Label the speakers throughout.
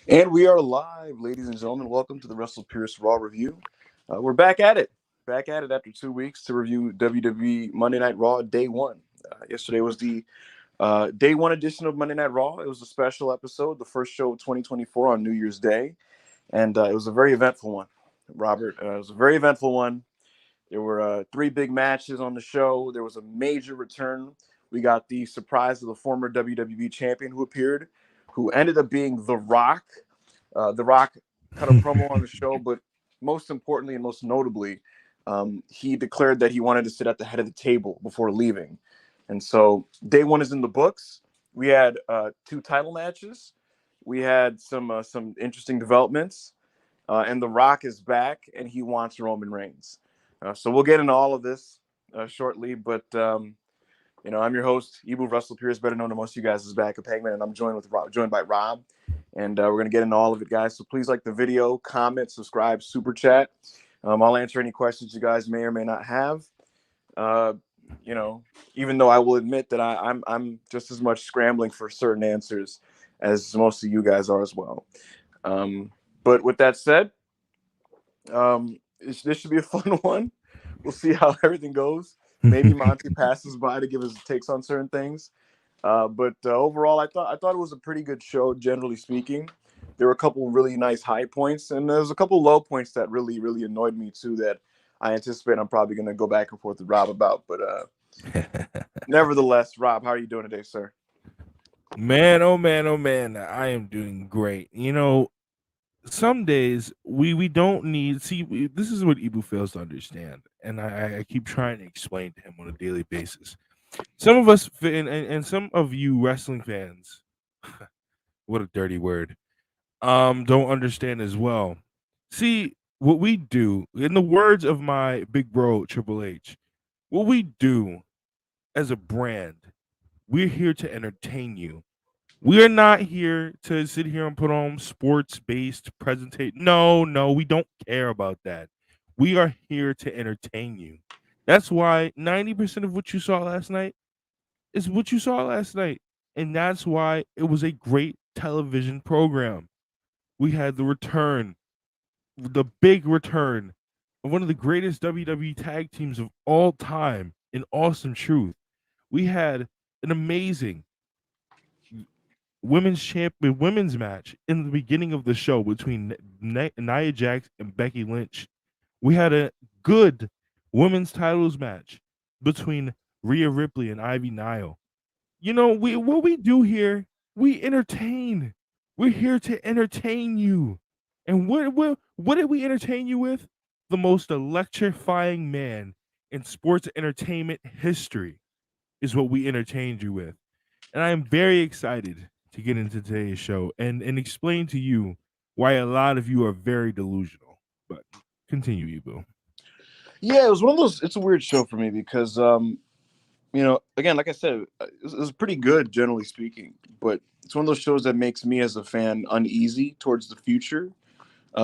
Speaker 1: And we are live, ladies and gentlemen. Welcome to the Russell Pierce Raw Review. We're back at it after 2 weeks to review WWE Monday Night Raw Day 1. Yesterday was the Day 1 edition of Monday Night Raw. It was a special episode, the first show of 2024 on New Year's Day. And it was a very eventful one, Robert. It was a very eventful one. There were three big matches on the show. There was a major return. We got the surprise of the former WWE champion who appeared, who ended up being The Rock. The Rock cut a promo on the show, but most importantly and most notably, he declared that he wanted to sit at the head of the table before leaving. And so day one is in the books. We had two title matches. We had some interesting developments. And The Rock is back, and he wants Roman Reigns. So we'll get into all of this shortly. But, I'm your host, Ibu Russell Pierce, better known to most of you guys as Back of Hangman, and I'm joined by Rob. And we're going to get into all of it, guys. So please like the video, comment, subscribe, super chat. I'll answer any questions you guys may or may not have. Even though I will admit that I'm just as much scrambling for certain answers as most of you guys are as well. But with that said, this should be a fun one. We'll see how everything goes. Maybe Monty passes by to give his takes on certain things. But overall, I thought it was a pretty good show, generally speaking. There were a couple really nice high points, and there's a couple low points that really, really annoyed me too. That I anticipate I'm probably going to go back and forth with Rob about. But nevertheless, Rob, how are you doing today, sir?
Speaker 2: Man, oh man, oh man, I am doing great. Some days we don't need. This is what Ibu fails to understand, and I keep trying to explain to him on a daily basis. Some of us, and some of you wrestling fans, what a dirty word, don't understand as well. See, what we do, in the words of my big bro Triple H, what we do as a brand, we're here to entertain you. We are not here to sit here and put on sports based presentation. No, we don't care about that. We are here to entertain you. That's why 90% of what you saw last night is what you saw last night. And that's why it was a great television program. We had the big return of one of the greatest WWE tag teams of all time in Awesome Truth. We had an amazing women's match in the beginning of the show between Nia Jax and Becky Lynch. We had a good women's titles match between Rhea Ripley and Ivy Nile. What we do here, we entertain. We're here to entertain you. And what did we entertain you with? The most electrifying man in sports entertainment history is what we entertained you with. And I am very excited to get into today's show and explain to you why a lot of you are very delusional. But continue, Ibu.
Speaker 1: Yeah, it was one of those. It's a weird show for me because, again, like I said, it was pretty good, generally speaking. But it's one of those shows that makes me, as a fan, uneasy towards the future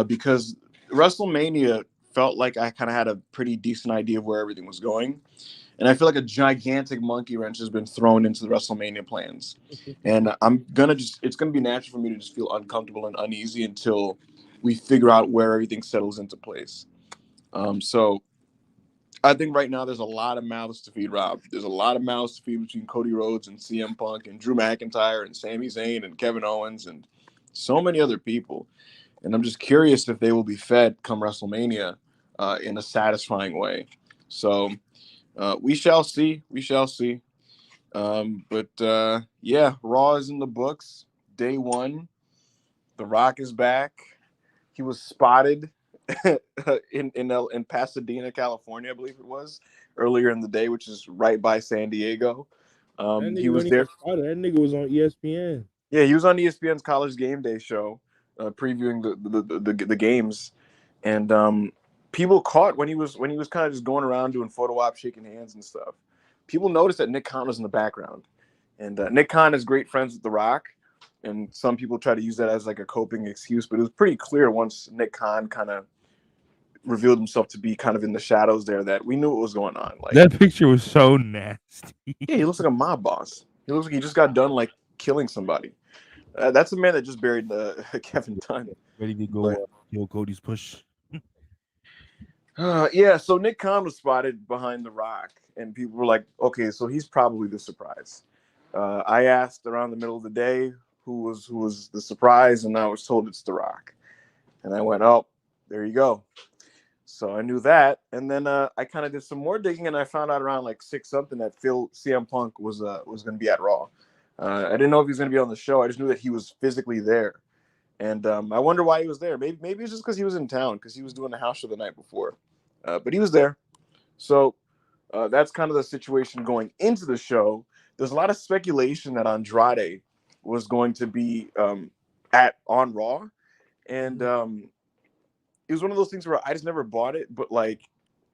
Speaker 1: because WrestleMania felt like I kind of had a pretty decent idea of where everything was going. And I feel like a gigantic monkey wrench has been thrown into the WrestleMania plans. And it's gonna be natural for me to just feel uncomfortable and uneasy until we figure out where everything settles into place. So I think right now there's a lot of mouths to feed, Rob. There's a lot of mouths to feed between Cody Rhodes and CM Punk and Drew McIntyre and Sami Zayn and Kevin Owens and so many other people. And I'm just curious if they will be fed come WrestleMania in a satisfying way. So we shall see. We shall see. But Raw is in the books. Day one. The Rock is back. He was spotted in Pasadena, California, I believe it was, earlier in the day, which is right by San Diego.
Speaker 2: That
Speaker 1: He
Speaker 2: nigga
Speaker 1: was
Speaker 2: wasn't even
Speaker 1: there.
Speaker 2: spotted. That nigga was on ESPN.
Speaker 1: Yeah, he was on ESPN's College Game Day show, previewing the games, and people caught when he was kind of just going around doing photo ops, shaking hands and stuff. People noticed that Nick Khan was in the background, and Nick Khan is great friends with The Rock, and some people try to use that as like a coping excuse, but it was pretty clear once Nick Khan kind of revealed himself to be kind of in the shadows there that we knew what was going on. Like,
Speaker 2: That picture was so nasty.
Speaker 1: yeah, he looks like a mob boss. He looks like he just got done like killing somebody. That's a man that just buried Kevin Dunn.
Speaker 2: Ready to
Speaker 1: But
Speaker 2: go kill Cody's push.
Speaker 1: yeah, so Nick Khan was spotted behind The Rock, and people were like, "Okay, so he's probably the surprise." I asked around the middle of the day who was the surprise, and I was told it's The Rock, and I went, "Oh, there you go." So I knew that, and then I kind of did some more digging, and I found out around like 6 something that Phil CM Punk was going to be at Raw. I didn't know if he was going to be on the show. I just knew that he was physically there, and I wonder why he was there. Maybe it's just because he was in town because he was doing the house show the night before, but he was there. So that's kind of the situation going into the show. There's a lot of speculation that Andrade was going to be at on Raw, and it was one of those things where I just never bought it, but like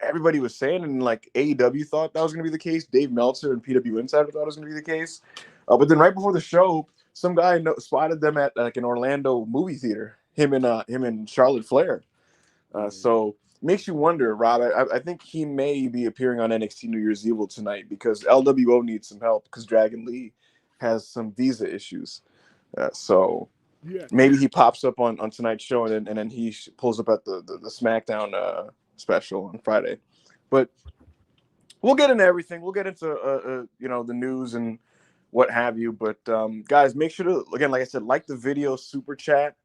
Speaker 1: everybody was saying, and like AEW thought that was going to be the case. Dave Meltzer and PW Insider thought it was going to be the case. But then right before the show, some guy spotted them at like an Orlando movie theater. Him and Charlotte Flair. So makes you wonder, Rob. I think he may be appearing on NXT New Year's Evil tonight because LWO needs some help because Dragon Lee has some visa issues. So
Speaker 2: Yeah.
Speaker 1: maybe he pops up on tonight's show and then he pulls up at the SmackDown special on Friday. But we'll get into everything. We'll get into the news and what have you. But guys, make sure to, again, like I said, like the video, super chat,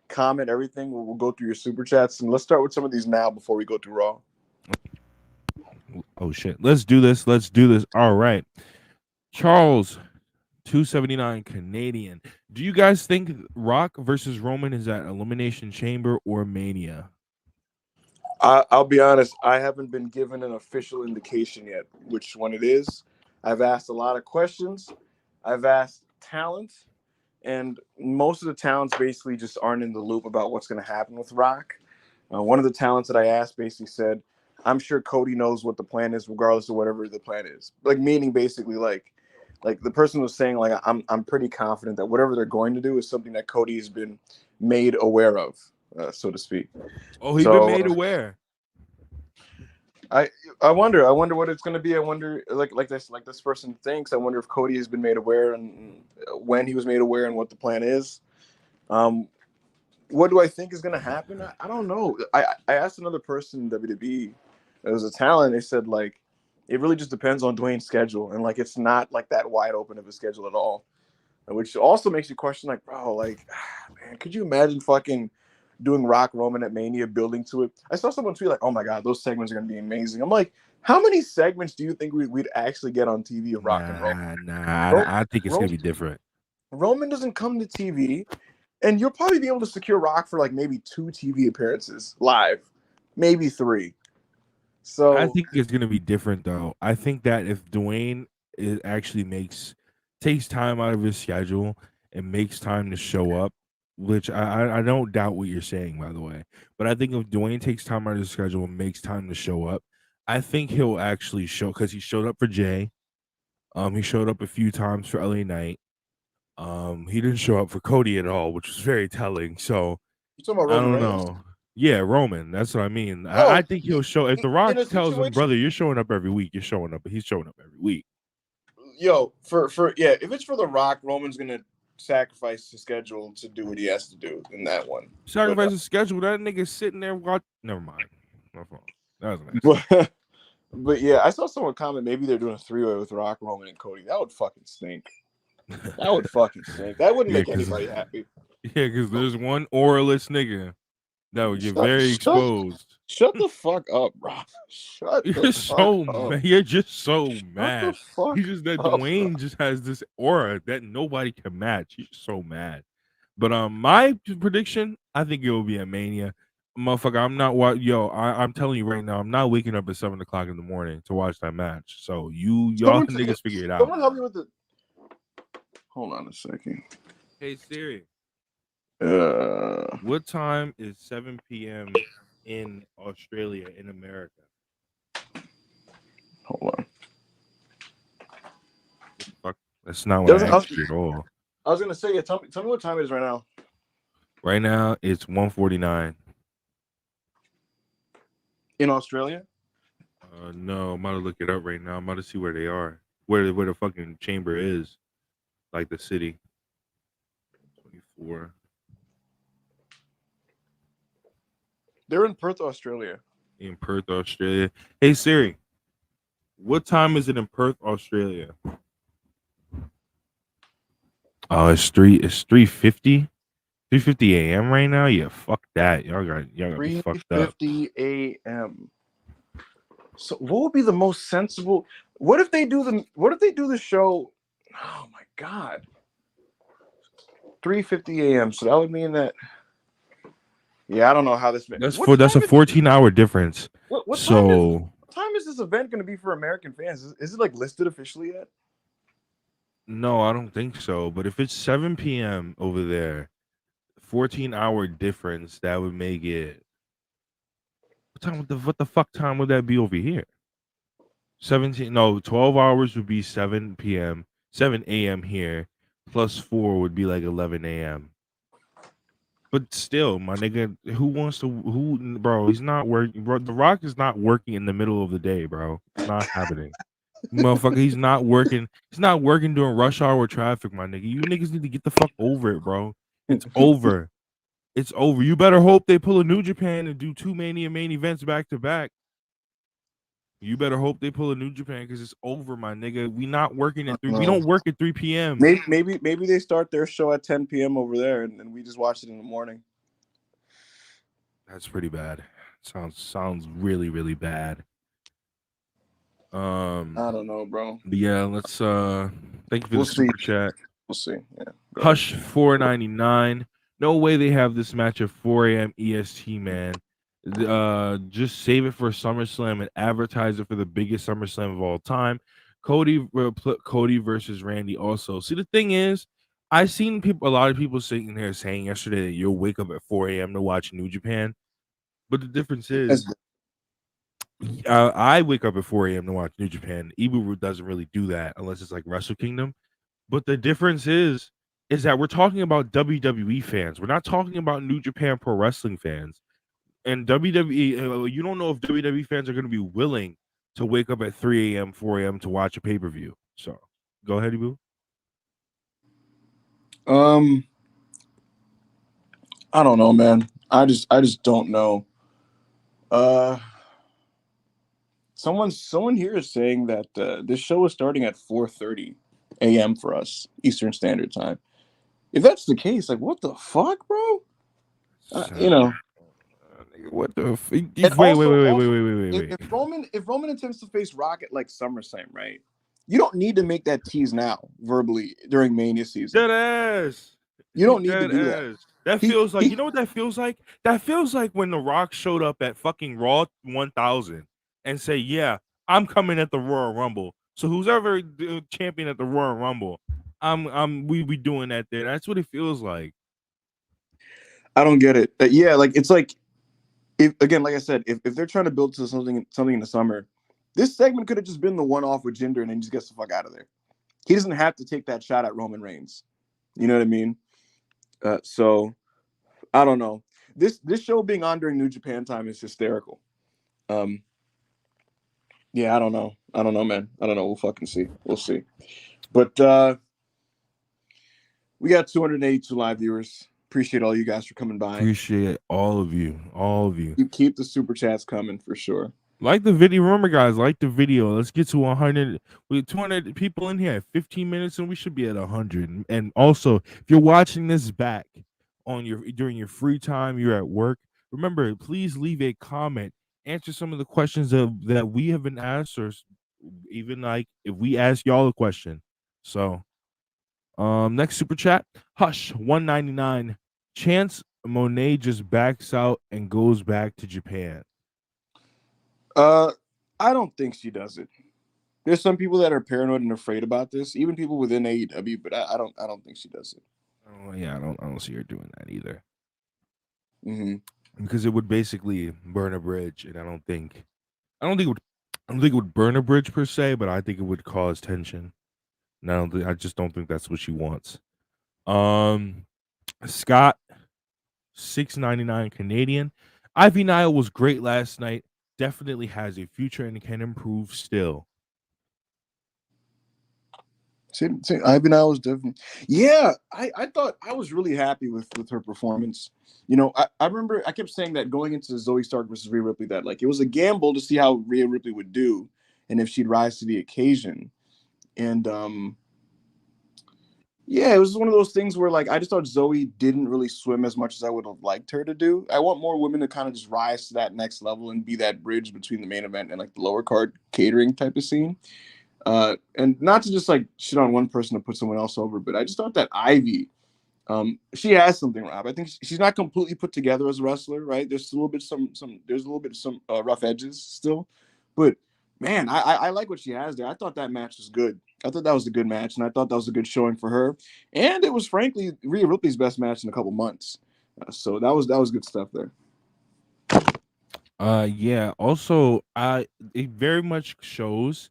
Speaker 1: comment, everything. We'll go through your super chats, and let's start with some of these now before we go to Raw.
Speaker 2: Oh shit. Let's do this. Let's do this. All right. Charles 279 Canadian. Do you guys think Rock versus Roman is at Elimination Chamber or Mania?
Speaker 1: I'll be honest, I haven't been given an official indication yet which one it is. I've asked a lot of questions. I've asked talent, and most of the talents basically just aren't in the loop about what's going to happen with Rock. One of the talents that I asked basically said, "I'm sure Cody knows what the plan is, regardless of whatever the plan is." Like meaning basically like the person was saying like I'm pretty confident that whatever they're going to do is something that Cody has been made aware of, so to speak.
Speaker 2: Oh, he's been
Speaker 1: So
Speaker 2: made aware.
Speaker 1: I I wonder what it's going to be. I wonder like this person thinks. I wonder if Cody has been made aware and when he was made aware and what the plan is. Um, what do I think is going to happen? I don't know. I asked another person in WWE. It was a talent. They said like it really just depends on Dwayne's schedule and like it's not like that wide open of a schedule at all, which also makes you question like, bro, like, man, could you imagine fucking doing Rock Roman at Mania, building to it? I saw someone tweet like, "Oh my god, those segments are gonna be amazing." I'm like, how many segments do you think we'd actually get on TV of Rock and Roman?
Speaker 2: I think it's
Speaker 1: Ro-
Speaker 2: gonna be different.
Speaker 1: Roman doesn't come to TV, and you'll probably be able to secure Rock for like maybe 2 TV appearances live, maybe 3.
Speaker 2: I
Speaker 1: So
Speaker 2: think it's gonna be different though. I think that if Dwayne actually takes time out of his schedule and makes time to show up, which I don't doubt what you're saying, by the way. But I think if Dwayne takes time out of his schedule and makes time to show up, I think he'll actually show because he showed up for Jay. He showed up a few times for LA Knight. He didn't show up for Cody at all, which was very telling. So
Speaker 1: you're talking about
Speaker 2: I
Speaker 1: Roman
Speaker 2: don't
Speaker 1: Reigns?
Speaker 2: know. Yeah, Roman. That's what I mean. I
Speaker 1: Oh,
Speaker 2: think he'll show if The
Speaker 1: in
Speaker 2: Rock
Speaker 1: a
Speaker 2: tells him,
Speaker 1: situation,
Speaker 2: brother, you're showing up every week. You're showing up, but he's showing up every week.
Speaker 1: yo, for yeah, if it's for The Rock, Roman's gonna sacrifice his schedule to do what he has to do in that one. But
Speaker 2: Sacrifice the schedule. That nigga sitting there watch. Never mind. My fault. That was an accident.
Speaker 1: but, but yeah, I saw someone comment maybe they're doing a 3-way with Rock, Roman, and Cody. That would fucking stink. That would fucking stink. That wouldn't
Speaker 2: Yeah,
Speaker 1: make
Speaker 2: because
Speaker 1: anybody happy.
Speaker 2: there's one auralist nigga that would get
Speaker 1: Shut,
Speaker 2: very
Speaker 1: shut,
Speaker 2: exposed.
Speaker 1: shut the fuck up, bro. Shut the
Speaker 2: You're
Speaker 1: fuck
Speaker 2: so
Speaker 1: up.
Speaker 2: mad. You're just so
Speaker 1: Shut the
Speaker 2: mad.
Speaker 1: fuck
Speaker 2: He's just that
Speaker 1: up, bro.
Speaker 2: Dwayne just has this aura that nobody can match. He's so mad. But my prediction, I think it will be a Mania. Motherfucker, I'm not I'm telling you right now, I'm not waking up at 7 o'clock in the morning to watch that match. So y'all
Speaker 1: Someone,
Speaker 2: niggas figure it out.
Speaker 1: someone help me with the. Hold on a second.
Speaker 2: Hey Siri,
Speaker 1: Uh,
Speaker 2: what time is 7 p.m. in Australia in America?
Speaker 1: hold on.
Speaker 2: What the fuck? That's not what I
Speaker 1: Doesn't
Speaker 2: asked you at all.
Speaker 1: I was gonna say yeah. Tell me what time it is right now.
Speaker 2: Right now, it's 1:49.
Speaker 1: In Australia.
Speaker 2: No, I'm about to look it up right now. I'm about to see where they are, where the fucking chamber is, like the city. 4.
Speaker 1: They're in Perth, Australia.
Speaker 2: In Perth, Australia. Hey Siri, what time is it in Perth, Australia? Oh, it's 3:50. 3:50 a.m. right now. Yeah, fuck that. Y'all got me fucked up.
Speaker 1: 3:50 a.m. So what would be the most sensible? What if they do the show? Oh my god. 3:50 a.m. So that would mean that. Yeah, I don't know how this. What
Speaker 2: That's a
Speaker 1: time is
Speaker 2: 14-hour difference.
Speaker 1: what time is
Speaker 2: So
Speaker 1: what time is this event going to be for American fans? Is it like listed officially yet?
Speaker 2: no, I don't think so. But if it's 7 p.m. over there, 14-hour difference, that would make it. What the fuck time would that be over here? 17, no, 12 hours would be 7 p.m., 7 a.m. here, plus 4 would be like 11 a.m. But still, my nigga, bro, he's not working, bro. The Rock is not working in the middle of the day, bro. It's not happening. Motherfucker, he's not working. He's not working during rush hour traffic, my nigga. You niggas need to get the fuck over it, bro. It's over. It's over. You better hope they pull a New Japan and do 2 Mania main events back to back. You better hope they pull a New Japan because it's over, my nigga. We not working at 3. We don't work at 3 p.m.
Speaker 1: Maybe they start their show at 10 p.m. over there, and we just watch it in the morning.
Speaker 2: That's pretty bad. Sounds really, really bad.
Speaker 1: I don't know, bro.
Speaker 2: But yeah, let's thank you for
Speaker 1: We'll
Speaker 2: the
Speaker 1: see.
Speaker 2: super chat.
Speaker 1: We'll see. Yeah. Go ahead.
Speaker 2: Hush 499. No way they have this match at 4 a.m. EST, man. Just save it for SummerSlam and advertise it for the biggest SummerSlam of all time. Cody versus Randy. Also, see the thing is, I seen a lot of people sitting there saying yesterday that you'll wake up at 4 a.m. to watch New Japan, but the difference is, I wake up at 4 a.m. to watch New Japan. Ibu doesn't really do that unless it's like Wrestle Kingdom. But the difference is that we're talking about WWE fans. We're not talking about New Japan Pro Wrestling fans. And WWE, you don't know if WWE fans are going to be willing to wake up at 3 a.m., 4 a.m. to watch a pay per view. So go ahead, Ibu.
Speaker 1: Um, I don't know, man. I just don't know. Uh, someone here is saying that this show is starting at 4:30 a.m. for us Eastern Standard Time. If that's the case, like, what the fuck, bro? You know.
Speaker 2: What the?
Speaker 1: And also, if,
Speaker 2: Wait.
Speaker 1: if Roman intends to face Rock at like SummerSlam, right? You don't need to make that tease now, verbally during Mania season.
Speaker 2: Dead ass.
Speaker 1: You don't need to
Speaker 2: Dead
Speaker 1: do that.
Speaker 2: ass. That
Speaker 1: He,
Speaker 2: feels like,
Speaker 1: he
Speaker 2: you know what that feels like? That feels like when The Rock showed up at fucking Raw 1000 and say, "Yeah, I'm coming at the Royal Rumble." So who's ever champion at the Royal Rumble, we be doing that there. That's what it feels like.
Speaker 1: I don't get it. Yeah, like it's like if again, like I said, if they're trying to build to something in the summer, this segment could have just been the one off with Jinder and then just gets the fuck out of there. He doesn't have to take that shot at Roman Reigns. You know what I mean? So I don't know. This show being on during New Japan time is hysterical. Um, yeah, I don't know. I don't know, man. I don't know. We'll fucking see. We'll see. But we got 282 live viewers. Appreciate all you guys for coming by.
Speaker 2: Appreciate all of you. All of you.
Speaker 1: You keep the super chats coming for sure.
Speaker 2: Like the video. Remember, guys, like the video. Let's get to 100. We 200 people in here. 15 minutes, and we should be at 100. And also, if you're watching this back on during your free time, you're at work. Remember, please leave a comment. Answer some of the questions that we have been asked, or even like if we ask y'all a question. So, next super chat. Hush 199. Chance Monet just backs out and goes back to Japan.
Speaker 1: I don't think she does it. There's some people that are paranoid and afraid about this, even people within AEW, but I don't think she does it.
Speaker 2: Oh yeah, I don't see her doing that either.
Speaker 1: Mm-hmm.
Speaker 2: Because it would basically burn a bridge, and I don't think it would, I don't think it would burn a bridge per se, but I think it would cause tension. And I just don't think that's what she wants. Scott, 699 Canadian. Ivy Nile was great last night. Definitely has a future and can improve still.
Speaker 1: Ivan, I was definitely, yeah. I thought I was really happy with her performance. I remember I kept saying that going into Zoe Stark versus Rhea Ripley, that like it was a gamble to see how Rhea Ripley would do and if she'd rise to the occasion. And yeah, it was one of those things where like I just thought Zoe didn't really swim as much as I would have liked her to do. I want more women to kind of just rise to that next level and be that bridge between the main event and like the lower card catering type of scene. And not to just like shit on one person to put someone else over, but I just thought that Ivy, she has something, Rob. I think she's not completely put together as a wrestler, right? There's a little bit there's a little bit of some rough edges still, but man, I like what she has there. I thought that match was good. I thought that was a good match, and I thought that was a good showing for her. And it was frankly Rhea Ripley's best match in a couple months. So that was good stuff there.
Speaker 2: Yeah. Also, it very much shows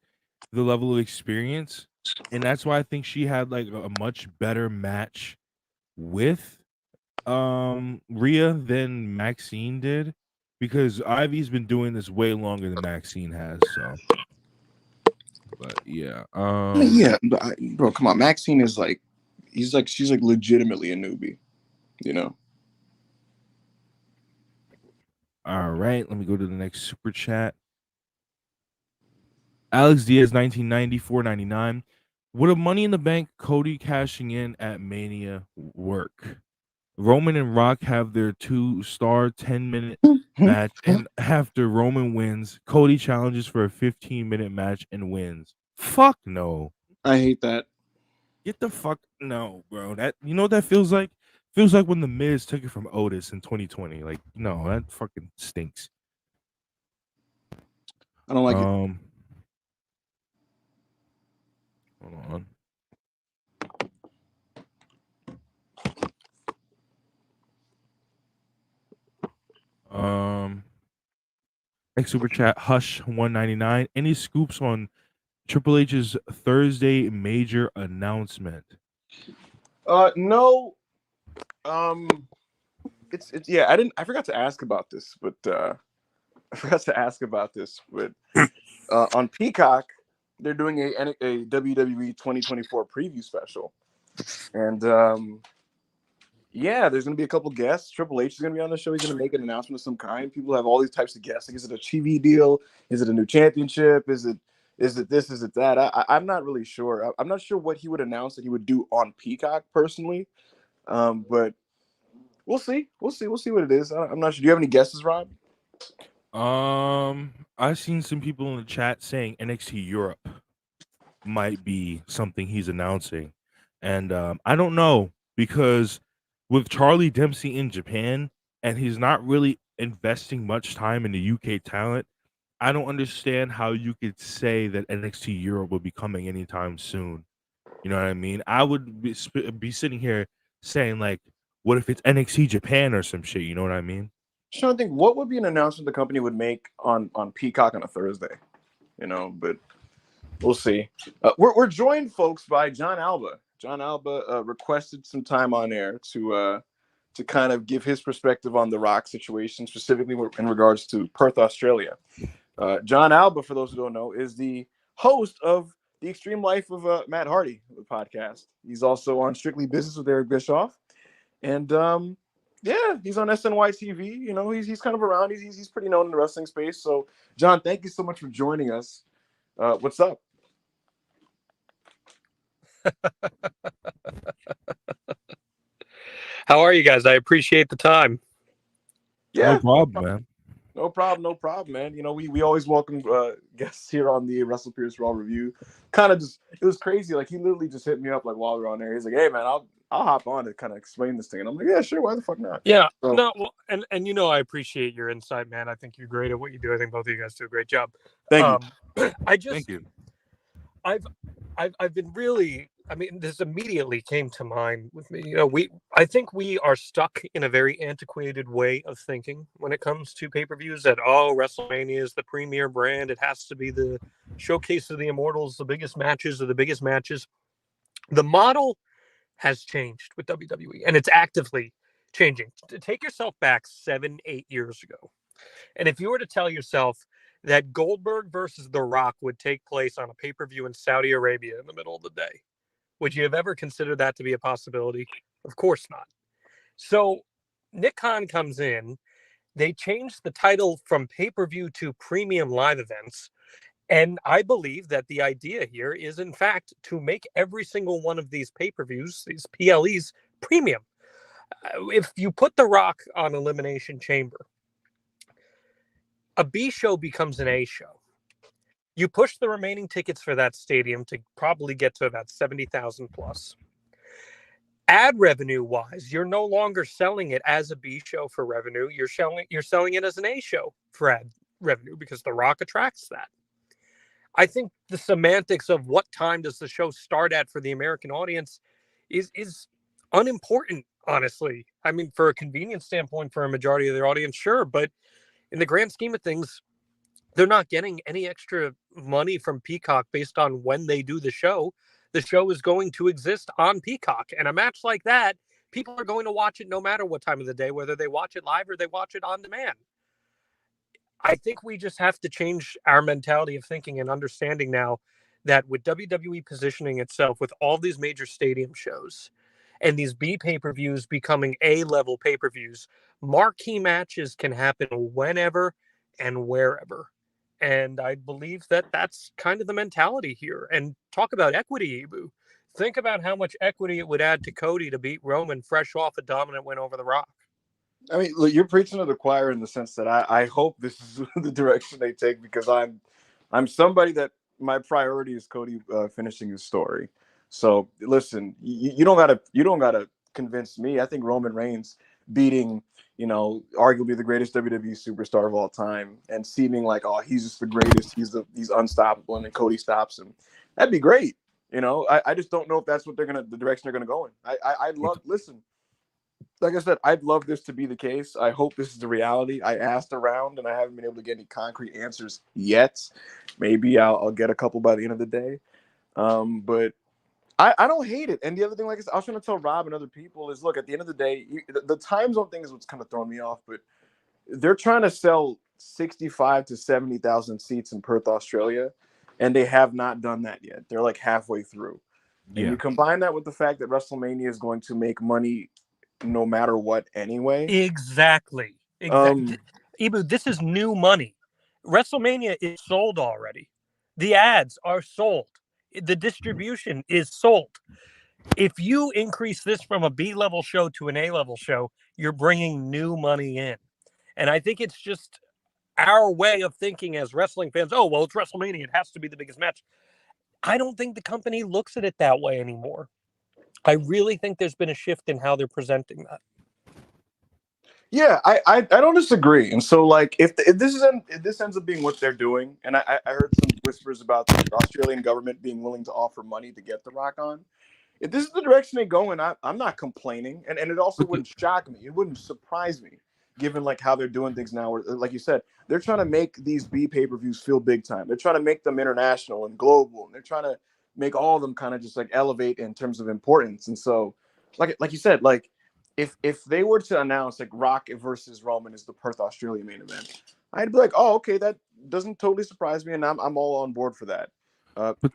Speaker 2: the level of experience, and that's why I think she had like a much better match with Rhea than Maxine did, because Ivy's been doing this way longer than Maxine has. So, but yeah.
Speaker 1: I mean, yeah, but bro, come on, Maxine is like, she's like legitimately a newbie, you know.
Speaker 2: All right, let me go to the next super chat. Alex Diaz 1994.99. Would a Money in the Bank Cody cashing in at Mania work? Roman and Rock have their 2-star 10-minute match, and after Roman wins, Cody challenges for a 15-minute match and wins. Fuck no.
Speaker 1: I hate that.
Speaker 2: Get the fuck no, bro. That, you know what that feels like? Feels like when the Miz took it from Otis in 2020. Like, no, that fucking stinks.
Speaker 1: I don't like it.
Speaker 2: Hold on. Next super chat, Hush 199. Any scoops on Triple H's Thursday major announcement?
Speaker 1: No. Um, it's yeah. I forgot to ask about this, but on Peacock they're doing a WWE 2024 preview special, and yeah, there's gonna be a couple guests. Triple H is gonna be on the show. He's gonna make an announcement of some kind. People have all these types of guests. Like, is it a TV deal? Is it a new championship? Is it this? Is it that? I'm not really sure. I'm not sure what he would announce that he would do on Peacock personally. But we'll see. We'll see. We'll see what it is. I'm not sure. Do you have any guesses, Rob?
Speaker 2: I've seen some people in the chat saying NXT Europe might be something he's announcing, and I don't know, because with Charlie Dempsey in Japan and he's not really investing much time in the UK talent, I don't understand how you could say that NXT Europe will be coming anytime soon. You know what I mean? I would be sitting here saying like, what if it's NXT Japan or some shit? You know what I mean?
Speaker 1: Just trying to think what would be an announcement the company would make on Peacock on a Thursday. But we'll see. We're joined, folks, by John Alba. John Alba requested some time on air to kind of give his perspective on the Rock situation, specifically in regards to Perth, Australia. John Alba, for those who don't know, is the host of the Extreme Life of Matt Hardy podcast. He's also on Strictly Business with Eric Bischoff, and yeah, he's on SNY TV. He's kind of around. He's pretty known in the wrestling space. So, John, thank you so much for joining us. What's up?
Speaker 3: How are you guys? I appreciate the time.
Speaker 1: Yeah,
Speaker 2: no problem, man.
Speaker 1: No problem, man. We always welcome guests here on the Russell Pierce Raw Review. Kind of just, it was crazy. Like, he literally just hit me up like while we were on there. He's like, "Hey, man, I'll hop on to kind of explain this thing," and I'm like, "Yeah, sure. Why the fuck not?"
Speaker 3: Yeah,
Speaker 1: So,
Speaker 3: no, well, and I appreciate your insight, man. I think you're great at what you do. I think both of you guys do a great job.
Speaker 1: thank you.
Speaker 2: Thank you.
Speaker 3: I've been really. I mean, this immediately came to mind with me. I think we are stuck in a very antiquated way of thinking when it comes to pay-per-views. That WrestleMania is the premier brand. It has to be the showcase of the immortals. The biggest matches are the biggest matches. The model has changed with WWE, and it's actively changing. Take yourself back 7-8 years ago, and if you were to tell yourself that Goldberg versus The Rock would take place on a pay-per-view in Saudi Arabia in the middle of the day, Would you have ever considered that to be a possibility? Of course not. So Nick Khan comes in. They changed the title from pay-per-view to premium live events. And I believe that the idea here is, in fact, to make every single one of these pay-per-views, these PLEs, premium. If you put The Rock on Elimination Chamber, a B show becomes an A show. You push the remaining tickets for that stadium to probably get to about 70,000 plus. Ad revenue wise, you're no longer selling it as a B show for revenue. You're selling it as an A show for ad revenue because The Rock attracts that. I think the semantics of what time does the show start at for the American audience is unimportant, honestly. I mean, for a convenience standpoint for a majority of their audience, sure, but in the grand scheme of things, they're not getting any extra money from Peacock based on when they do the show. The show is going to exist on Peacock. And a match like that, people are going to watch it no matter what time of the day, whether they watch it live or they watch it on demand. I think we just have to change our mentality of thinking and understanding now that with WWE positioning itself with all these major stadium shows and these B pay-per-views becoming A-level pay-per-views, marquee matches can happen whenever and wherever. And I believe that that's kind of the mentality here. And talk about equity, Ibu. Think about how much equity it would add to Cody to beat Roman fresh off a dominant win over The Rock.
Speaker 1: I mean, look, you're preaching to the choir in the sense that I hope this is the direction they take, because I'm somebody that my priority is Cody finishing his story. So listen, you don't gotta convince me. I think Roman Reigns beating, arguably the greatest WWE superstar of all time and seeming like, oh, he's just the greatest, he's unstoppable, and then Cody stops him. That'd be great. I just don't know if that's what the direction they're gonna go in. I'd love, listen, like I said, I'd love this to be the case. I hope this is the reality. I asked around and I haven't been able to get any concrete answers yet. Maybe I'll get a couple by the end of the day. But I don't hate it. And the other thing, like I said, I was trying to tell Rob and other people is, look, at the end of the day, the time zone thing is what's kind of throwing me off, but they're trying to sell 65 to 70,000 seats in Perth, Australia, and they have not done that yet. They're like halfway through. And you combine that with the fact that WrestleMania is going to make money no matter what anyway.
Speaker 3: Exactly. Ibu, this is new money. WrestleMania is sold already. The ads are sold. The distribution is sold. If you increase this from a B-level show to an A-level show, you're bringing new money in. And I think it's just our way of thinking as wrestling fans. Oh, well, it's WrestleMania. It has to be the biggest match. I don't think the company looks at it that way anymore. I really think there's been a shift in how they're presenting that.
Speaker 1: Yeah, I don't disagree. And so, like, if this ends up being what they're doing, and I heard some whispers about the Australian government being willing to offer money to get The Rock on. If this is the direction they go in, I'm not complaining, and it also wouldn't shock me. It wouldn't surprise me, given like how they're doing things now. Where, like you said, they're trying to make these B pay-per-views feel big time. They're trying to make them international and global, and they're trying to make all of them kind of just like elevate in terms of importance. And so, like you said, like, if they were to announce like Rock versus Roman is the Perth, Australia main event, I'd be like, oh, okay, that doesn't totally surprise me, and I'm all on board for that.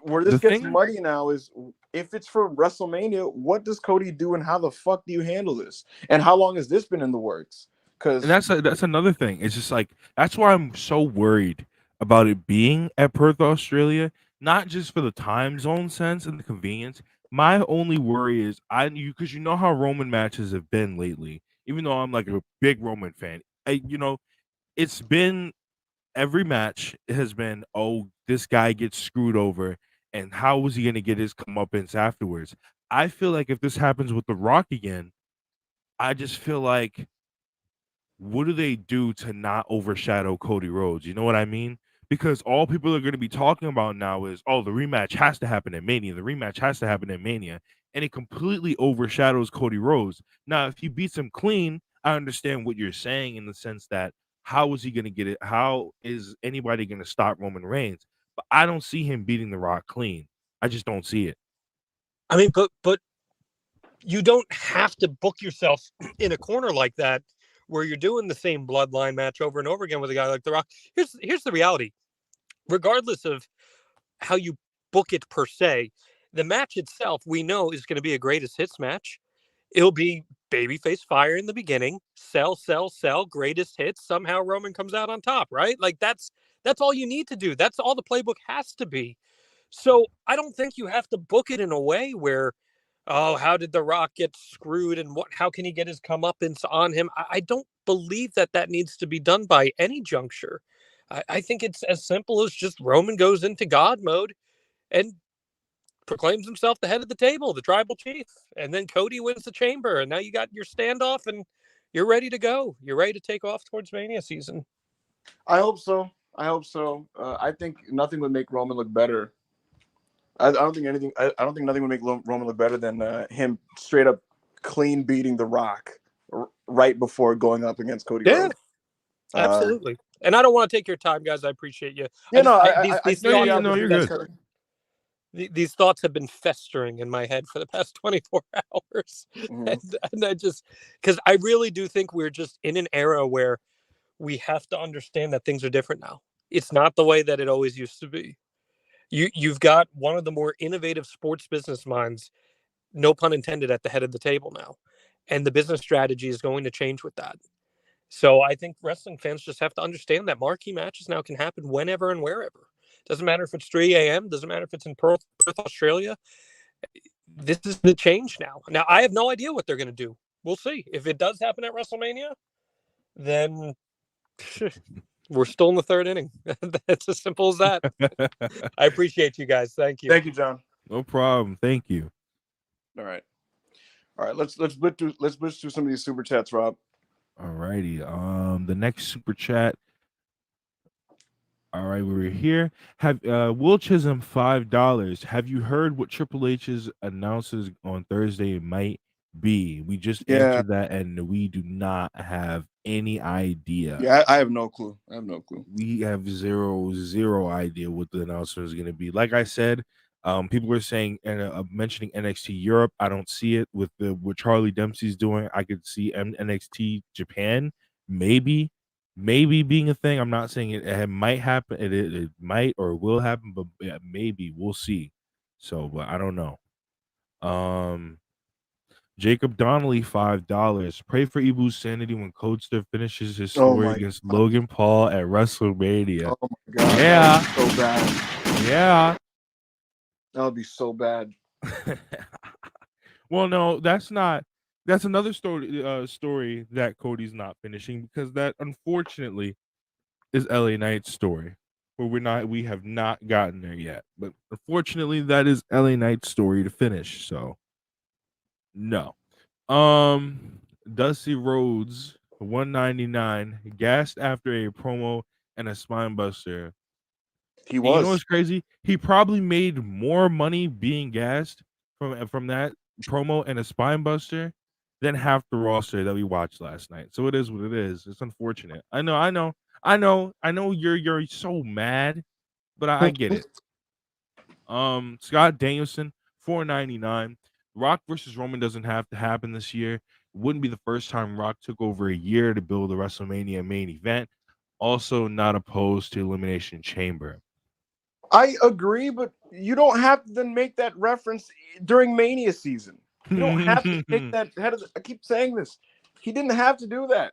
Speaker 1: Where this gets muddy now is if it's for WrestleMania, what does Cody do, and how the fuck do you handle this? And how long has this been in the works? Because
Speaker 2: that's another thing. It's just like that's why I'm so worried about it being at Perth, Australia. Not just for the time zone sense and the convenience. My only worry is because you know how Roman matches have been lately. Even though I'm like a big Roman fan, it's been every match has been, oh, this guy gets screwed over, and how was he going to get his comeuppance afterwards? I feel like if this happens with The Rock again, I just feel like, what do they do to not overshadow Cody Rhodes? You know what I mean? Because all people are going to be talking about now is, oh, the rematch has to happen at Mania. The rematch has to happen at Mania. And it completely overshadows Cody Rhodes. Now, if he beats him clean, I understand what you're saying in the sense that how is he going to get it? How is anybody going to stop Roman Reigns? But I don't see him beating The Rock clean. I just don't see it.
Speaker 3: I mean, but you don't have to book yourself in a corner like that where you're doing the same bloodline match over and over again with a guy like The Rock. Here's the reality. Regardless of how you book it per se, The match itself, we know, is going to be a greatest hits match. It'll be babyface fire in the beginning, sell, greatest hits. Somehow Roman comes out on top, right? Like that's all you need to do. That's all the playbook has to be. So I don't think you have to book it in a way where, oh, how did The Rock get screwed and how can he get his comeuppance on him? I don't believe that needs to be done by any juncture. I think it's as simple as just Roman goes into God mode and proclaims himself the head of the table, the tribal chief, and then Cody wins the chamber, and now you got your standoff, and you're ready to go. You're ready to take off towards Mania season.
Speaker 1: I hope so. I think nothing would make Roman look better. I don't think anything. I don't think nothing would make Roman look better than him straight up clean beating The Rock right before going up against Cody Rhodes.
Speaker 3: Absolutely. And I don't want to take your time, guys. I appreciate you.
Speaker 2: You're good.
Speaker 3: These thoughts have been festering in my head for the past 24 hours. Mm-hmm. And I just, because I really do think we're just in an era where we have to understand that things are different now. It's not the way that it always used to be. You've got one of the more innovative sports business minds, no pun intended, at the head of the table now. And the business strategy is going to change with that. So I think wrestling fans just have to understand that marquee matches now can happen whenever and wherever. Doesn't matter if it's 3 a.m. Doesn't matter if it's in Perth, Australia. This is the change now. Now, I have no idea what they're going to do. We'll see. If it does happen at WrestleMania, then we're still in the third inning. That's as simple as that. I appreciate you guys. Thank you.
Speaker 1: Thank you, John.
Speaker 2: No problem. Thank you.
Speaker 1: All right. Let's blitz through some of these super chats, Rob.
Speaker 2: All righty. The next super chat. All right, we're here. Have Will Chisholm $5. Have you heard what Triple H's announces on Thursday might be? We just answered that, and we do not have any idea.
Speaker 1: Yeah, I have no clue.
Speaker 2: We have zero idea what the announcement is going to be. Like I said, people were saying and mentioning NXT Europe. I don't see it with what Charlie Dempsey's doing. I could see NXT Japan maybe being a thing. I'm not saying it might happen. It might or will happen, but yeah, maybe we'll see. So, but I don't know. Jacob Donnelly $5. Pray for Ibu's sanity when Codester finishes his story against Logan Paul at WrestleMania.
Speaker 1: Oh my god!
Speaker 2: Yeah,
Speaker 1: so bad.
Speaker 2: Yeah,
Speaker 1: that would be so bad.
Speaker 2: Well, no, that's not. That's another story that Cody's not finishing, because that unfortunately is LA Knight's story, where we have not gotten there yet. But unfortunately, that is LA Knight's story to finish. So no. Dusty Rhodes $199 gassed after a promo and a spine buster.
Speaker 1: He was.
Speaker 2: You know what's crazy? He probably made more money being gassed from that promo and a spine buster than half the roster that we watched last night. So it is what it is. It's unfortunate. I know you're so mad, but I get it. Scott Danielson $4.99. Rock versus Roman doesn't have to happen this year. It wouldn't be the first time Rock took over a year to build a WrestleMania main event. Also not opposed to Elimination Chamber.
Speaker 1: I agree, but you don't have to then make that reference during Mania season. You don't have to take that head of I keep saying this. He didn't have to do that.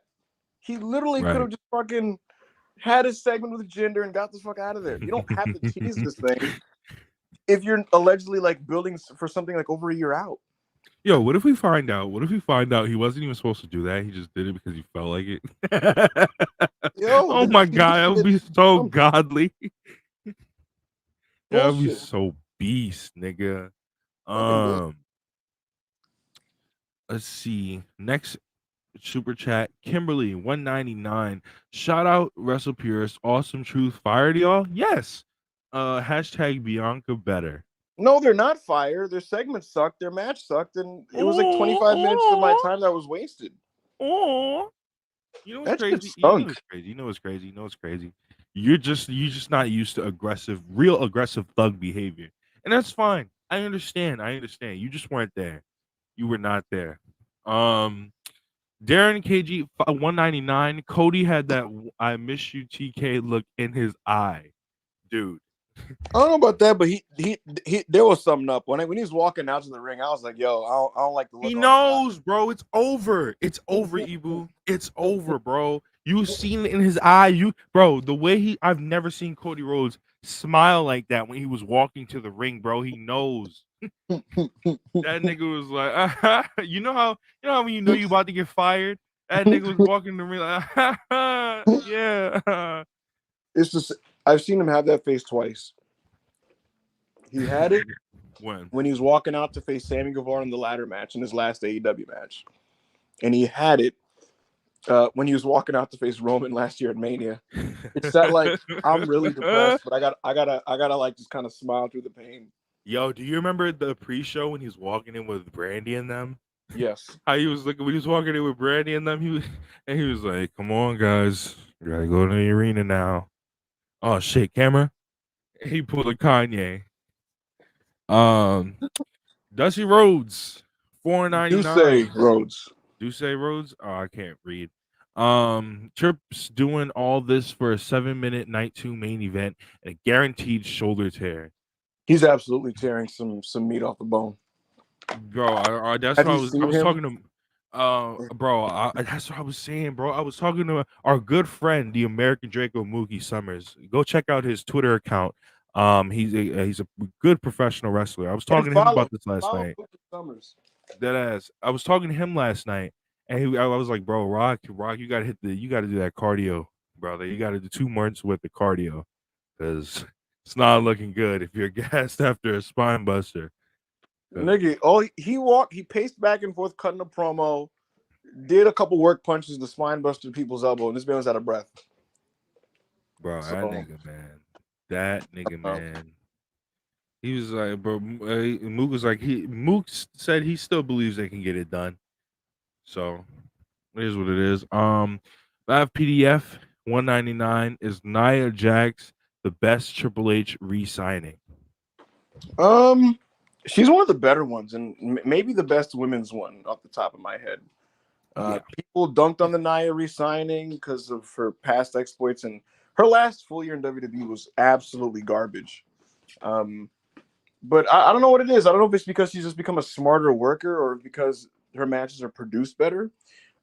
Speaker 1: He literally could have just fucking had his segment with Jinder and got the fuck out of there. You don't have to tease this thing if you're allegedly like building for something like over a year out.
Speaker 2: Yo, what if we find out he wasn't even supposed to do that? He just did it because he felt like it. Oh my god, that would be so godly. That would be so beast, nigga. Let's see. Next super chat, Kimberly $199. Shout out Wrestle Purist, awesome truth. Fired y'all? Yes. Hashtag Bianca better.
Speaker 1: No, they're not fire. Their segment sucked. Their match sucked, and it was like 25 minutes of my time that was wasted.
Speaker 2: You know what's crazy? You know what's crazy? You're just not used to real aggressive thug behavior, and that's fine. I understand. You just weren't there. You were not there. Darren KG $199. Cody had that "I miss you" TK look in his eye, dude.
Speaker 1: I don't know about that, but he there was something up when he was walking out to the ring. I was like, yo, I don't like the look.
Speaker 2: He
Speaker 1: on his eye.
Speaker 2: knows, bro. It's over. It's over, Ibu. It's over, bro. You seen it in his eye. Bro, the way I've never seen Cody Rhodes smile like that when he was walking to the ring, bro. He knows. That nigga was like, you know how when you know you about to get fired? That nigga was walking the ring like, yeah.
Speaker 1: It's just I've seen him have that face twice. He had it when he was walking out to face Sammy Guevara in the ladder match in his last AEW match, and he had it when he was walking out to face Roman last year at Mania. It's that like I'm really depressed, but I gotta like just kind of smile through the pain.
Speaker 2: Yo, do you remember the pre-show when he was walking in with Brandy and them?
Speaker 1: Yes.
Speaker 2: How he was looking when he was walking in with Brandy and them, he was like, "Come on, guys, we gotta go to the arena now." Oh shit, camera! He pulled a Kanye. Dusty Rhodes, $4.99.
Speaker 1: You say Rhodes.
Speaker 2: Do say Rhodes? Oh, I can't read. Tripp's doing all this for a 7-minute night 2 main event and a guaranteed shoulder tear.
Speaker 1: He's absolutely tearing some meat off the bone.
Speaker 2: Bro, that's
Speaker 1: Have
Speaker 2: what
Speaker 1: you
Speaker 2: I was
Speaker 1: seen him?
Speaker 2: talking to. Bro, that's what I was saying, bro. I was talking to our good friend, the American Draco Mookie Summers. Go check out his Twitter account. He's a good professional wrestler. I was talking to him about this last night.
Speaker 1: Summers.
Speaker 2: Deadass. I was talking to him last night, and I was like, bro, Rock, you gotta you gotta do that cardio, brother. You gotta do 2 months with the cardio, because it's not looking good if you're gassed after a spine buster.
Speaker 1: Nigga, he paced back and forth cutting a promo, did a couple work punches, the spine busted people's elbow, and this man was out of breath.
Speaker 2: Bro, that nigga, man. He was like, bro, Mook was like, Mook said he still believes they can get it done. So it is what it is. Live PDF 199 is Nia Jax the best Triple H re-signing?
Speaker 1: She's one of the better ones, and maybe the best women's one off the top of my head. People dunked on the Nia re-signing because of her past exploits, and her last full year in WWE was absolutely garbage. But I don't know what it is. I don't know if it's because she's just become a smarter worker or because her matches are produced better.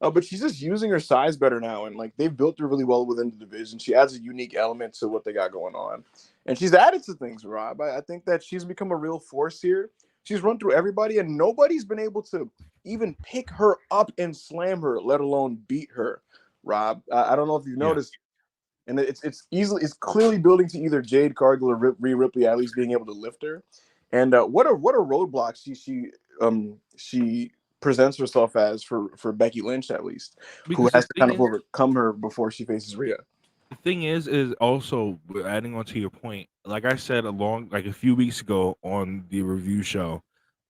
Speaker 1: But she's just using her size better now, and like they've built her really well within the division. She adds a unique element to what they got going on, and she's added to things, Rob. I think that she's become a real force here. She's run through everybody, and nobody's been able to even pick her up and slam her, let alone beat her. Rob, I don't know if you've noticed, and it's clearly building to either Jade Cargill or Rhea Ripley at least being able to lift her. And what a roadblock she presents herself as for Becky Lynch, at least,
Speaker 2: because
Speaker 1: who has to kind of overcome her before she faces Rhea.
Speaker 2: The thing is also adding on to your point, like I said a few weeks ago on the review show,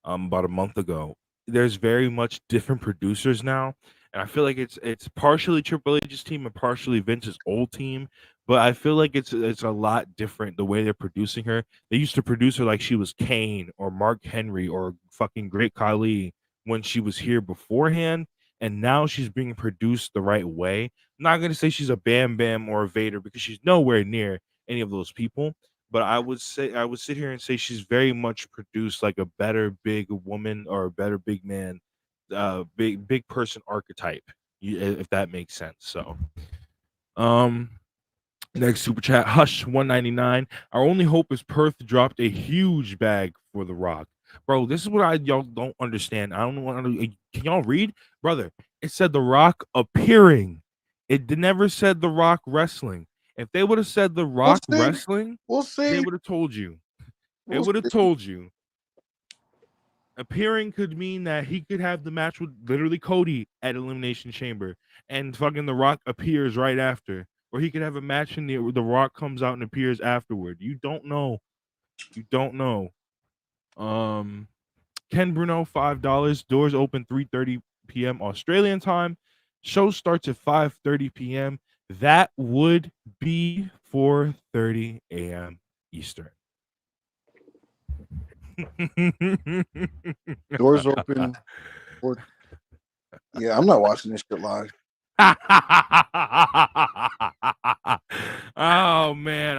Speaker 2: about a month ago, there's very much different producers now, and I feel like it's partially Triple H's team and partially Vince's old team, but I feel like it's a lot different the way they're producing her. They used to produce her like she was Kane or Mark Henry or fucking Great Khali when she was here beforehand, and now she's being produced the right way. I'm not gonna say she's a Bam Bam or a Vader because she's nowhere near any of those people, but I would sit here and say she's very much produced like a better big woman or a better big man, big person archetype, if that makes sense. So, next super chat, Hush 199. Our only hope is Perth dropped a huge bag for The Rock. Bro, this is what y'all don't understand. I don't want to. Can y'all read, brother? It said The Rock appearing. It never said The Rock wrestling. If they would have said The Rock wrestling,
Speaker 1: we'll see.
Speaker 2: They would have told you. It would have told you. Appearing could mean that he could have the match with literally Cody at Elimination Chamber, and fucking The Rock appears right after, or he could have a match in the Rock comes out and appears afterward. You don't know. You don't know. Ken Bruno, $5. Doors open 3:30 p.m. Australian time. Show starts at 5:30 p.m. That would be 4:30 a.m. Eastern.
Speaker 1: Doors open. Yeah, I'm not watching this shit live.
Speaker 2: Oh man,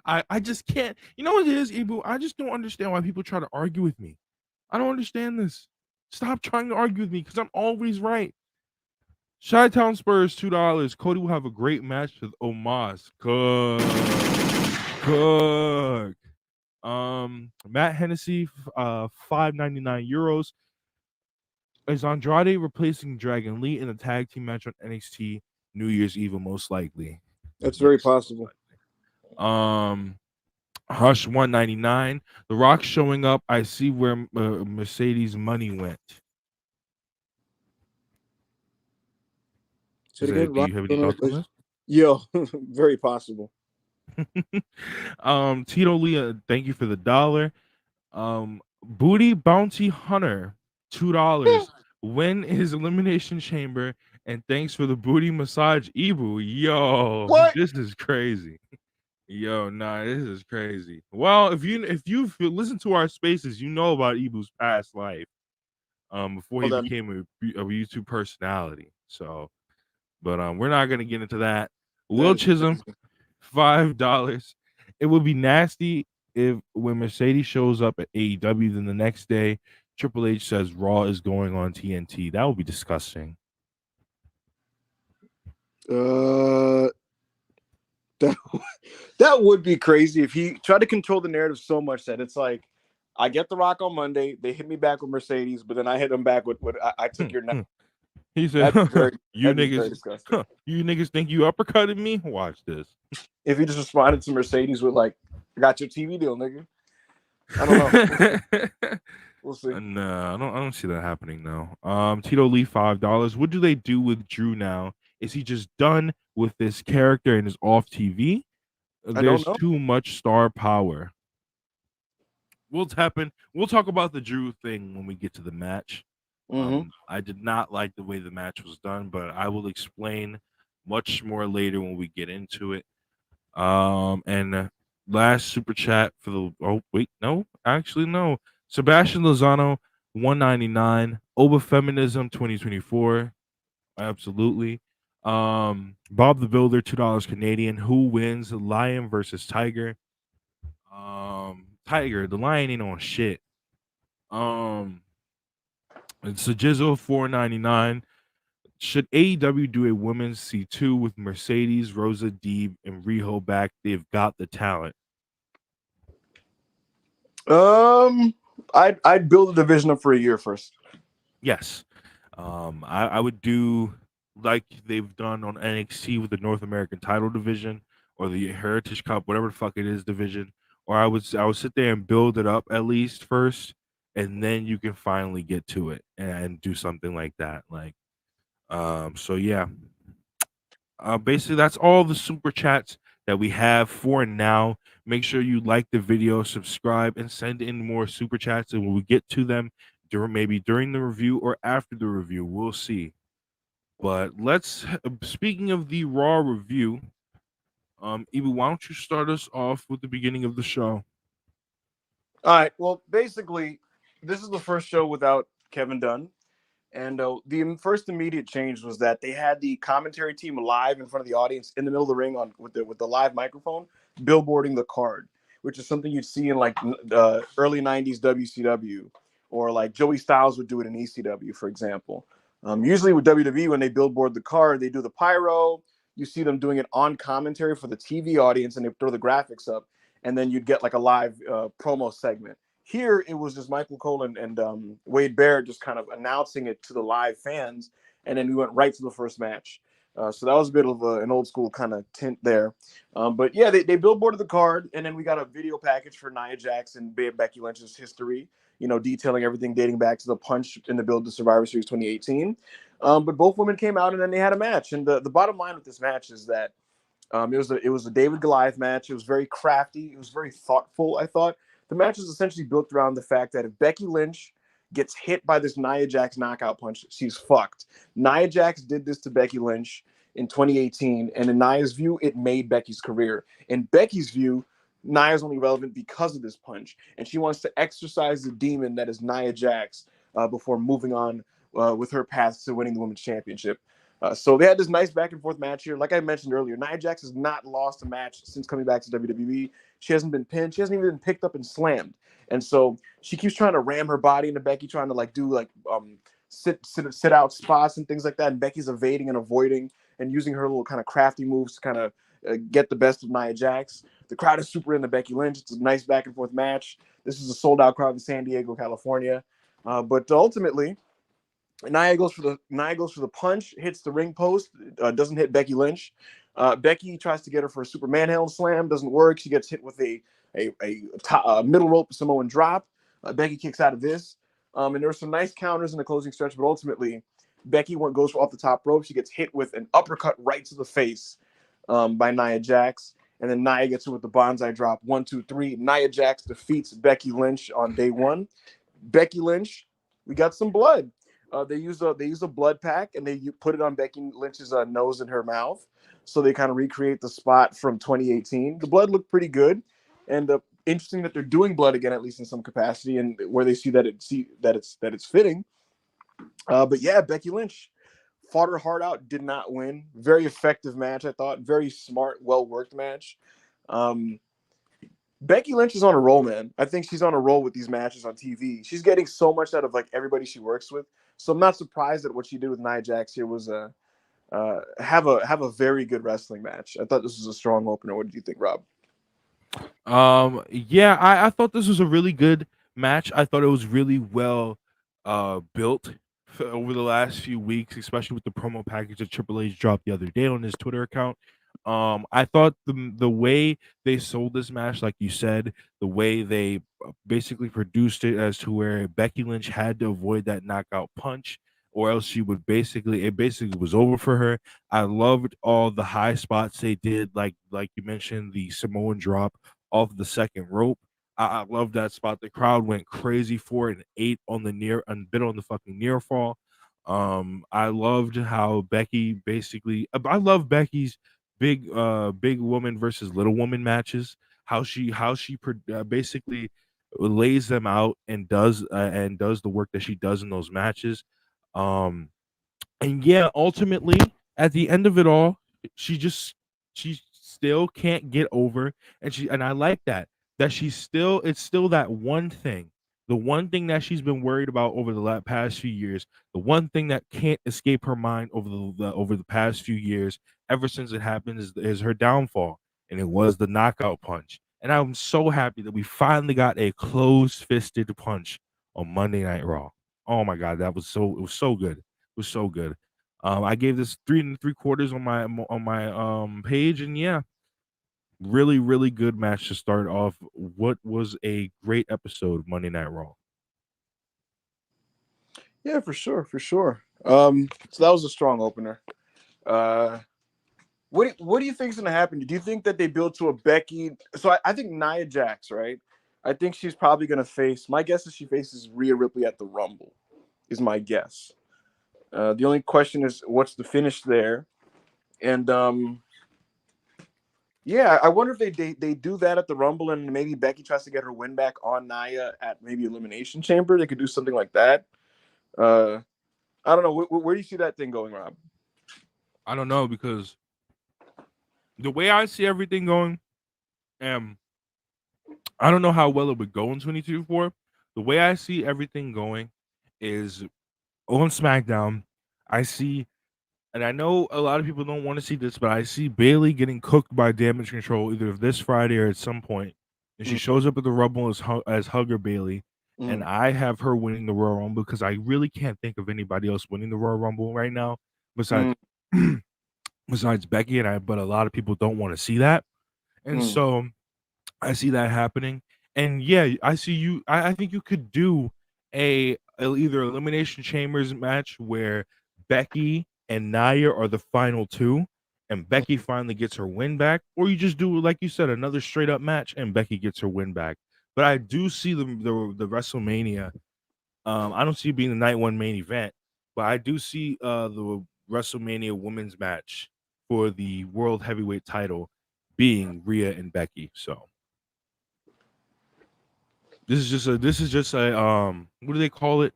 Speaker 2: I just can't. You know what it is, Ibu? I just don't understand why people try to argue with me. I don't understand this. Stop trying to argue with me because I'm always right. Chi-Town Spurs $2. Cody will have a great match with Omos. Cook. Matt Hennessy, 5.99 euros. Is Andrade replacing Dragon Lee in a tag team match on NXT New Year's Eve? Most likely.
Speaker 1: That's very
Speaker 2: Yes.
Speaker 1: possible.
Speaker 2: Hush 199. The Rock showing up. I see where Mercedes money went.
Speaker 1: So again,
Speaker 2: Do you have any thoughts on this?
Speaker 1: Yo, very possible.
Speaker 2: Tito Lee, thank you for the $1. Booty Bounty Hunter, $2. When is Elimination Chamber? And thanks for the booty massage, Ibu. Yo,
Speaker 1: What?
Speaker 2: this is crazy. Yo, nah, this is crazy. Well, if you've listened to our spaces, you know about Ibu's past life. Before he
Speaker 1: Hold on.
Speaker 2: became a YouTube personality. So, but we're not gonna get into that.
Speaker 1: That
Speaker 2: Will
Speaker 1: is
Speaker 2: Chisholm,
Speaker 1: crazy.
Speaker 2: $5. It would be nasty if when Mercedes shows up at AEW, then the next day Triple H says Raw is going on TNT. That would be disgusting.
Speaker 1: That that would be crazy if he tried to control the narrative so much that it's like, I get The Rock on Monday, they hit me back with Mercedes, but then I hit them back with what I took your neck.
Speaker 2: He said, "You
Speaker 1: that'd be very
Speaker 2: niggas,
Speaker 1: disgusting.
Speaker 2: you niggas think you uppercutted me? Watch this."
Speaker 1: If he just responded to Mercedes with like, "I got your TV deal, nigga." I don't know. We'll see.
Speaker 2: No, I don't see that happening though. Tito Lee, $5. What do they do with Drew now? Is he just done with this character and is off TV?
Speaker 1: I
Speaker 2: There's
Speaker 1: don't know.
Speaker 2: too much star power. We'll talk about the Drew thing when we get to the match. I did not like the way the match was done, but I will explain much more later when we get into it. And last super chat for no. Sebastian Lozano, 199. Feminism 2024. Absolutely. Bob the Builder, $2 Canadian. Who wins? Lion versus Tiger. Tiger, the lion ain't on shit. It's a Jizzle, $4.99. Should AEW do a women's C2 with Mercedes, Rosa Deeb, and Riho back? They've got the talent.
Speaker 1: I'd build a division up for a year first.
Speaker 2: Yes. I would do like they've done on NXT with the North American title division or the Heritage Cup, whatever the fuck it is division. Or I would sit there and build it up at least first, and then you can finally get to it and do something like that. Like, so yeah. Basically that's all the super chats that we have for now. Make sure you like the video, subscribe, and send in more super chats, and when we get to them during the review or after the review, we'll see. But let's speaking of the Raw review, Ibu, why don't you start us off with the beginning of the show?
Speaker 1: All right. Well, basically, this is the first show without Kevin Dunn. And the first immediate change was that they had the commentary team live in front of the audience in the middle of the ring with the live microphone, billboarding the card, which is something you'd see in like early '90s WCW, or like Joey Styles would do it in ECW, for example. Usually with WWE, when they billboard the card, they do the pyro. You see them doing it on commentary for the TV audience, and they throw the graphics up, and then you'd get like a live promo segment. Here, it was just Michael Cole and Wade Barrett just kind of announcing it to the live fans, and then we went right to the first match. So that was a bit of an old school kind of tint there. But yeah, they billboarded the card, and then we got a video package for Nia Jax and Becky Lynch's history, detailing everything dating back to the punch in the build to Survivor Series 2018. But both women came out, and then they had a match. And the bottom line with this match is that it was a David Goliath match. It was very crafty. It was very thoughtful, I thought. The match is essentially built around the fact that if Becky Lynch gets hit by this Nia Jax knockout punch, she's fucked. Nia Jax did this to Becky Lynch in 2018, and in Nia's view, it made Becky's career. In Becky's view, Nia's only relevant because of this punch, and she wants to exorcise the demon that is Nia Jax before moving on with her path to winning the Women's Championship. So they had this nice back and forth match here. Like I mentioned earlier, Nia Jax has not lost a match since coming back to WWE. She hasn't been pinned. She hasn't even been picked up and slammed. And so she keeps trying to ram her body into Becky, trying to like do like sit out spots and things like that. And Becky's evading and avoiding and using her little kind of crafty moves to kind of get the best of Nia Jax. The crowd is super into Becky Lynch. It's a nice back and forth match. This is a sold out crowd in San Diego, California. But ultimately, Nia goes for the punch, hits the ring post, doesn't hit Becky Lynch. Becky tries to get her for a Superman handle slam, doesn't work. She gets hit with a middle rope Samoan drop. Becky kicks out of this, and there were some nice counters in the closing stretch, but ultimately Becky goes off the top rope. She gets hit with an uppercut right to the face by Nia Jax, and then Nia gets her with the bonsai drop. 1, 2, 3. Nia Jax defeats Becky Lynch on day one. Becky Lynch, we got some blood. They use a blood pack and they put it on Becky Lynch's nose and her mouth, so they kind of recreate the spot from 2018. The blood looked pretty good, and interesting that they're doing blood again, at least in some capacity, and where they see that it's fitting. But yeah, Becky Lynch fought her heart out, did not win. Very effective match, I thought. Very smart, well worked match. Becky Lynch is on a roll, man. I think she's on a roll with these matches on TV. She's getting so much out of like everybody she works with. So I'm not surprised that what she did with Nia Jax here was have a very good wrestling match. I thought this was a strong opener. What did you think, Rob?
Speaker 2: Yeah, I thought this was a really good match. I thought it was really well built over the last few weeks, especially with the promo package that Triple H dropped the other day on his Twitter account. I thought the way they sold this match, like you said, the way they basically produced it as to where Becky Lynch had to avoid that knockout punch, or else she would basically was over for her. I loved all the high spots they did, like you mentioned, the Samoan drop off the second rope. I love that spot. The crowd went crazy for it and ate on the near and bit on the fucking near fall. I loved how Becky basically. I love Becky's big woman versus little woman matches. How she basically lays them out and does the work that she does in those matches. Um, and yeah, ultimately, at the end of it all, she just she still can't get over, and I like that she's still it's still that one thing, the one thing that she's been worried about over the past few years, the one thing that can't escape her mind over the past few years, ever since it happened, is her downfall, and it was the knockout punch. And I'm so happy that we finally got a closed-fisted punch on Monday Night Raw. Oh my god, it was so good. Was so good. I gave this 3 and 3/4 on my page, and yeah, really really good match to start off what was a great episode of Monday Night Raw.
Speaker 1: Yeah, for sure, for sure. So that was a strong opener. Uh, what do you think is going to happen? Do you think that they build to a Becky? So I think Nia Jax, right? I think she's probably going to face. My guess is she faces Rhea Ripley at the Rumble. Is my guess. The only question is what's the finish there, and yeah, I wonder if they do that at the Rumble, and maybe Becky tries to get her win back on Nia at maybe Elimination Chamber. They could do something like that. Uh, I don't know. Where do you see that thing going, Rob?
Speaker 2: I don't know, because the way I see everything going, um, I don't know how well it would go in 22-4. The way I see everything going is on SmackDown. I see, and I know a lot of people don't want to see this, but I see Bailey getting cooked by Damage Control either this Friday or at some point, and she shows up at the Rumble as Hugger Bailey, and
Speaker 1: Mm,
Speaker 2: I have her winning the Royal Rumble because I really can't think of anybody else winning the Royal Rumble right now besides
Speaker 1: mm,
Speaker 2: besides Becky and I. But a lot of people don't want to see that, and
Speaker 1: mm.
Speaker 2: so I see that happening. And yeah, I see you. I think you could do either Elimination Chambers match where Becky and Nia are the final two, and Becky finally gets her win back, or you just do, like you said, another straight up match and Becky gets her win back. But I do see the WrestleMania. I don't see it being the night one main event, but I do see the WrestleMania women's match for the World Heavyweight title being Rhea and Becky. So this is just a what do they call it?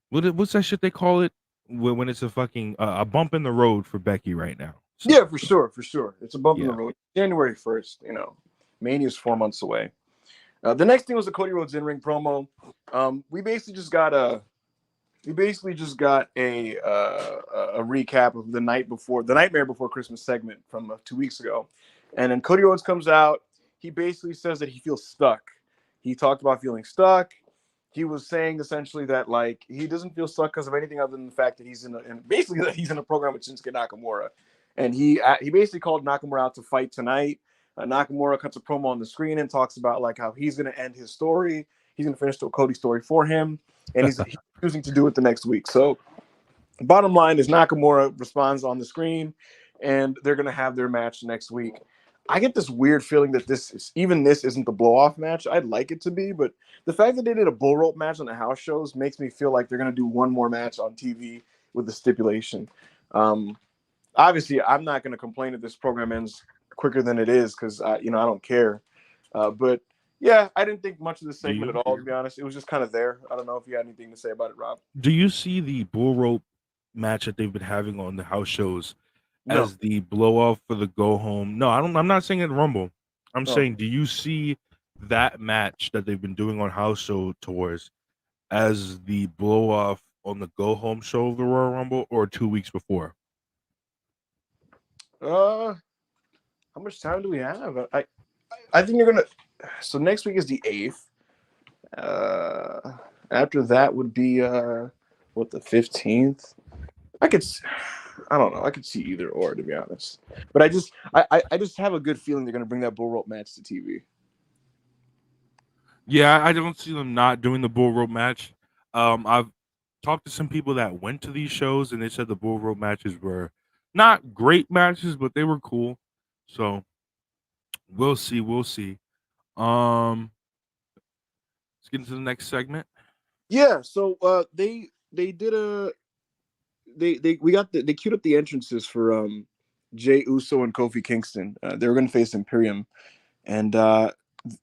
Speaker 2: What's that shit they call it when it's a fucking a bump in the road for Becky right now. So,
Speaker 1: Yeah, for sure, for sure. It's a bump in the
Speaker 2: yeah.
Speaker 1: road. January 1st, Mania's 4 months away. The next thing was the Cody Rhodes in-ring promo. We basically just got a recap of the Nightmare Before Christmas segment from 2 weeks ago, and then Cody Rhodes comes out. He basically says that he feels stuck. He talked about feeling stuck. He was saying essentially that like he doesn't feel stuck because of anything other than the fact that he's basically that he's in a program with Shinsuke Nakamura, and he basically called Nakamura out to fight tonight. Nakamura cuts a promo on the screen and talks about like how he's going to end his story. He's going to finish the Cody story for him, and he's choosing to do it the next week. So, bottom line is Nakamura responds on the screen, and they're going to have their match next week. I get this weird feeling that this isn't the blow-off match. I'd like it to be, but the fact that they did a bull rope match on the house shows makes me feel like they're going to do one more match on TV with the stipulation. Obviously, I'm not going to complain if this program ends quicker than it is because I don't care. But yeah, I didn't think much of this segment at all, to be honest. It was just kind of there. I don't know if you had anything to say about it, Rob.
Speaker 2: Do you see the bull rope match that they've been having on the house shows as the blow off for the go home? No, I don't. I'm not saying at Rumble. I'm saying, do you see that match that they've been doing on house show tours as the blow off on the go home show of the Royal Rumble, or 2 weeks before?
Speaker 1: How much time do we have? I think you're gonna. So next week is the 8th. After that would be the 15th. I don't know. I could see either or, to be honest. But I just have a good feeling they're gonna bring that bull rope match to TV.
Speaker 2: Yeah, I don't see them not doing the bull rope match. I've talked to some people that went to these shows, and they said the bull rope matches were not great matches, but they were cool. So we'll see. We'll see. Let's get into the next segment.
Speaker 1: Yeah. So they did a they queued up the entrances for Jey Uso and Kofi Kingston. They were going to face Imperium, and the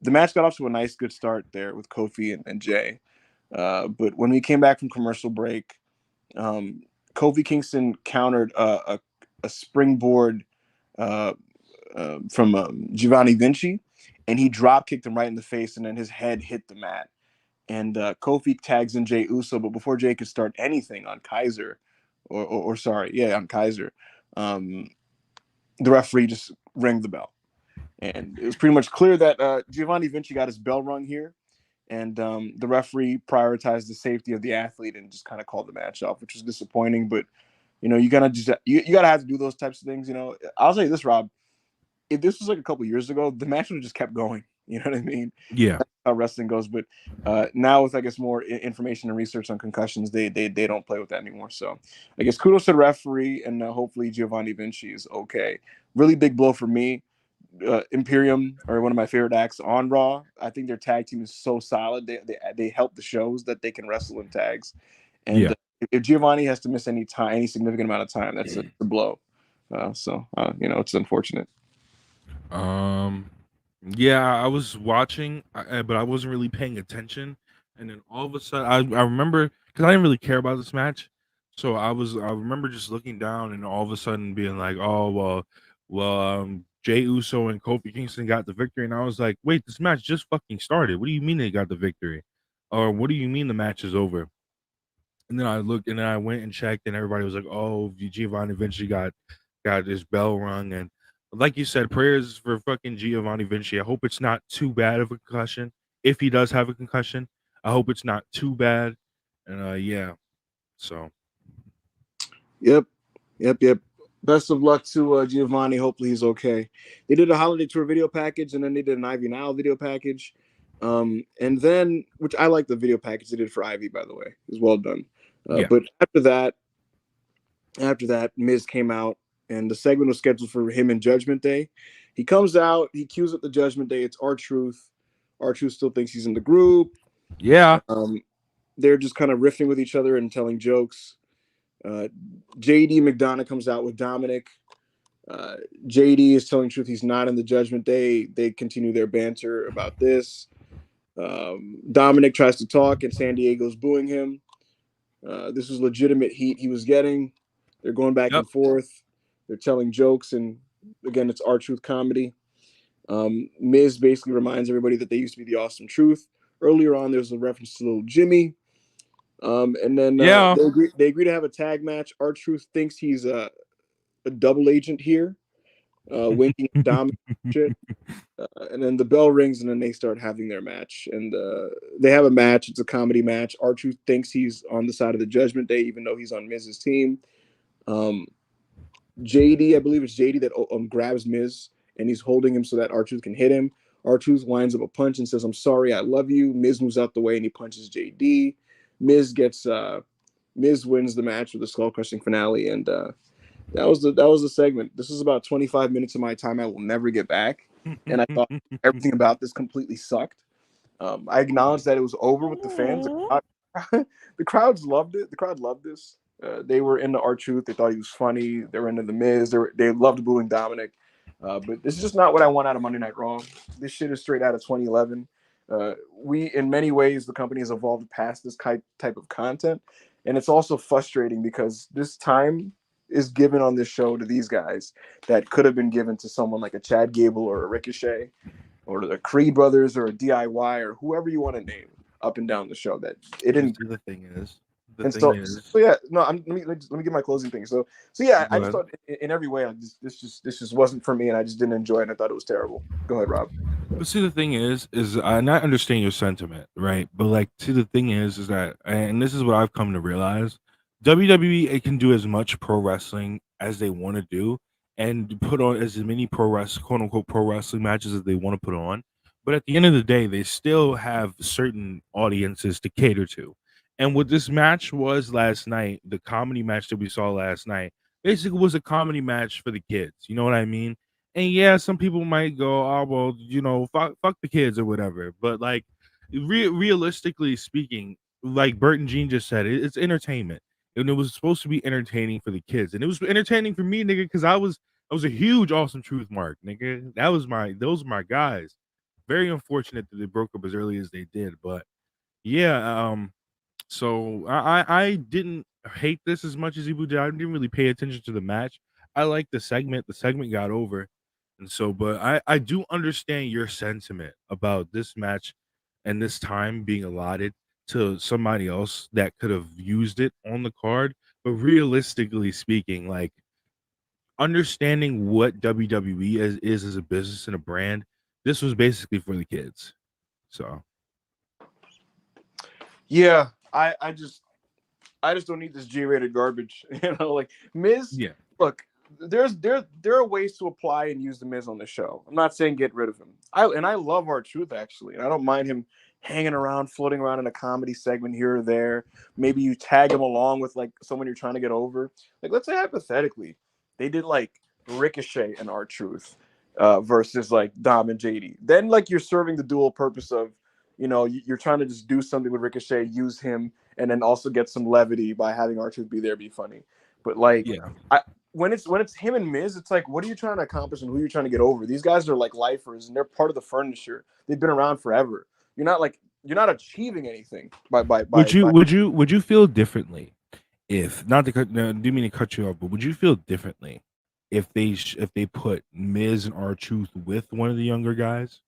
Speaker 1: match got off to a nice, good start there with Kofi and Jey. But when we came back from commercial break, Kofi Kingston countered a springboard from Giovanni Vinci, and he drop kicked him right in the face, and then his head hit the mat. And Kofi tags in Jey Uso, but before Jey could start anything on Kaiser, on Kaiser, the referee just rang the bell. And it was pretty much clear that Giovanni Vinci got his bell rung here, and the referee prioritized the safety of the athlete and just kind of called the match off, which was disappointing. But you gotta have to do those types of things. I'll say this, Rob. If this was like a couple years ago, the match would have just kept going. You know what I mean?
Speaker 2: Yeah.
Speaker 1: That's how wrestling goes. But now with, I guess, more information and research on concussions, they don't play with that anymore. So I guess kudos to the referee, and hopefully Giovanni Vinci is okay. Really big blow for me. Imperium are one of my favorite acts on Raw. I think their tag team is so solid. They help the shows that they can wrestle in tags. And if Giovanni has to miss any significant amount of time, that's a blow. It's unfortunate.
Speaker 2: Yeah, I was watching, but I wasn't really paying attention. And then all of a sudden, I remember, because I didn't really care about this match, so I remember just looking down and all of a sudden being like, oh well, Jey Uso and Kofi Kingston got the victory, and I was like, wait, this match just fucking started. What do you mean they got the victory, or what do you mean the match is over? And then I looked, and then I went and checked, and everybody was like, oh, Giovanni Vinci got his bell rung, and like you said, prayers for fucking Giovanni Vinci. I hope it's not too bad of a concussion. If he does have a concussion, I hope it's not too bad. And yeah, so.
Speaker 1: Yep. Best of luck to Giovanni. Hopefully he's okay. They did a holiday tour video package, and then they did an Ivy Now video package. And then, which I like the video package they did for Ivy, by the way. It was well done. But after that, Miz came out, and the segment was scheduled for him in Judgment Day. He comes out, he cues up the Judgment Day. It's R-Truth. R-Truth still thinks he's in the group.
Speaker 2: Yeah.
Speaker 1: They're just kind of riffing with each other and telling jokes. JD McDonough comes out with Dominic. JD is telling truth he's not in the Judgment Day. They continue their banter about this. Dominic tries to talk, and San Diego's booing him. This was legitimate heat he was getting. They're going back
Speaker 2: Yep.
Speaker 1: and forth. They're telling jokes, and again, it's R-Truth comedy. Miz basically reminds everybody that they used to be the Awesome Truth. Earlier on, there's a reference to Little Jimmy. And then
Speaker 2: Yeah.
Speaker 1: they agree to have a tag match. R-Truth thinks he's a double agent here, winking at Dom shit. And then the bell rings, and then they start having their match. And they have a match. It's a comedy match. R-Truth thinks he's on the side of the Judgment Day, even though he's on Miz's team. JD, I believe it's JD that grabs Miz, and he's holding him so that R-Truth can hit him. R-Truth lines up a punch and says, "I'm sorry, I love you." Miz moves out the way, and he punches JD. Miz wins the match with a skull crushing finale, and that was the segment. This is about 25 minutes of my time I will never get back, and I thought everything about this completely sucked. I acknowledge that it was over with the fans. The crowds loved it. The crowd loved this. They were into R-Truth. They thought he was funny. They were into the Miz. They loved booing Dominic. But this is just not what I want out of Monday Night Raw. This shit is straight out of 2011. In many ways, the company has evolved past this type of content, and it's also frustrating because this time is given on this show to these guys that could have been given to someone like a Chad Gable or a Ricochet or the Creed brothers or a DIY or whoever you want to name up and down the show. That it didn't.
Speaker 2: The thing is,
Speaker 1: So yeah, no. Let me get my closing thing. So yeah, I just
Speaker 2: ahead.
Speaker 1: thought in every way, this just wasn't for me, and I just didn't enjoy it. And I thought it was terrible. Go ahead, Rob.
Speaker 2: But see, the thing is and I understand your sentiment, right? But like, see, the thing is that, and this is what I've come to realize: WWE, it can do as much pro wrestling as they want to do, and put on as many quote unquote pro wrestling matches as they want to put on. But at the end of the day, they still have certain audiences to cater to. And what this match was last night, the comedy match that we saw last night, basically was a comedy match for the kids. You know what I mean? And yeah, some people might go, "Oh well, fuck the kids or whatever." But like, realistically speaking, like Bert and Gene just said, it's entertainment, and it was supposed to be entertaining for the kids, and it was entertaining for me, nigga, because I was a huge Awesome Truth mark, nigga. Those are my guys. Very unfortunate that they broke up as early as they did, but yeah, so I didn't hate this as much as Ibu did. I didn't really pay attention to the match. I liked the segment. The segment got over. And so, but I do understand your sentiment about this match and this time being allotted to somebody else that could have used it on the card. But realistically speaking, like, understanding what WWE is as a business and a brand, this was basically for the kids. So
Speaker 1: Yeah, I just don't need this G-rated garbage. Like Miz.
Speaker 2: yeah,
Speaker 1: Look, there are ways to apply and use the Miz on the show. I'm not saying get rid of him. I love R-Truth actually, and I don't mind him hanging around, floating around in a comedy segment here or there. Maybe you tag him along with like someone you're trying to get over. Like let's say hypothetically, they did like Ricochet and R-Truth versus like Dom and JD. Then like you're serving the dual purpose of you're trying to just do something with Ricochet, use him, and then also get some levity by having R-Truth be there, be funny. But like,
Speaker 2: yeah.
Speaker 1: when it's him and Miz, it's like, what are you trying to accomplish and who are you trying to get over? These guys are like lifers and they're part of the furniture. They've been around forever. You're not achieving anything by.
Speaker 2: Would you feel differently if not to cut? No, didn't mean to cut you off, but would you feel differently if they put Miz and R-Truth with one of the younger guys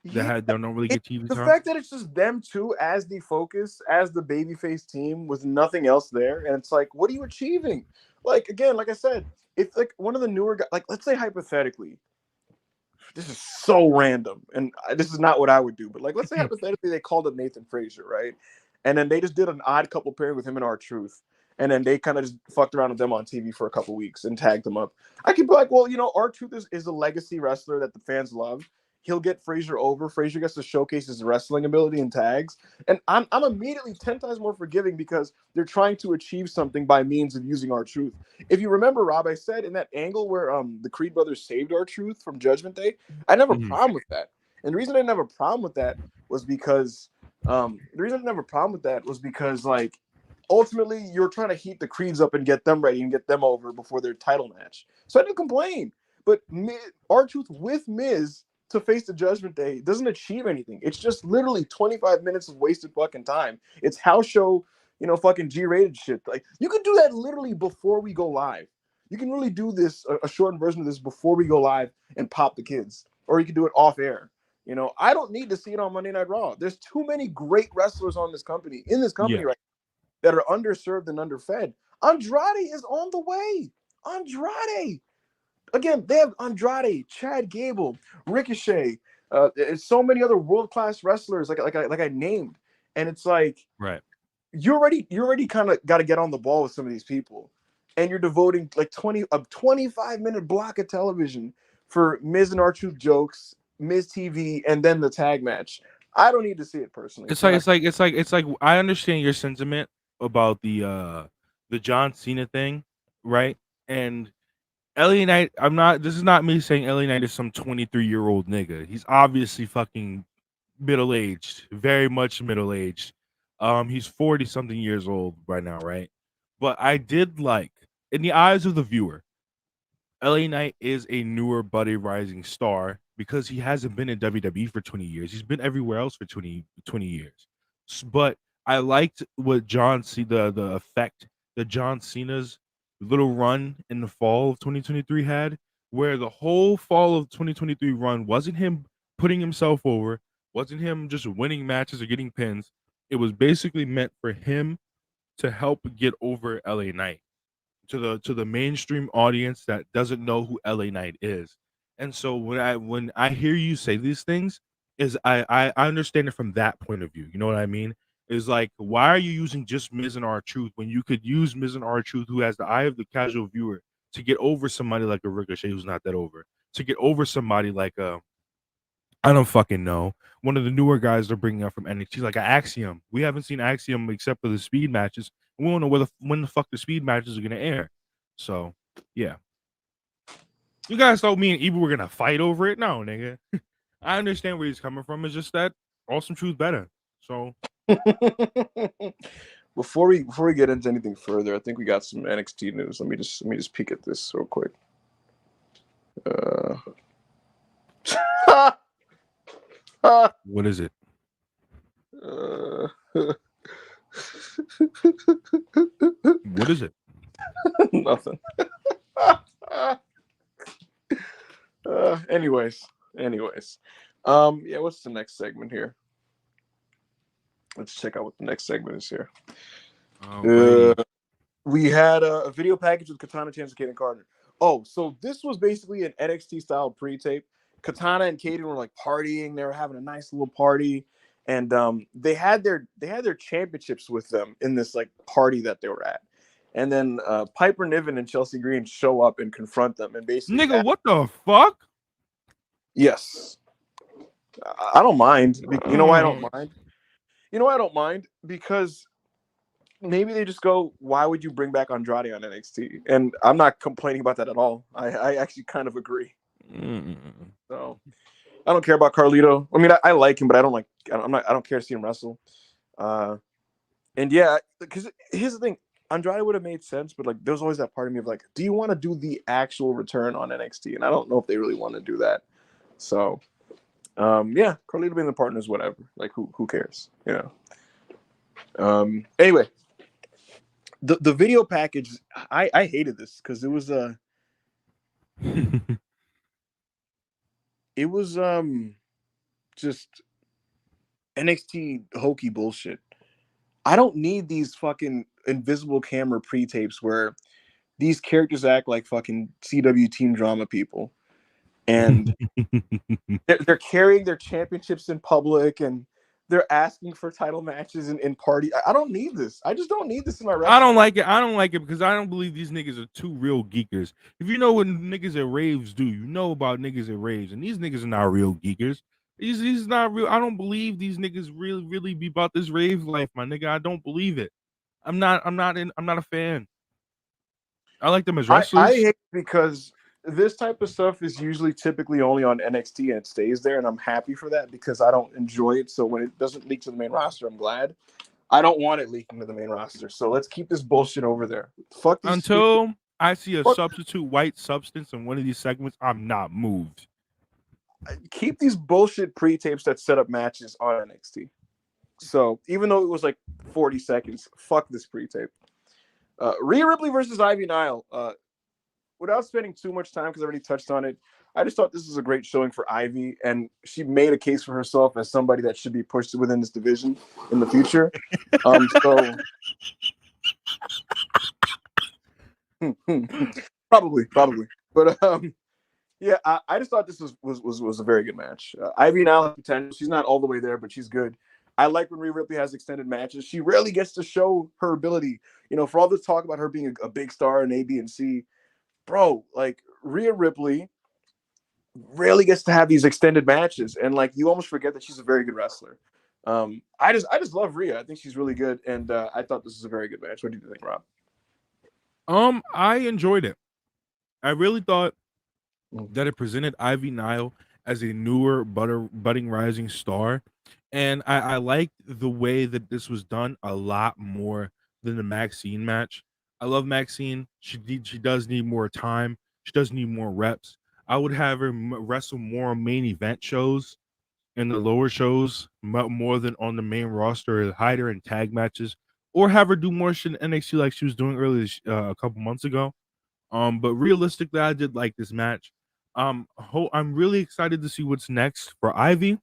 Speaker 2: that don't really get TV
Speaker 1: The
Speaker 2: time?
Speaker 1: fact that it's just them two as the focus, as the babyface team with nothing else there, and it's like, what are you achieving? Like again, like I said, if like one of the newer guys, like let's say hypothetically, this is so random, and this is not what I would do, but like let's say hypothetically they called up Nathan Frazier, right? And then they just did an odd couple pairing with him and R-Truth, and then they kind of just fucked around with them on TV for a couple weeks and tagged them up. I could be like, well, R-Truth is a legacy wrestler that the fans love. He'll get Frazier over. Frazier gets to showcase his wrestling ability in tags. And I'm immediately 10 times more forgiving because they're trying to achieve something by means of using R-Truth. If you remember, Rob, I said in that angle where the Creed brothers saved R-Truth from Judgment Day, I didn't have a problem with that. And the reason I didn't have a problem with that was because like ultimately you're trying to heat the Creeds up and get them ready and get them over before their title match. So I didn't complain. But R-Truth with Miz to face the Judgment Day doesn't achieve anything. It's just literally 25 minutes of wasted fucking time. It's house show fucking G-rated shit. Like, you could do that literally before we go live. You can really do this, a shortened version of this before we go live and pop the kids. Or you can do it off air. I don't need to see it on Monday Night Raw. There's too many great wrestlers in this company right now that are underserved and underfed. Andrade is on the way. Andrade. Again, they have Andrade, Chad Gable, Ricochet, so many other world-class wrestlers like I named. And it's like,
Speaker 2: right.
Speaker 1: You already kind of got to get on the ball with some of these people. And you're devoting like a 25-minute block of television for Miz and R-Truth jokes, Miz TV, and then the tag match. I don't need to see it personally.
Speaker 2: It's like I understand your sentiment about the John Cena thing, right? And LA Knight, this is not me saying LA Knight is some 23-year-old nigga. He's obviously fucking middle-aged, very much middle-aged. He's 40 something years old right now, right? But I did like, in the eyes of the viewer, LA Knight is a newer buddy rising star because he hasn't been in WWE for 20 years. He's been everywhere else for 20 years. But I liked what the effect that John Cena's little run in the fall of 2023 had, where the whole fall of 2023 run wasn't him putting himself over, wasn't him just winning matches or getting pins. It was basically meant for him to help get over LA Knight to the mainstream audience that doesn't know who LA Knight is. And so when I hear you say these things, is I understand it from that point of view. You know what I mean? Is like, why are you using just Miz and R-Truth when you could use Miz and R-Truth, who has the eye of the casual viewer, to get over somebody like a Ricochet who's not that over, to get over somebody like I don't fucking know, one of the newer guys they're bringing up from NXT, like Axiom. We haven't seen Axiom except for the speed matches. We don't know when the fuck the speed matches are gonna air. So yeah, you guys thought me and Ibu were gonna fight over it? No, nigga. I understand where he's coming from. It's just that Awesome Truth better. So
Speaker 1: before we get into anything further, I think we got some NXT news. Let me just peek at this real quick.
Speaker 2: What is it? What is it?
Speaker 1: Nothing. Anyways. Yeah, what's the next segment here? Let's check out what the next segment is here. We had a video package with Katana Chance and Kaden Carter. Oh, so this was basically an NXT style pre-tape. Katana and Kaden were like partying. They were having a nice little party, and they had their championships with them in this like party that they were at. And then Piper Niven and Chelsea Green show up and confront them, and basically,
Speaker 2: nigga, what the fuck?
Speaker 1: Yes, I don't mind. You know why I don't mind? You know why I don't mind? Because maybe they just go, why would you bring back Andrade on NXT? And I'm not complaining about that at all. I actually kind of agree. So I don't care about Carlito. I mean, I like him, but I don't care to see him wrestle. And yeah, because here's the thing, Andrade would have made sense, but like there's always that part of me of like, do you want to do the actual return on NXT? And I don't know if they really want to do that. So yeah, Carlito being the partner is whatever. Like who cares? You know. Anyway. The video package, I hated this because it was just NXT hokey bullshit. I don't need these fucking invisible camera pre-tapes where these characters act like fucking CW team drama people, and they're carrying their championships in public, and they're asking for title matches in party. I don't need this. I just don't need this in my wrestling.
Speaker 2: I don't like it because I don't believe these niggas are two real geekers. If you know what niggas at raves do, you know about niggas at raves, and these niggas are not real geekers. He's not real. I don't believe these niggas really be about this rave life, my nigga. I don't believe it. I'm not a fan. I like them as wrestlers.
Speaker 1: I hate it because this type of stuff is usually typically only on NXT and it stays there, and I'm happy for that because I don't enjoy it. So when it doesn't leak to the main roster, I'm glad. I don't want it leaking to the main roster. So let's keep this bullshit over there. Fuck these
Speaker 2: until I see a substitute white substance in one of these segments, I'm not moved.
Speaker 1: Keep these bullshit pre-tapes that set up matches on NXT. So even though it was like 40 seconds, fuck this pre-tape. Rhea Ripley versus Ivy Nile. Without spending too much time, because I already touched on it, I just thought this was a great showing for Ivy, and she made a case for herself as somebody that should be pushed within this division in the future. So probably, but yeah, I just thought this was a very good match. Ivy now has potential. She's not all the way there, but she's good. I like when Rhea Ripley has extended matches. She rarely gets to show her ability. You know, for all this talk about her being a big star in A, B, and C, bro, like Rhea Ripley rarely gets to have these extended matches, and like you almost forget that she's a very good wrestler. I just love Rhea. I think she's really good, and I thought this was a very good match. What do you think, Rob?
Speaker 2: I enjoyed it. I really thought that it presented Ivy Nile as a newer, budding rising star, and I liked the way that this was done a lot more than the Maxine match. I love Maxine. She does need more time. She does need more reps. I would have her wrestle more main event shows and the lower shows more than on the main roster, hide her in tag matches, or have her do more shit in NXT like she was doing earlier a couple months ago. But realistically, I did like this match. I'm really excited to see what's next for Ivy,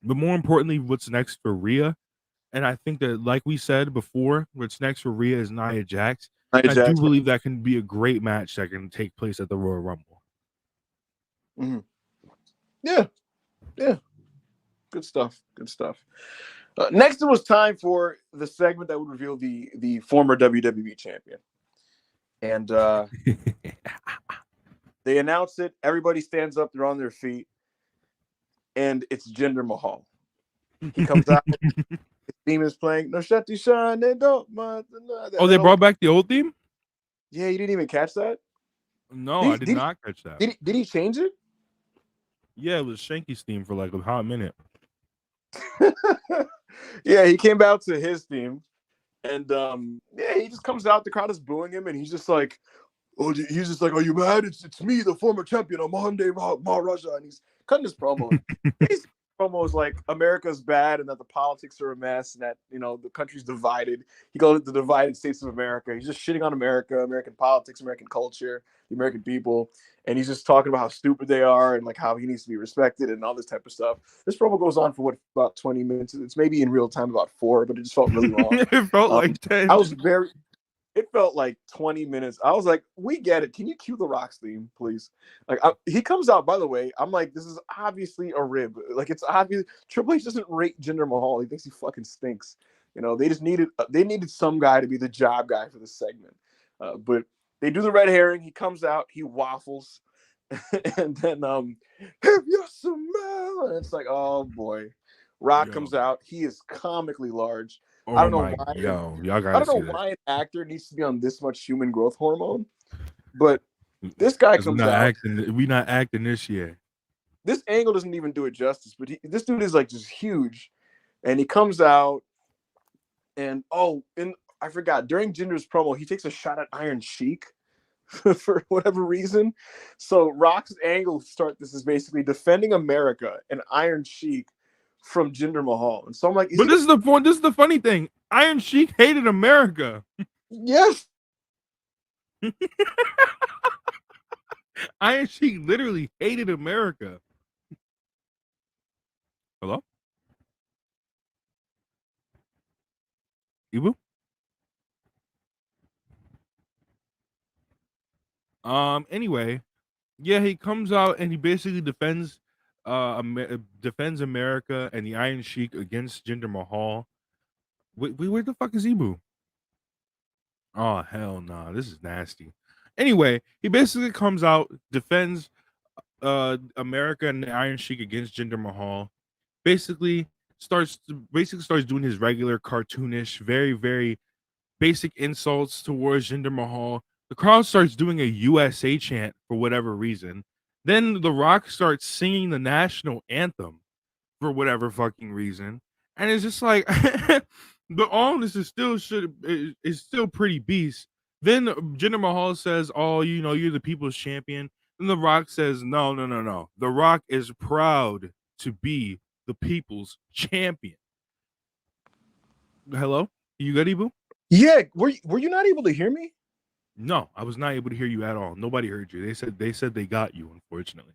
Speaker 2: but more importantly, what's next for Rhea. And I think that, like we said before, what's next for Rhea is Nia Jax. I do believe that can be a great match that can take place at the Royal Rumble.
Speaker 1: Mm-hmm. Yeah. Good stuff. Next, it was time for the segment that would reveal the former WWE champion. And they announce it. Everybody stands up. They're on their feet. And it's Jinder Mahal. He comes out. His theme is playing. No Shati Shine. They don't.
Speaker 2: Oh, they brought back the old theme?
Speaker 1: Yeah, you didn't even catch that?
Speaker 2: No, I did not catch that.
Speaker 1: Did he change it?
Speaker 2: Yeah, it was Shanky's theme for like a hot minute.
Speaker 1: Yeah, he came out to his theme. And he just comes out. The crowd is booing him. And he's just like, are you mad? It's me, the former champion, Amande Maharaja. And he's cutting his promo. His promo is like America's bad and that the politics are a mess and that, you know, the country's divided. He called it the divided states of America. He's just shitting on America, American politics, American culture, the American people. And he's just talking about how stupid they are and like how he needs to be respected and all this type of stuff. This promo goes on for about 20 minutes. It's maybe in real time about 4, but it just felt really long.
Speaker 2: It felt like 10.
Speaker 1: It felt like 20 minutes. I was like, we get it. Can you cue the Rock's theme, please? Like, he comes out, by the way. I'm like, this is obviously a rib. Like, it's obvious. Triple H doesn't rate Jinder Mahal. He thinks he fucking stinks. You know, they needed some guy to be the job guy for this segment. But they do the red herring. He comes out. He waffles. And then, have you smell? And it's like, oh, boy. Rock comes out. He is comically large.
Speaker 2: Oh,
Speaker 1: I don't know why.
Speaker 2: I
Speaker 1: don't know why an actor needs to be on this much human growth hormone, but this guy comes out.
Speaker 2: We're not acting this year.
Speaker 1: This angle doesn't even do it justice, but this dude is like just huge, and he comes out, and I forgot, during Jinder's promo, he takes a shot at Iron Sheik for whatever reason. So Rock's angle to start this is basically defending America and Iron Sheik from Jinder Mahal. And so I'm like,
Speaker 2: this is the funny thing. Iron Sheik hated America.
Speaker 1: Yes.
Speaker 2: Iron Sheik literally hated America. Hello? Ibu? Anyway, yeah, he comes out and he basically defends America and the Iron Sheik against Jinder Mahal. Where the fuck is Ibu? Oh, hell no. Nah. This is nasty. Anyway, he basically comes out, defends America and the Iron Sheik against Jinder Mahal. Basically starts doing his regular cartoonish, very, very basic insults towards Jinder Mahal. The crowd starts doing a USA chant for whatever reason. Then The Rock starts singing the national anthem for whatever fucking reason. And it's just like, but all this is still pretty beast. Then Jinder Mahal says, "Oh, you know, you're the people's champion." And The Rock says, "No. The Rock is proud to be the people's champion." Hello? You good, Ibu?
Speaker 1: Yeah, were you not able to hear me?
Speaker 2: No, I was not able to hear you at all. Nobody heard you. They said they got you, unfortunately.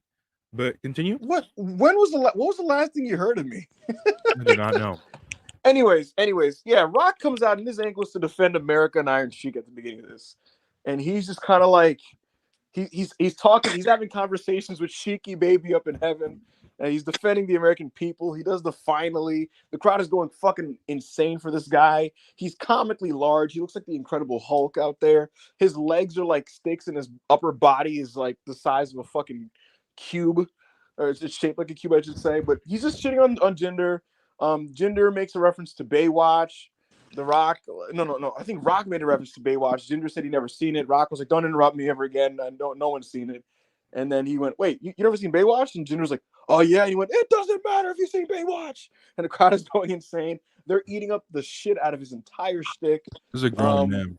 Speaker 2: But continue.
Speaker 1: What? When was what was the last thing you heard of me?
Speaker 2: I do not know.
Speaker 1: Anyways, yeah, Rock comes out and his ankle is to defend America and Iron Sheik at the beginning of this, and he's just kind of like he's talking, he's having conversations with Sheiky Baby up in heaven, and he's defending the American people. He does the finally. The crowd is going fucking insane for this guy. He's comically large. He looks like the Incredible Hulk out there. His legs are like sticks, and his upper body is like the size of a fucking cube, or it's shaped like a cube, I should say. But he's just shitting on Jinder. Jinder makes a reference to Baywatch. The Rock, no. I think Rock made a reference to Baywatch. Jinder said he never seen it. Rock was like, "Don't interrupt me ever again. No one's seen it." And then he went, "Wait, you never seen Baywatch?" And Jinder was like, "Oh yeah." And he went, "It doesn't matter if you've seen Baywatch." And the crowd is going insane. They're eating up the shit out of his entire shtick.
Speaker 2: This is a grown man.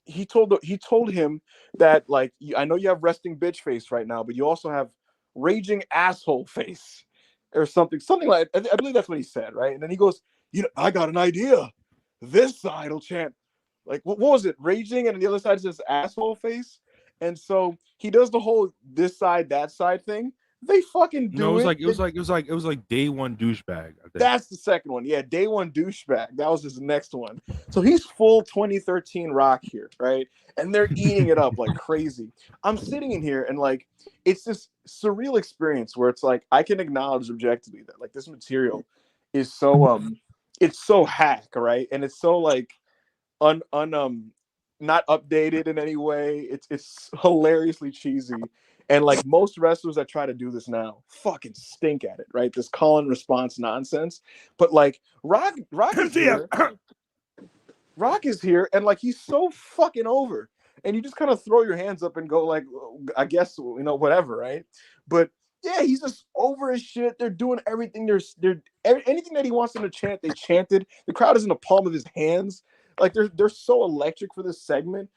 Speaker 1: He told him that, like, I know you have resting bitch face right now, but you also have raging asshole face, or something like. I believe that's what he said, right? And then he goes, I got an idea. This side will chant, like, what was it? Raging, and the other side says asshole face. And so he does the whole this side, that side thing. They fucking do
Speaker 2: No,
Speaker 1: it.
Speaker 2: it was like day one douchebag. I think.
Speaker 1: That's the second one. Yeah, day one douchebag. That was his next one. So he's full 2013 Rock here, right? And they're eating it up like crazy. I'm sitting in here and like it's this surreal experience where it's like I can acknowledge objectively that like this material is so it's so hack, right? And it's so like not updated in any way. It's hilariously cheesy. And like most wrestlers that try to do this now fucking stink at it, right? This call and response nonsense. But like Rock is here. Rock is here, and like he's so fucking over. And you just kind of throw your hands up and go like, I guess, whatever, right? But yeah, he's just over his shit. They're doing everything. They're anything that he wants them to chant, they chanted. The crowd is in the palm of his hands. Like they're so electric for this segment.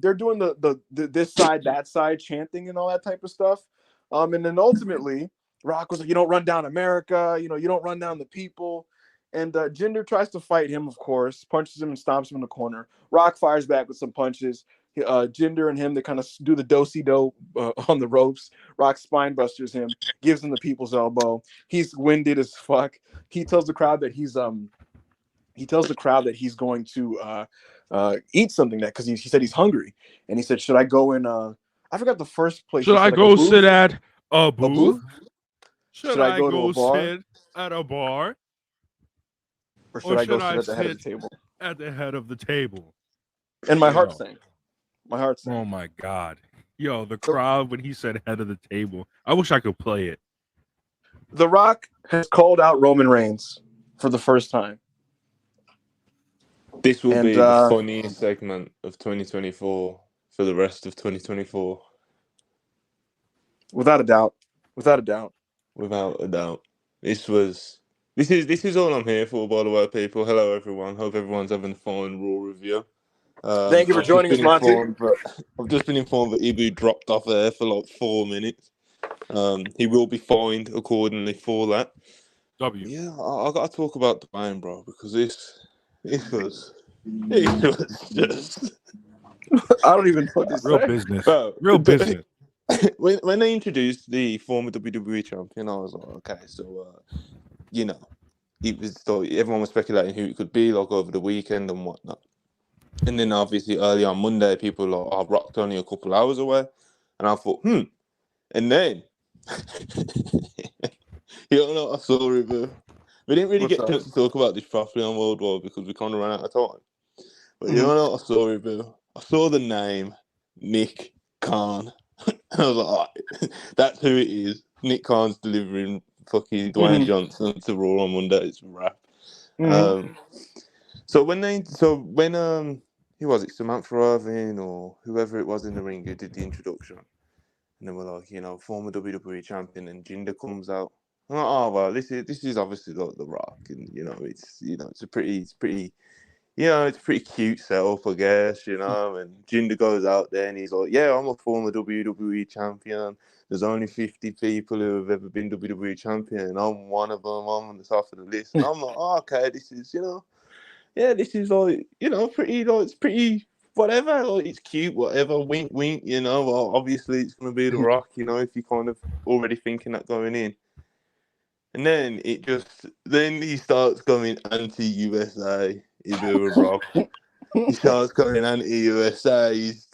Speaker 1: They're doing the this side, that side chanting and all that type of stuff. And then ultimately, Rock was like, "You don't run down America. You don't run down the people." And Jinder tries to fight him, of course, punches him and stomps him in the corner. Rock fires back with some punches. Jinder and him, they kind of do the do-si-do on the ropes. Rock spine busters him, gives him the people's elbow. He's winded as fuck. He tells the crowd that he's going to eat something, that because he said he's hungry. And he said, "Should I go in?" I forgot the first place.
Speaker 2: Should I go sit at a
Speaker 1: booth?
Speaker 2: Should I go to a bar? Sit at a bar?
Speaker 1: Or should I go sit at the head of the table?
Speaker 2: At the head of the table.
Speaker 1: And my heart sank.
Speaker 2: Oh my God. Yo, the crowd when he said head of the table. I wish I could play it.
Speaker 1: The Rock has called out Roman Reigns for the first time.
Speaker 4: This will be the funniest segment of 2024 for the rest of 2024.
Speaker 1: Without a doubt.
Speaker 4: This is all I'm here for, by the way, people. Hello, everyone. Hope everyone's having a fine Raw review.
Speaker 1: Thank you for joining us, Monty.
Speaker 4: I've just been informed that Ibu dropped off there for like 4 minutes. He will be fined accordingly for that. Yeah, I got to talk about Dwayne, bro, because it was just.
Speaker 1: I don't even know what to say.
Speaker 2: Real business. Bro, real business.
Speaker 4: When they introduced the former WWE champion, I was like, okay, so it was everyone was speculating who it could be, like over the weekend and whatnot. And then obviously early on Monday, people were like, "Oh, Rock's only a couple hours away," and I thought, And then you don't know what I saw, River. We didn't really get to talk about this properly on World War because we kind of ran out of time. But you don't know what I saw, River. I saw the name Nick Khan. I was like, "Oh, that's who it is." Nick Khan's delivering fucking Dwayne Johnson to Raw on Monday. It's a wrap. So when who was it, Samantha Irvin or whoever it was in the ring who did the introduction, and they were like, former WWE champion, and Jinder comes out. I'm like, oh well, this is obviously like The Rock, and it's a pretty it's pretty cute setup, I guess, and Jinder goes out there and he's like, yeah, I'm a former WWE champion. There's only 50 people who have ever been WWE champion, and I'm one of them. I'm on the top of the list. And I'm like, oh, okay, this is, this is like, pretty, like, it's pretty, whatever, like, it's cute, whatever, wink, wink, well, obviously it's going to be The Rock, if you're kind of already thinking that going in. And then then he starts going anti-USA, Ibu Rock. He starts going anti-USA. He's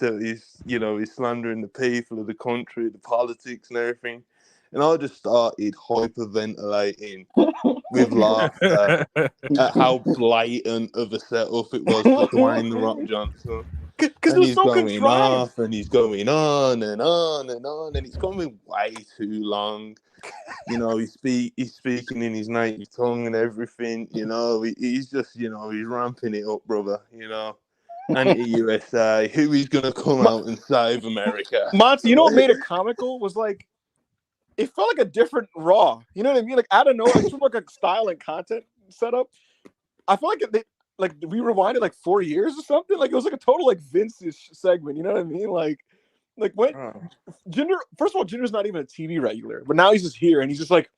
Speaker 4: slandering the people of the country, the politics and everything. And I just started hyperventilating with laughter at how blatant of a setup it was for Dwayne "The Rock" Johnson.
Speaker 1: Because he's so
Speaker 4: going
Speaker 1: contrived.
Speaker 4: off, and he's going on and on and on, and it's going way too long. He's speaking in his native tongue and everything. He's just, he's ramping it up, brother. Anti-USA. Who is gonna come out and save America?
Speaker 1: Monty, what made it comical was like, it felt like a different Raw. You know what I mean? Like, I don't know, like, from like a style and content setup. I feel like we rewinded like 4 years or something. Like, it was like a total like Vince-ish segment. You know what I mean? Like when Jinder, first of all, Jinder's not even a TV regular, but now he's just here and he's just like,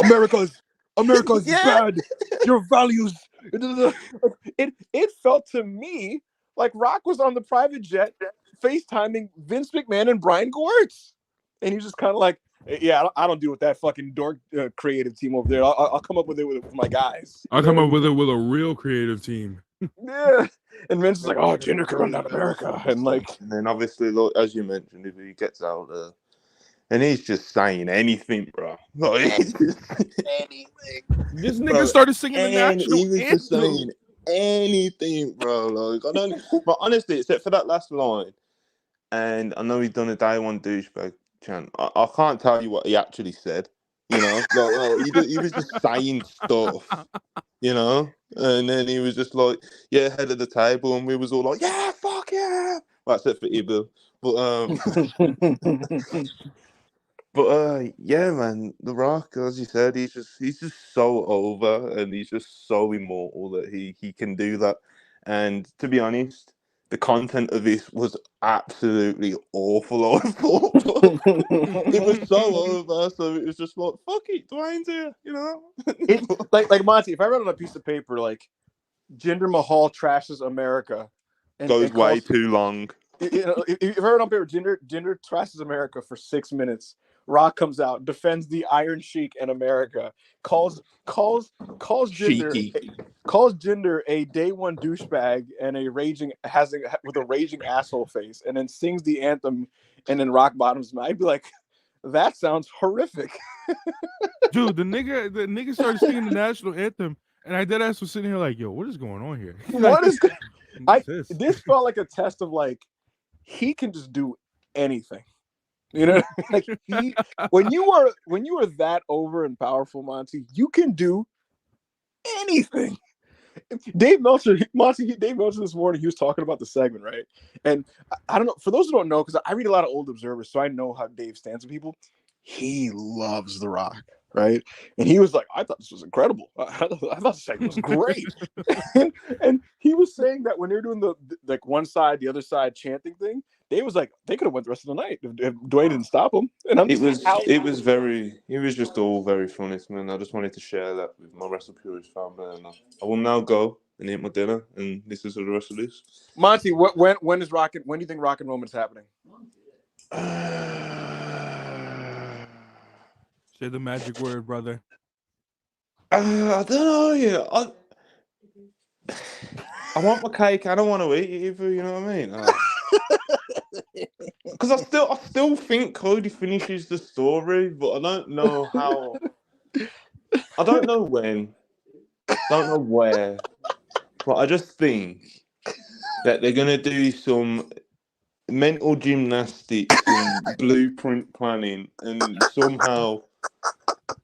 Speaker 1: America's bad. Your values. It felt to me like Rock was on the private jet FaceTiming Vince McMahon and Brian Gewirtz, and he's just kind of like, yeah, I don't deal with that fucking dork creative team over there. I'll come up with it with my guys.
Speaker 2: I'll come up with it with a real creative team.
Speaker 1: Yeah. And Vince is like, oh, Jinder can run down America. And
Speaker 4: then obviously, look, as you mentioned, if he gets out there and he's just saying anything, bro. Like, anything.
Speaker 2: This nigga started singing the national
Speaker 4: anthem. He was just
Speaker 2: anthem.
Speaker 4: saying anything, bro. Like, I don't, but honestly, except for that last line, and I know he's done a day one douchebag chant. I can't tell you what he actually said. He was just saying stuff, and then he was just like, yeah, head of the table, and we was all like, yeah, fuck yeah. Well, except for Ibu. But yeah, man, The Rock, as you said, he's just so over, and he's just so immortal that he can do that. And to be honest, the content of this was absolutely awful. I thought it was so over, so it was just like, fuck it, Dwayne's here,
Speaker 1: It's like Monty, if I read on a piece of paper like Jinder Mahal trashes America,
Speaker 4: goes way too long.
Speaker 1: If I read on paper Jinder trashes America for 6 minutes, Rock comes out, defends the Iron Sheik and America, calls Jinder a day one douchebag and with a raging asshole face, and then sings the anthem, and then Rock bottoms him. I'd be like, that sounds horrific.
Speaker 2: Dude, the nigga started singing the national anthem, and I deadass was sitting here like, yo, what is going on here?
Speaker 1: What is this felt like a test of like, he can just do anything. Like when you are that over and powerful, Monty, you can do anything. Dave Meltzer this morning, he was talking about the segment, right? And I don't know, for those who don't know, because I read a lot of old Observers, so I know how Dave stands with people. He loves The Rock, right? And he was like, I thought this was incredible. I thought the segment was great. and he was saying that when they're doing the like one side, the other side chanting thing, Dave was like, they could have went the rest of the night if Dwayne didn't stop him. And it
Speaker 4: was just all very funny, man. I just wanted to share that with my Wrestle Purist family, and I will now go and eat my dinner, and this is the rest of this.
Speaker 1: Monty, when do you think Rock and Roman is happening?
Speaker 2: Say the magic word, brother.
Speaker 4: I don't know. I want my cake. I don't want to eat it either. You know what I mean? Because I still think Cody finishes the story, but I don't know how. I don't know when. I don't know where. But I just think that they're gonna do some mental gymnastics and blueprint planning, and somehow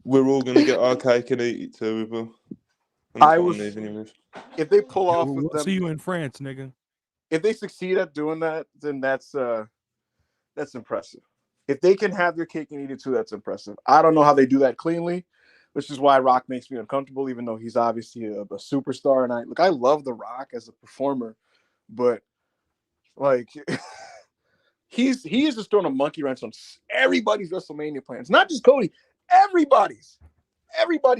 Speaker 4: we're all gonna get our cake and eat it too.
Speaker 1: If they pull off with them,
Speaker 2: see you in France, nigga.
Speaker 1: If they succeed at doing that, then that's impressive. If they can have their cake and eat it too, that's impressive. I don't know how they do that cleanly, which is why Rock makes me uncomfortable, even though he's obviously a superstar. And I love The Rock as a performer, but like he is just throwing a monkey wrench on everybody's WrestleMania plans, not just Cody. Everybody's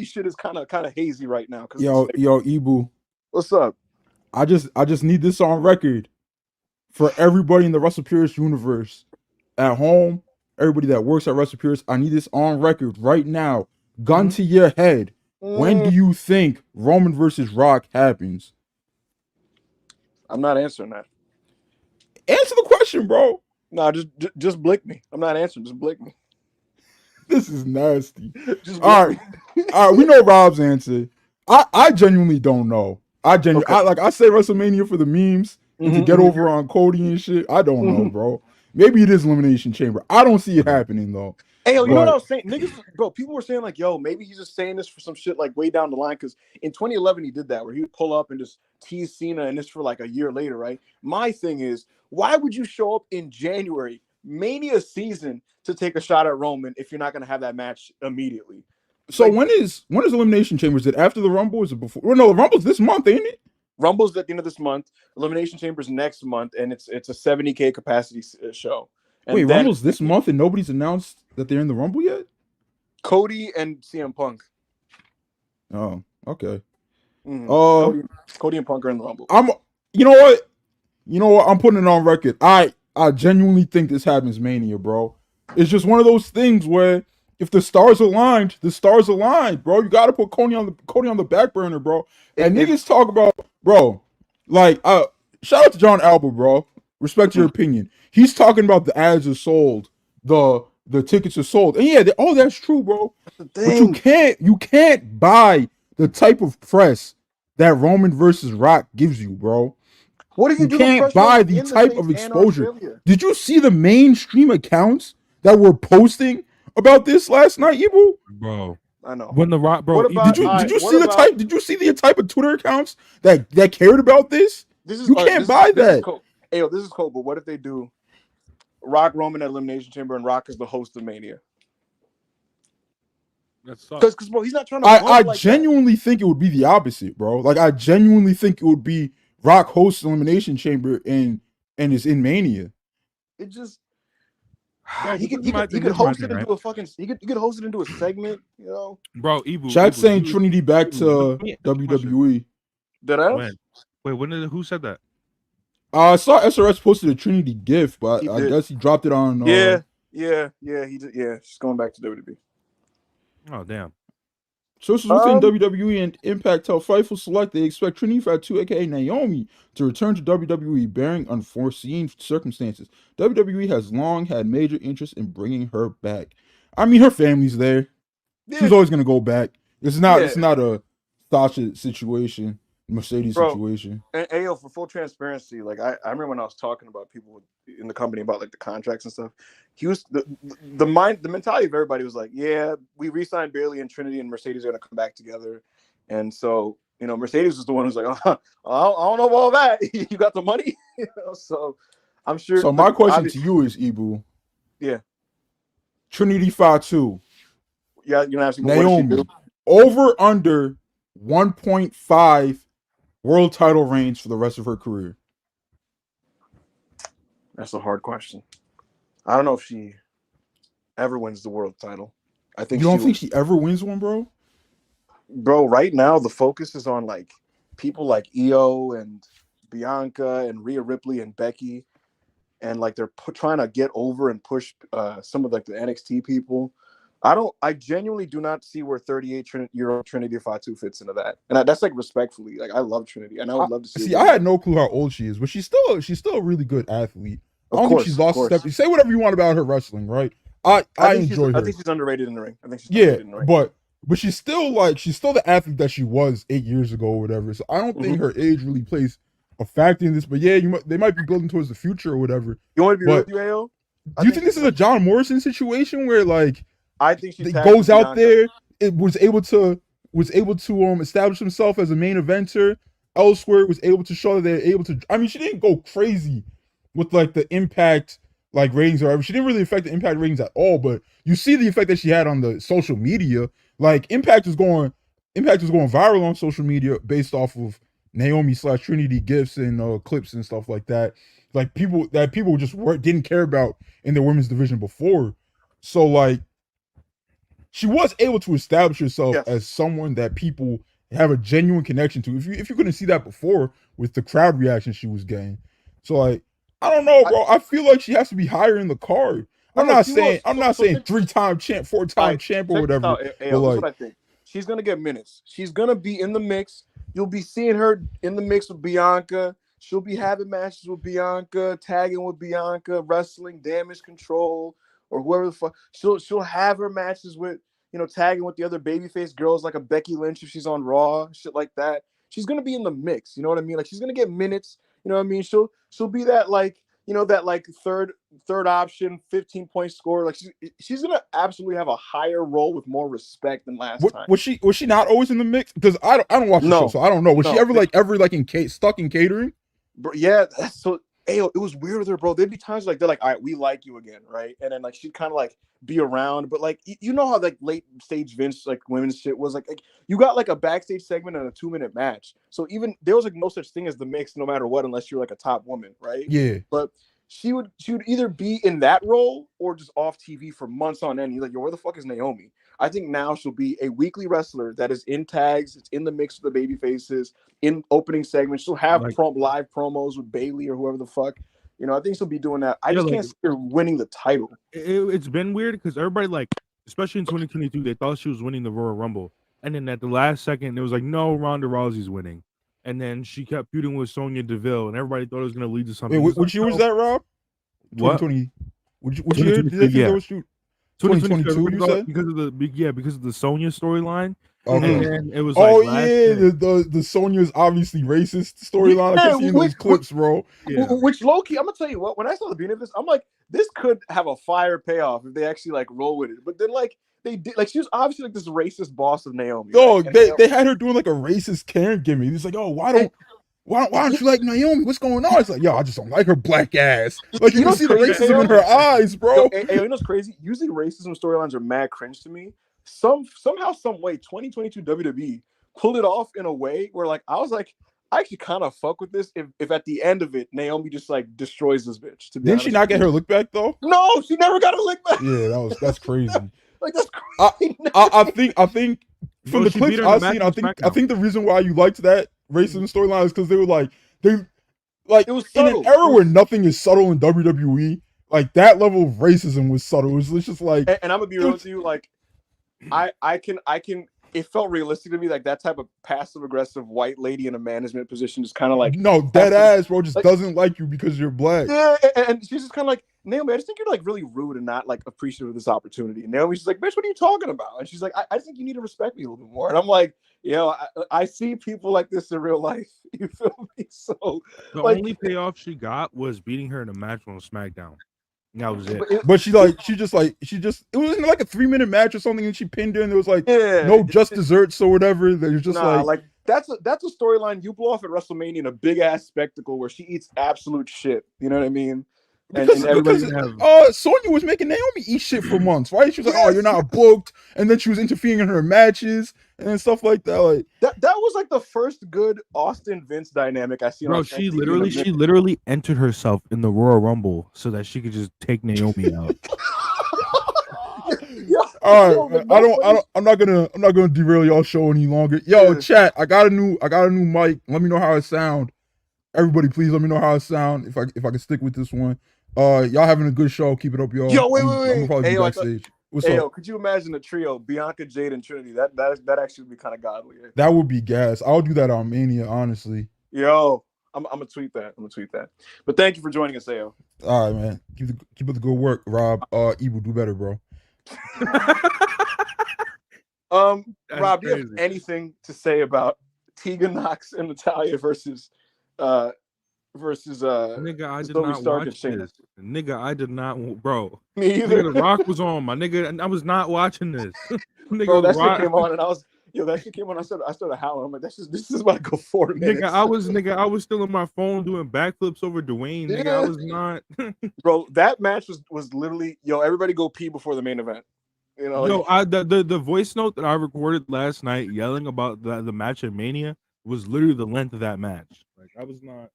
Speaker 1: shit is kind of hazy right now.
Speaker 5: Yo, Ibu,
Speaker 1: what's up?
Speaker 5: I just need this on record for everybody in the Russell Pierce universe at home. Everybody that works at Russell Pierce, I need this on record right now. Gun to your head. When do you think Roman versus Rock happens?
Speaker 1: I'm not answering that.
Speaker 5: Answer the question, bro.
Speaker 1: No, just blick me. I'm not answering. Just blick me.
Speaker 5: This is nasty.
Speaker 1: All right.
Speaker 5: We know Rob's answer. I genuinely don't know. I say WrestleMania for the memes and to get over on Cody and shit. I don't know, bro. Maybe it is Elimination Chamber. I don't see it happening though.
Speaker 1: Hey, yo, you know what I was saying? Niggas, bro, people were saying like, yo, maybe he's just saying this for some shit like way down the line. Because in 2011, he did that where he would pull up and just tease Cena, and this for like a year later, right? My thing is, why would you show up in January, Mania season, to take a shot at Roman if you're not going to have that match immediately?
Speaker 5: So like, when is Elimination Chamber? Is it after the Rumble? Or is it before? Well, no, the Rumble's this month, ain't it?
Speaker 1: Rumble's at the end of this month. Elimination Chamber's next month, and it's a 70K capacity show. And
Speaker 5: wait, Rumble's this month, and nobody's announced that they're in the Rumble yet?
Speaker 1: Cody and CM Punk.
Speaker 5: Oh, okay.
Speaker 1: Cody and Punk are in the Rumble.
Speaker 5: You know what? I'm putting it on record. I genuinely think this happens Mania, bro. It's just one of those things where if the stars aligned, bro. You got to put Cody on the back burner, bro. And niggas talk about, bro, like, shout out to John Alba, bro. Respect your opinion. He's talking about the ads are sold, the tickets are sold, and yeah, that's true, bro. But you can't buy the type of press that Roman versus Rock gives you, bro.
Speaker 1: What if you
Speaker 5: can't buy the type of exposure? Did you see the mainstream accounts that were posting about this last night, Ibu?
Speaker 2: Bro,
Speaker 1: I know.
Speaker 2: When the Rock, bro,
Speaker 5: did you see the type? Did you see the type of Twitter accounts that cared about this? You can't buy that.
Speaker 1: Hey, yo, this is cool. But what if they do Rock Roman at Elimination Chamber and Rock is the host of Mania? Because bro, he's not trying to.
Speaker 5: I genuinely think it would be the opposite, bro. Like I genuinely think it would be Rock hosts Elimination Chamber and is in Mania.
Speaker 1: It just. Yeah, he could host it into a fucking. He could host it into a segment, you know.
Speaker 2: Bro, Ibu.
Speaker 5: Chat saying Trinity back to WWE.
Speaker 1: Did I?
Speaker 2: Wait, who said that?
Speaker 5: I saw SRS posted a Trinity GIF, but I guess he dropped it on.
Speaker 1: Yeah, he did. Yeah, she's going back to WWE.
Speaker 2: Oh damn.
Speaker 5: Sources within WWE and Impact tell Fightful Select they expect Trinity Fatu, aka Naomi, to return to WWE bearing unforeseen circumstances. WWE has long had major interest in bringing her back. I mean, her family's there. Yeah. She's always gonna go back. It's not a Sasha situation, Mercedes situation.
Speaker 1: And Ayo, for full transparency, like I remember when I was talking about people in the company about like the contracts and stuff. He was the mentality of everybody was like, yeah, we re-signed Bayley and Trinity and Mercedes are gonna come back together. And so, you know, Mercedes was the one who's like, I don't know about all that. You got the money, you know? So I'm sure.
Speaker 5: So my question to you is, Ibu.
Speaker 1: Yeah.
Speaker 5: Trinity Fatu.
Speaker 1: Yeah, you're gonna ask me
Speaker 5: Naomi. Over under 1.5 world title reigns for the rest of her career.
Speaker 1: That's a hard question. I don't know if she ever wins the world title. I think
Speaker 5: you don't think she ever wins one, bro?
Speaker 1: Bro, right now the focus is on like people like Io and Bianca and Rhea Ripley and Becky, and like they're trying to get over and push some of like the NXT people. I genuinely do not see where 38-year-old Trinity Fatu fits into that, and that's like respectfully. Like I love Trinity, and I would love to see.
Speaker 5: See, I had no clue how old she is, but she's still a really good athlete. I don't think she's lost a step. You say whatever you want about her wrestling, right? I enjoy her.
Speaker 1: I think she's underrated in the ring. I think she's underrated in the ring.
Speaker 5: But she's still the athlete that she was 8 years ago or whatever. So I don't think her age really plays a factor in this. But yeah, they might be building towards the future or whatever.
Speaker 1: You want to be with you, AO?
Speaker 5: Do you think this is a John Morrison situation where like
Speaker 1: I think she
Speaker 5: goes out there, it was able to establish himself as a main eventer elsewhere, was able to show that they're able to. I mean, she didn't go crazy with like the Impact like ratings or whatever. She didn't really affect the Impact ratings at all, but you see the effect that she had on the social media Like Impact is going viral on social media based off of Naomi/Trinity gifts and clips and stuff like that. Like people just didn't care about in the women's division before. So like she was able to establish herself
Speaker 1: Yes.
Speaker 5: as someone that people have a genuine connection to. If you couldn't see that before with the crowd reaction she was getting. So like I don't know, bro. I feel like she has to be higher in the card. I'm not saying 3-time champ, 4-time champ or whatever.
Speaker 1: This
Speaker 5: But
Speaker 1: is what I think. She's gonna get minutes. She's gonna be in the mix. You'll be seeing her in the mix with Bianca. She'll be having matches with Bianca, tagging with Bianca, wrestling, Damage Control, or whoever the fuck. She'll have her matches with, tagging with the other babyface girls like a Becky Lynch if she's on Raw, shit like that. She's gonna be in the mix. You know what I mean? Like she's gonna get minutes. You know what I mean? She'll be that like, that like third option, 15-point scorer. Like she's gonna absolutely have a higher role with more respect than last time.
Speaker 5: Was she not always in the mix? Because I don't watch the show, so I don't know. Was she ever stuck in catering?
Speaker 1: Bro, yeah, that's so. It was weird with her, bro. There'd be times like they're like, all right, we like you again, right? And then like she'd kind of like be around, but like you know how like late stage Vince like women's shit was like you got like a backstage segment and a 2-minute match. So even there was like no such thing as the mix, no matter what, unless you're like a top woman, right?
Speaker 5: Yeah.
Speaker 1: But she would either be in that role or just off TV for months on end. You're like, yo, where the fuck is Naomi? I think now she'll be a weekly wrestler that is in tags, it's in the mix with the baby faces, in opening segments. She'll have live promos with Bailey or whoever the fuck. I think she'll be doing that. I just can't see her winning the title.
Speaker 2: It's been weird because everybody, like, especially in 2022, they thought she was winning the Royal Rumble. And then at the last second, it was like, no, Ronda Rousey's winning. And then she kept feuding with Sonya Deville, and everybody thought it was going to lead to something.
Speaker 5: Wait, which year was that, Rob?
Speaker 2: What?
Speaker 5: 2020. Which year did they think they was shoot? 2022, you said?
Speaker 2: Because of the Sonya storyline.
Speaker 5: Okay.
Speaker 2: And then it was
Speaker 5: the Sonya's obviously racist storyline. I kept seeing those clips, bro.
Speaker 1: Yeah. Which low key, I'm gonna tell you what. When I saw the beginning of this, I'm like, this could have a fire payoff if they actually like roll with it. But then like they did, like she was obviously like this racist boss of Naomi.
Speaker 5: Oh, right? they had her doing like a racist Karen gimmick. He's like, oh, why don't you like Naomi? What's going on? It's like, yo, I just don't like her black ass. Like you can see the racism in her eyes, bro.
Speaker 1: You know what's crazy? Usually racism storylines are mad cringe to me. Somehow, some way, 2022 WWE pulled it off in a way where like I was like, I actually kind of fuck with this if at the end of it Naomi just like destroys this bitch.
Speaker 5: Didn't she not get her lick back though?
Speaker 1: No, she never got a lick back.
Speaker 5: Yeah, that's crazy.
Speaker 1: Like that's crazy.
Speaker 5: I think from the clips I've seen, I think the reason why you liked that racism storyline is because they were like it was subtle. In an era where nothing is subtle in WWE, like that level of racism was subtle. It was just like,
Speaker 1: and I'm gonna be real with you, like I can. It felt realistic to me, like that type of passive aggressive white lady in a management position, just kind of like
Speaker 5: dead ass, bro, just like, doesn't like you because you're black.
Speaker 1: Yeah, and she's just kind of like, Naomi, I just think you're like really rude and not like appreciative of this opportunity. And Naomi's just like, bitch, what are you talking about? And she's like, I think you need to respect me a little bit more. And I'm like, I see people like this in real life. You feel me? So
Speaker 2: the only payoff she got was beating her in a match on SmackDown. That was it.
Speaker 5: But she just it was like a 3-minute match or something, and she pinned her, and there was like no just desserts or whatever. There's just like
Speaker 1: that's a storyline you blow off at WrestleMania in a big ass spectacle where she eats absolute shit. You know what I mean?
Speaker 5: Because Sonya was making Naomi eat shit for months, right? She was like, "Oh, you're not booked," and then she was interfering in her matches and stuff like that. Like
Speaker 1: that was like the first good Austin Vince dynamic I see.
Speaker 2: Bro, she literally entered herself in the Royal Rumble so that she could just take Naomi out.
Speaker 5: All right, I'm not gonna derail y'all show any longer. Yo, chat, I got a new mic. Let me know how it sound. Everybody, please let me know how it sound. If I can stick with this one. Y'all having a good show. Keep it up, y'all.
Speaker 1: Yo, wait.
Speaker 5: I'm gonna probably be backstage. What's up?
Speaker 1: Yo, could you imagine a trio, Bianca, Jade, and Trinity? That actually would be kind of godly.
Speaker 5: That would be gas. I'll do that on Mania, honestly.
Speaker 1: Yo, I'm gonna tweet that. But thank you for joining us, Ayo.
Speaker 5: All right, man. Keep up the good work, Rob. Ebu, do better, bro.
Speaker 1: Rob, do you have anything to say about Tegan Knox and Natalya versus
Speaker 2: nigga, I did not watch this. Nigga, I did not, bro.
Speaker 1: Me either.
Speaker 2: Nigga, The Rock was on, my nigga, and I was not watching this. Nigga,
Speaker 1: bro, that shit came on, and that shit came on. I started howling. I'm like, this is about to go 4 minutes.
Speaker 2: I was still on my phone doing backflips over Dwayne. Nigga, I was not.
Speaker 1: Bro, that match was literally, everybody go pee before the main event. You know,
Speaker 2: Yo, the voice note that I recorded last night yelling about the match at Mania was literally the length of that match. Like I was not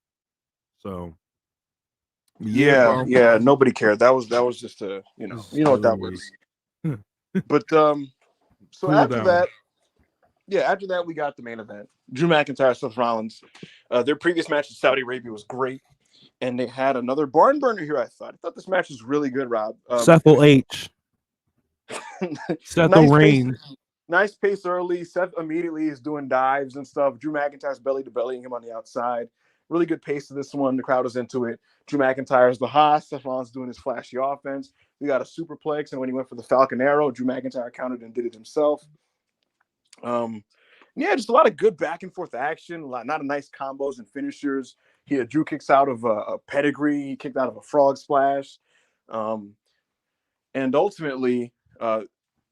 Speaker 2: so.
Speaker 1: yeah,
Speaker 2: bro.
Speaker 1: nobody cared. That was just a you know what that was. But so
Speaker 2: Cool
Speaker 1: after
Speaker 2: down.
Speaker 1: that, after that we got the main event. Drew McIntyre, Seth Rollins. Their previous match in Saudi Arabia was great, and they had another barn burner here. I thought this match was really good, Rob.
Speaker 2: Seth H. Seth
Speaker 1: nice pace,
Speaker 2: Reigns.
Speaker 1: nice pace early. Seth immediately is doing dives and stuff. Drew McIntyre's belly to bellying him on the outside. Really good pace to this one. The crowd was into it. Drew McIntyre's the hot. Seth Rollins doing his flashy offense. We got a superplex, and when he went for the Falcon Arrow, Drew McIntyre countered and did it himself. Just a lot of good back and forth action. A lot of nice combos and finishers. Drew kicks out of a pedigree. He kicked out of a frog splash. And ultimately,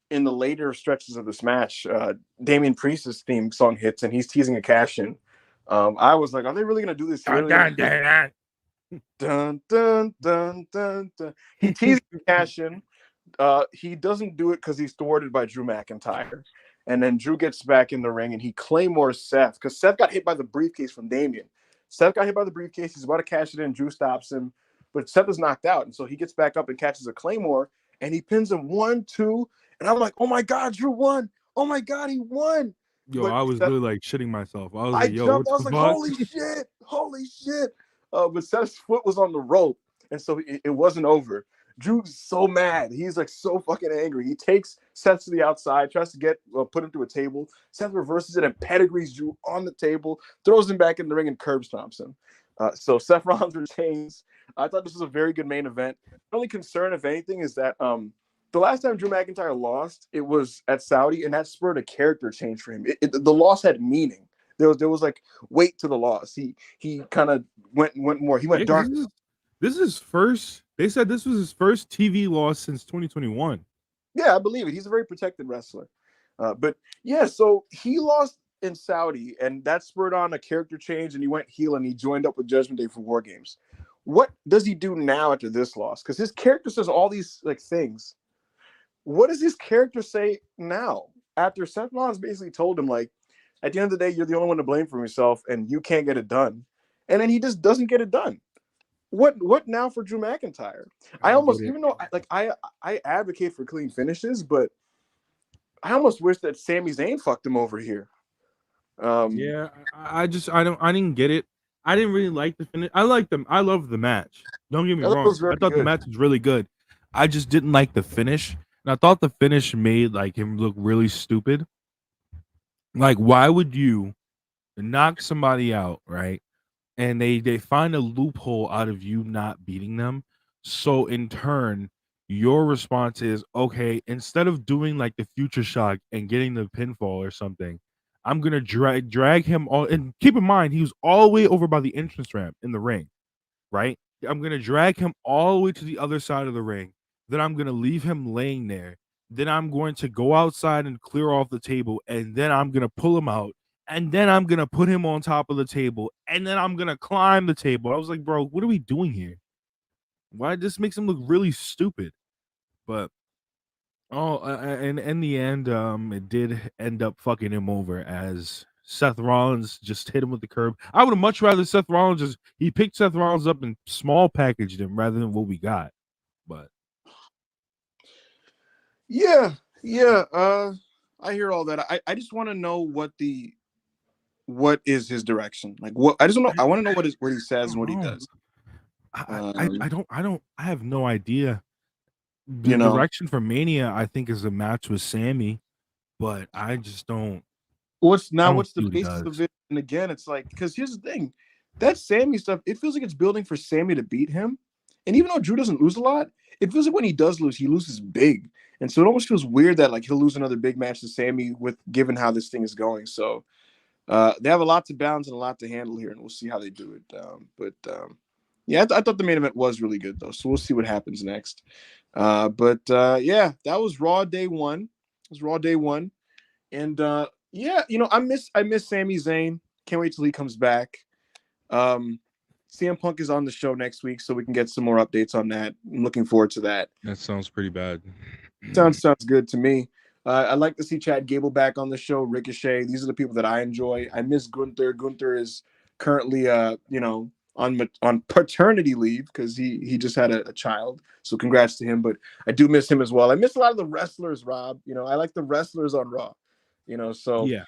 Speaker 1: in the later stretches of this match, Damian Priest's theme song hits, and he's teasing a cash-in. I was like, are they really going to do this here? Dun, dun, dun, dun, dun. He teases a cash-in. He doesn't do it because he's thwarted by Drew McIntyre. And then Drew gets back in the ring, and he claymores Seth because Seth got hit by the briefcase from Damian. Seth got hit by the briefcase. He's about to cash it in. Drew stops him, but Seth is knocked out. And so he gets back up and catches a claymore, and he pins him 1-2. And I'm like, oh, my God, Drew won. Oh, my God, he won.
Speaker 2: Yo,
Speaker 1: but
Speaker 2: I was
Speaker 1: Seth,
Speaker 2: really like shitting myself. I was
Speaker 1: I
Speaker 2: like, yo,
Speaker 1: jumped.
Speaker 2: what
Speaker 1: I was
Speaker 2: the
Speaker 1: like,
Speaker 2: fuck?
Speaker 1: holy shit. But Seth's foot was on the rope, and so it wasn't over. Drew's so mad. He's like so fucking angry. He takes Seth to the outside, tries to put him to a table. Seth reverses it and pedigrees Drew on the table, throws him back in the ring, and curb stomps him. So Seth Rollins retains. I thought this was a very good main event. The only concern, if anything, is that the last time Drew McIntyre lost, it was at Saudi, and that spurred a character change for him. The loss had meaning. There was like weight to the loss. He kind of went more. He went dark.
Speaker 2: This is his first. They said this was his first TV loss since 2021.
Speaker 1: Yeah, I believe it. He's a very protected wrestler. So he lost in Saudi, and that spurred on a character change, and he went heel, and he joined up with Judgment Day for War Games. What does he do now after this loss? Because his character says all these like things. What does his character say now? After Seth Rollins basically told him, like, at the end of the day, you're the only one to blame for yourself, and you can't get it done. And then he just doesn't get it done. What now for Drew McIntyre? I almost, even though I advocate for clean finishes, but I almost wish that Sami Zayn fucked him over here.
Speaker 2: I didn't get it. I didn't really like the finish. I like them. I love the match. Don't get me wrong. I thought the match was really good. I just didn't like the finish, and I thought the finish made like him look really stupid. Like, why would you knock somebody out, right? And they find a loophole out of you not beating them. So in turn, your response is, okay, instead of doing like the future shock and getting the pinfall or something, I'm gonna drag him all. And keep in mind, he was all the way over by the entrance ramp in the ring, right? I'm gonna drag him all the way to the other side of the ring. Then I'm gonna leave him laying there. Then I'm going to go outside and clear off the table, and then I'm gonna pull him out. And then I'm gonna put him on top of the table, and then I'm gonna climb the table. I was like, bro, what are we doing here? Why this makes him look really stupid? But and in the end, it did end up fucking him over as Seth Rollins just hit him with the curb. I would have much rather Seth Rollins he picked Seth Rollins up and small packaged him rather than what we got. But
Speaker 1: yeah, I hear all that. I just want to know what is his direction? Like what? I just don't know. I want to know what he says and what he does.
Speaker 2: I have no idea. The direction for Mania, I think, is a match with Sammy, but I just don't.
Speaker 1: What's the basis of it? And again, it's like, because here's the thing, that Sammy stuff, it feels like it's building for Sammy to beat him. And even though Drew doesn't lose a lot, it feels like when he does lose, he loses big. And so it almost feels weird that like he'll lose another big match to Sammy given how this thing is going. So they have a lot to balance and a lot to handle here, and we'll see how they do it. I thought the main event was really good though. So we'll see what happens next. That was Raw Day 1. It was Raw Day 1. And I miss Sami Zayn. Can't wait till he comes back. CM Punk is on the show next week, so we can get some more updates on that. I'm looking forward to that.
Speaker 2: That sounds pretty bad.
Speaker 1: Sounds good to me. I'd like to see Chad Gable back on the show. Ricochet. These are the people that I enjoy. I miss Gunther. Gunther is currently, on paternity leave because he just had a child. So congrats to him. But I do miss him as well. I miss a lot of the wrestlers, Rob. I like the wrestlers on Raw. So
Speaker 2: Yeah.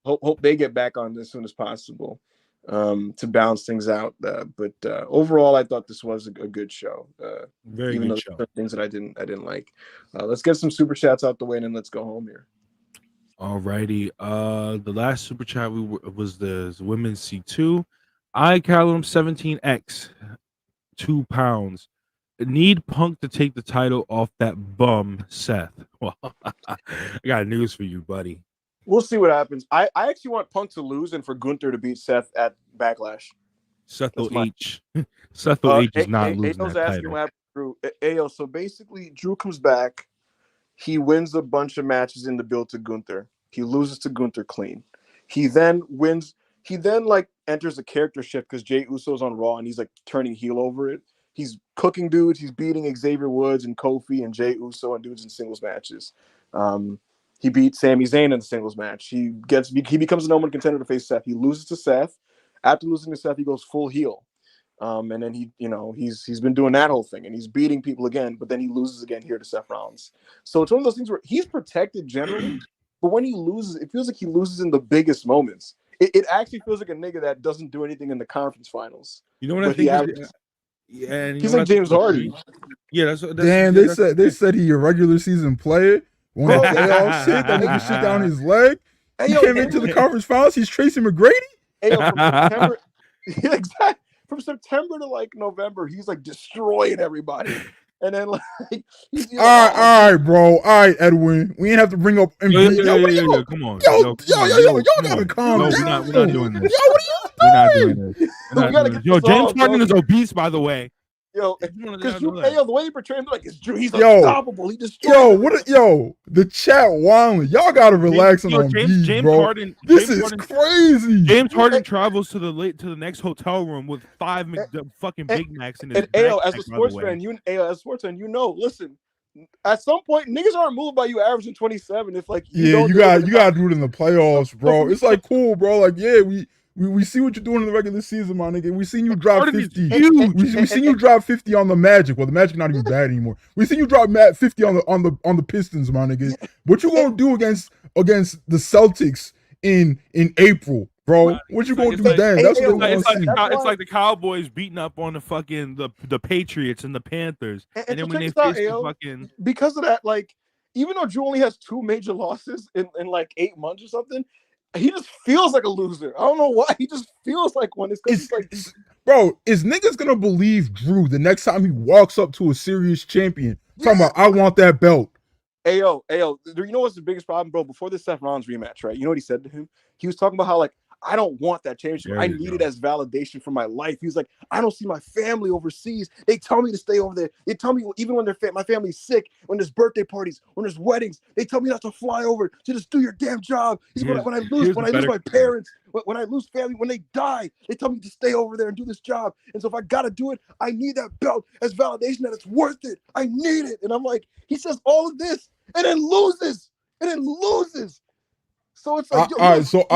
Speaker 1: hope they get back on as soon as possible to balance things out. But overall, I thought this was a good show.
Speaker 2: Very
Speaker 1: even
Speaker 2: good
Speaker 1: though
Speaker 2: show.
Speaker 1: there were things that I didn't like. Let's get some super chats out the way and then let's go home here.
Speaker 2: Alrighty. The last super chat was the women's C2. I Callum 17X, 2 pounds. Need Punk to take the title off that bum Seth. Well, I got news for you, buddy.
Speaker 1: We'll see what happens. I actually want Punk to lose and for Gunther to beat Seth at Backlash.
Speaker 2: Seth
Speaker 1: That's my-
Speaker 2: H. Seth H is not losing
Speaker 1: Ayo's
Speaker 2: that
Speaker 1: asking
Speaker 2: title.
Speaker 1: what happened to Drew. Ayo, so basically Drew comes back. He wins a bunch of matches in the build to Gunther. He loses to Gunther clean. He then wins. He then enters a character shift because Jey Uso's on Raw and he's turning heel over it. He's cooking dudes. He's beating Xavier Woods and Kofi and Jey Uso and dudes in singles matches. He beat Sami Zayn in the singles match. He becomes a number one contender to face Seth. He loses to Seth. After losing to Seth, he goes full heel. And then he's been doing that whole thing and he's beating people again, but then he loses again here to Seth Rollins. So it's one of those things where he's protected generally, but when he loses, it feels like he loses in the biggest moments. It actually feels like a nigga that doesn't do anything in the conference finals.
Speaker 2: You know what I think?
Speaker 1: He's like James Harden.
Speaker 2: Yeah, that's
Speaker 5: Damn, they said he a regular season player. When the playoffs hit, that nigga shit down his leg. He came into the conference finals. He's Tracy McGrady.
Speaker 1: From September, exactly. From September to November, he's destroying everybody. And then he's
Speaker 5: all right, bro. All right, Edwin. We ain't have to bring up MVP.
Speaker 2: Yo, come on.
Speaker 5: Y'all gotta calm down.
Speaker 2: We're not doing this.
Speaker 5: Yo, what are you doing?
Speaker 2: Yo, James Harden is obese, by the way.
Speaker 1: Yo, because the way he portrayed him, he's unstoppable. He destroyed.
Speaker 5: The chat wilding. Y'all gotta relax on
Speaker 2: James
Speaker 5: bro.
Speaker 2: Harden.
Speaker 5: This is crazy.
Speaker 2: James Harden travels to the next hotel room with 5 fucking Big Macs in his
Speaker 1: backpack. As a sports fan, listen. At some point, niggas aren't moved by you averaging 27. If
Speaker 5: you gotta do it in the playoffs, bro. It's cool, bro. We see what you're doing in the regular season, my nigga. We seen you drop 50. We seen you drop 50 on the Magic. Well, the Magic not even bad anymore. We seen you drop 50 on the Pistons, my nigga. What you gonna do against the Celtics in April, bro? What you gonna do then? That's what
Speaker 2: it's like the Cowboys beating up on the Patriots and the Panthers, and then when they face the fucking
Speaker 1: because of that, even though Drew only has 2 major losses in 8 months or something. He just feels like a loser. I don't know why. He just feels like one.
Speaker 5: Bro, is niggas gonna believe Drew the next time he walks up to a serious champion talking about I want that belt?
Speaker 1: Ayo, you know what's the biggest problem, bro? Before the Seth Rollins rematch, right? You know what he said to him? He was talking about how I don't want that championship. I need it as validation for my life. He was like, I don't see my family overseas. They tell me to stay over there. They tell me even when my family's sick, when there's birthday parties, when there's weddings, they tell me not to fly over, to just do your damn job. He's when I lose my parents, when I lose family, when they die, they tell me to stay over there and do this job. And so if I gotta do it, I need that belt as validation that it's worth it. I need it. And I'm like, he says all of this and then loses. So it's
Speaker 5: all right, so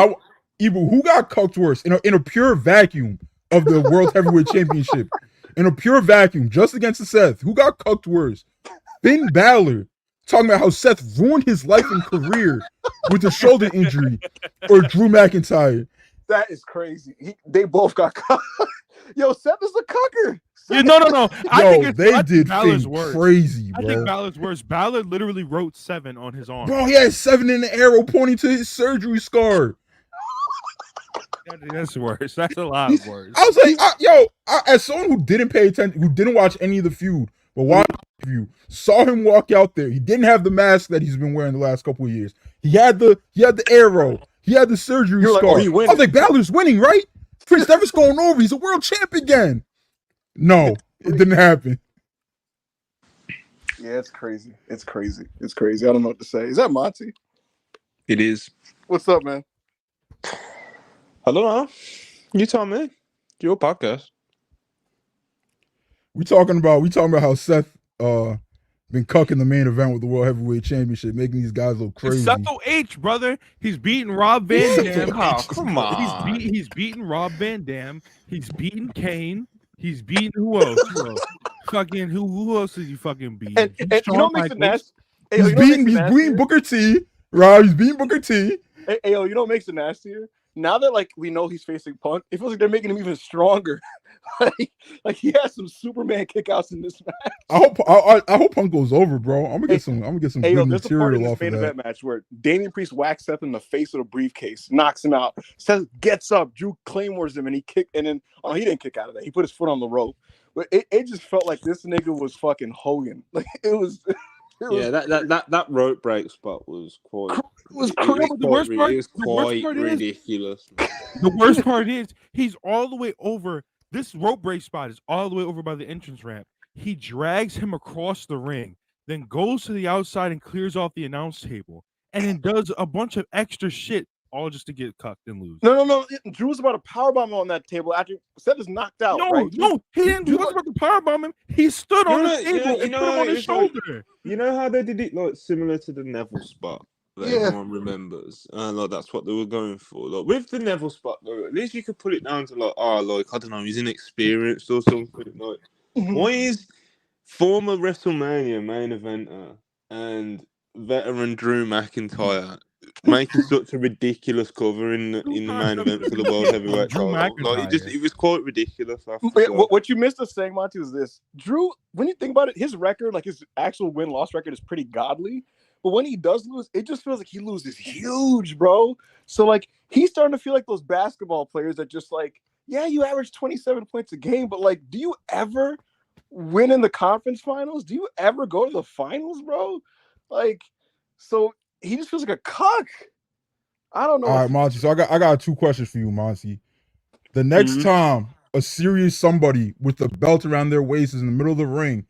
Speaker 5: Ibu, who got cucked worse in a pure vacuum of the World Heavyweight Championship? In a pure vacuum, just against the Seth, who got cucked worse? Finn Balor talking about how Seth ruined his life and career with a shoulder injury, or Drew McIntyre?
Speaker 1: That is crazy. They both got cucked. Yo, Seth is a cucker.
Speaker 2: No. I
Speaker 5: think Balor's crazy, bro.
Speaker 2: I think Balor's worse. Balor literally wrote 7 on his arm.
Speaker 5: Bro, he had 7 in the arrow pointing to his surgery scar.
Speaker 2: That's worse. That's a lot worse.
Speaker 5: I was like, as someone who didn't pay attention, who didn't watch any of the feud, but watched the feud, saw him walk out there. He didn't have the mask that he's been wearing the last couple of years. He had the arrow. He had the surgery scar. I was like, Balor's winning, right? Prince Devitt's going over. He's a world champ again. No, it didn't happen.
Speaker 1: Yeah, it's crazy. It's crazy. I don't know what to say. Is that Monty?
Speaker 4: It is.
Speaker 1: What's up, man?
Speaker 4: I don't know. You tell me. Your podcast.
Speaker 5: We talking about how Seth been cucking the main event with the World Heavyweight Championship, making these guys look crazy.
Speaker 2: It's Subtle H, brother. He's beating Rob Van Dam.
Speaker 4: Oh, come on.
Speaker 2: He's beating Rob Van Dam. He's beating Kane. He's beating who else? Fucking who else did you fucking beat?
Speaker 1: And you know what makes it nasty?
Speaker 5: He's beating Booker T. Right? He's beating Booker T.
Speaker 1: Hey, you know what makes it nastier? Now that like we know he's facing Punk, it feels like they're making him even stronger. like he has some Superman kickouts in this match.
Speaker 5: I hope Punk goes over, bro. I'm gonna get some good
Speaker 1: there's a part of
Speaker 5: material
Speaker 1: this
Speaker 5: off
Speaker 1: main
Speaker 5: of that.
Speaker 1: event match where Damian Priest whacks Seth in the face of the briefcase, knocks him out. Seth gets up, Drew claymores him, and he kicked. And then he didn't kick out of that. He put his foot on the rope. But it just felt like this nigga was fucking Hogan. Like it was.
Speaker 4: Yeah, that rope break spot was quite.
Speaker 1: It was crazy.
Speaker 2: The worst part
Speaker 4: ridiculous.
Speaker 2: The worst part is he's all the way over. This rope break spot is all the way over by the entrance ramp. He drags him across the ring, then goes to the outside and clears off the announce table, and then does a bunch of extra shit, all just to get cucked and lose.
Speaker 1: No. Drew was about to powerbomb on that table after Seth is knocked out.
Speaker 2: No, he didn't. He wasn't about to powerbomb him. He stood on the table and put him on his shoulder.
Speaker 4: You know how they did it like similar to the Neville spot that everyone remembers, and like that's what they were going for. Like with the Neville spot, though, at least you could put it down to like, I don't know, he's inexperienced or something. Like, why is former WrestleMania main eventer and veteran Drew McIntyre making such a ridiculous cover in the main event for the World Heavyweight title? Like it was quite ridiculous.
Speaker 1: What you missed us saying, Monty, is this: Drew, when you think about it, his record, like his actual win-loss record, is pretty godly. But when he does lose, it just feels like he loses huge, bro. So like he's starting to feel like those basketball players that just like, yeah, you average 27 points a game, but like, do you ever win in the conference finals? Do you ever go to the finals, bro? Like, so he just feels like a cuck. I don't know.
Speaker 5: All right, Monty. So I got 2 questions for you, Monty. The next time a serious somebody with the belt around their waist is in the middle of the ring,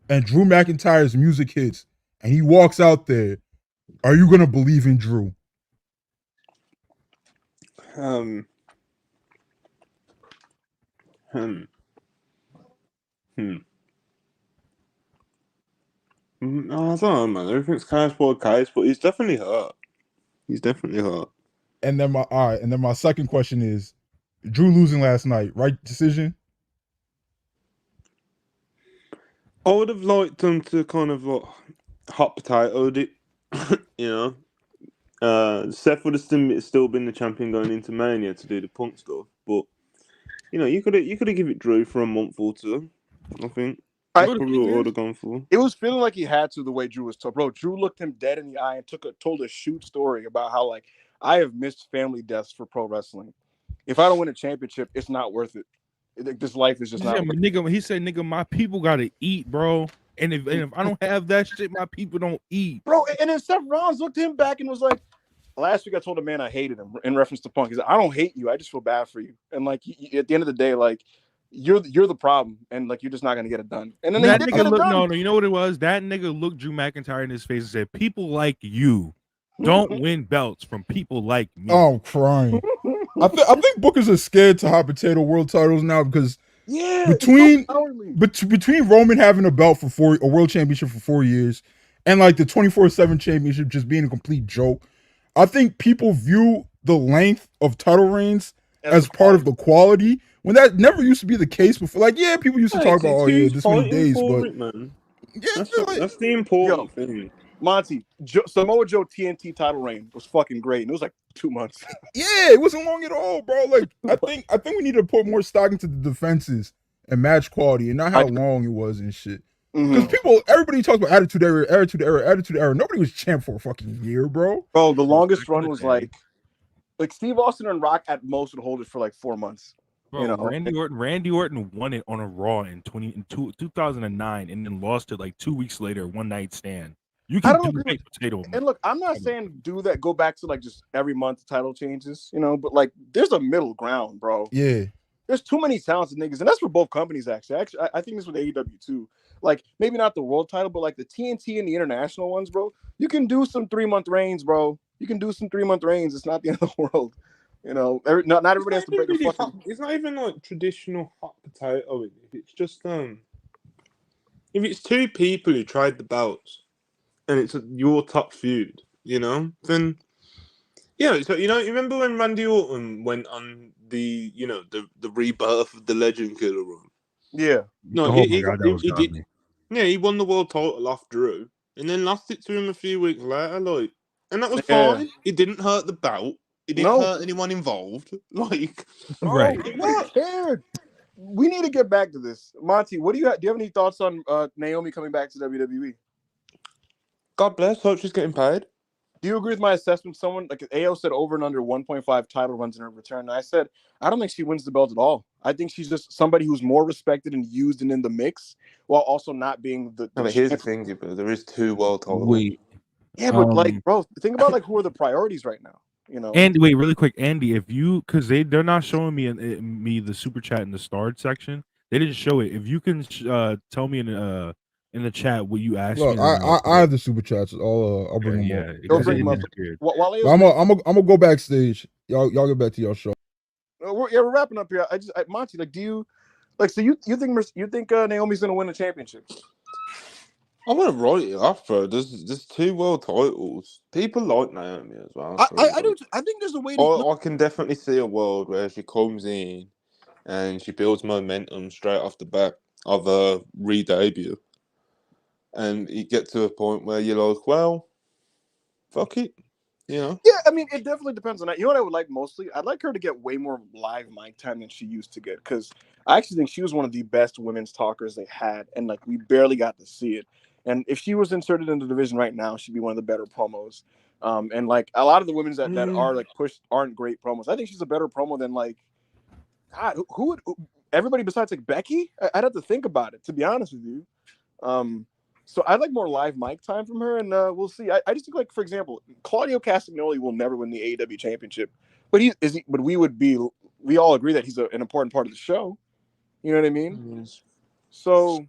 Speaker 5: and Drew McIntyre's music hits, and he walks out there, are you gonna believe in Drew?
Speaker 4: I don't know, man. Everything's kind of case, but he's definitely hurt.
Speaker 5: And then my second question is, Drew losing last night, right decision?
Speaker 4: I would have liked them to kind of like hot potatoed it, you know. Seth would have still been the champion going into Mania to do the Punk stuff, but you know, you could have given it Drew for a month or two. I think that's probably what I would have gone for.
Speaker 1: It was feeling like he had to the way Drew was told. Bro, Drew looked him dead in the eye and told a shoot story about how like I have missed family deaths for pro wrestling. If I don't win a championship, it's not worth it. This life is just not.
Speaker 2: He said, "Nigga, my people gotta eat, bro. And if I don't have that shit, my people don't eat,
Speaker 1: bro." And then Seth Rollins looked him back and was like, "Last week I told a man I hated him in reference to Punk. He said, I don't hate you. I just feel bad for you. And like at the end of the day, like you're the problem, and like you're just not gonna get it done." And then
Speaker 2: that nigga looked. No, you know what it was? That nigga looked Drew McIntyre in his face and said, "People like you don't win belts from people like me."
Speaker 5: Oh, I'm crying. I think Bookers are scared to hot potato world titles now because between Roman having a belt for a world championship for 4 years and like the 24/7 championship just being a complete joke, I think people view the length of title reigns as part of the quality when that never used to be the case before. Like, yeah, people used to talk about, this many days, but
Speaker 4: that's the important thing.
Speaker 1: Monty, Samoa Joe TNT title reign was fucking great, and it was like 2 months.
Speaker 5: Yeah, it wasn't long at all, bro. Like, I think we need to put more stock into the defenses and match quality, and not how long it was and shit. Because everybody talks about attitude era. Nobody was champ for a fucking year, bro.
Speaker 1: Bro, the longest run was like Steve Austin and Rock at most would hold it for like 4 months.
Speaker 2: Bro,
Speaker 1: you know,
Speaker 2: Randy Orton won it on a Raw in 2009, and then lost it like 2 weeks later, one night stand. You can do baked potato.
Speaker 1: And look, I'm not saying go back to like just every month title changes, you know, but like there's a middle ground, bro.
Speaker 5: Yeah.
Speaker 1: There's too many talented niggas, and that's for both companies, actually. I think this with AEW too. Like maybe not the world title, but like the TNT and the international ones, bro. You can do some 3-month reigns, bro. You can do some 3-month reigns. It's not the end of the world. You know, not everybody has to break a fucking.
Speaker 4: It's not even like traditional hot potato. It's just if it's two people who trade the belts and it's your top feud, then so you remember when Randy Orton went on the the rebirth of the Legend Killer run?
Speaker 1: Yeah.
Speaker 4: No,
Speaker 2: Oh my god, that was
Speaker 4: he did.
Speaker 2: godly.
Speaker 4: Yeah, he won the world title off Drew, and then lost it to him a few weeks later. And that was
Speaker 1: Yeah.
Speaker 4: fine. It didn't hurt the belt. It didn't
Speaker 1: No.
Speaker 4: hurt anyone involved.
Speaker 1: Bro,
Speaker 2: Right.
Speaker 1: nobody cared. We need to get back to this. Monty, what do you have? Do you have any thoughts on Naomi coming back to WWE?
Speaker 4: God bless. Hope she's getting paid.
Speaker 1: Do you agree with my assessment? Someone like AO said over and under 1.5 title runs in her return. And I said, I don't think she wins the belt at all. I think she's just somebody who's more respected and used and in the mix while also not being the
Speaker 4: But here's the thing, there is 2 world titles.
Speaker 2: Wait.
Speaker 1: Yeah, but bro, think about who are the priorities right now,
Speaker 2: And wait, really quick, Andy, if you because they're not showing me the super chat in the starred section. They didn't show it. If you can tell me in the chat what you asked
Speaker 5: Look,
Speaker 2: me.
Speaker 5: I have the super chats. I'll bring them up.
Speaker 1: Go bring them up. While
Speaker 5: I'm gonna go backstage. Y'all get back to your show.
Speaker 1: We're wrapping up here. Monty, do you so you think Naomi's gonna win the championship?
Speaker 4: I'm gonna write it off, bro. There's 2 world titles. People like Naomi as well.
Speaker 1: I do. I think there's a way to.
Speaker 4: I can definitely see a world where she comes in and she builds momentum straight off the back of a re-debut, and you get to a point where you're like, well, fuck it,
Speaker 1: Yeah, I mean, it definitely depends on that. You know what I would like mostly? I'd like her to get way more live mic time than she used to get, because I actually think she was one of the best women's talkers they had, and we barely got to see it. And if she was inserted in the division right now, she'd be one of the better promos. And a lot of the women's that are pushed aren't great promos. I think she's a better promo than God, who would everybody besides Becky? I'd have to think about it, to be honest with you. So I'd like more live mic time from her, and we'll see. I just think, for example, Claudio Castagnoli will never win the AEW championship, but But we all agree that he's an important part of the show. You know what I mean? So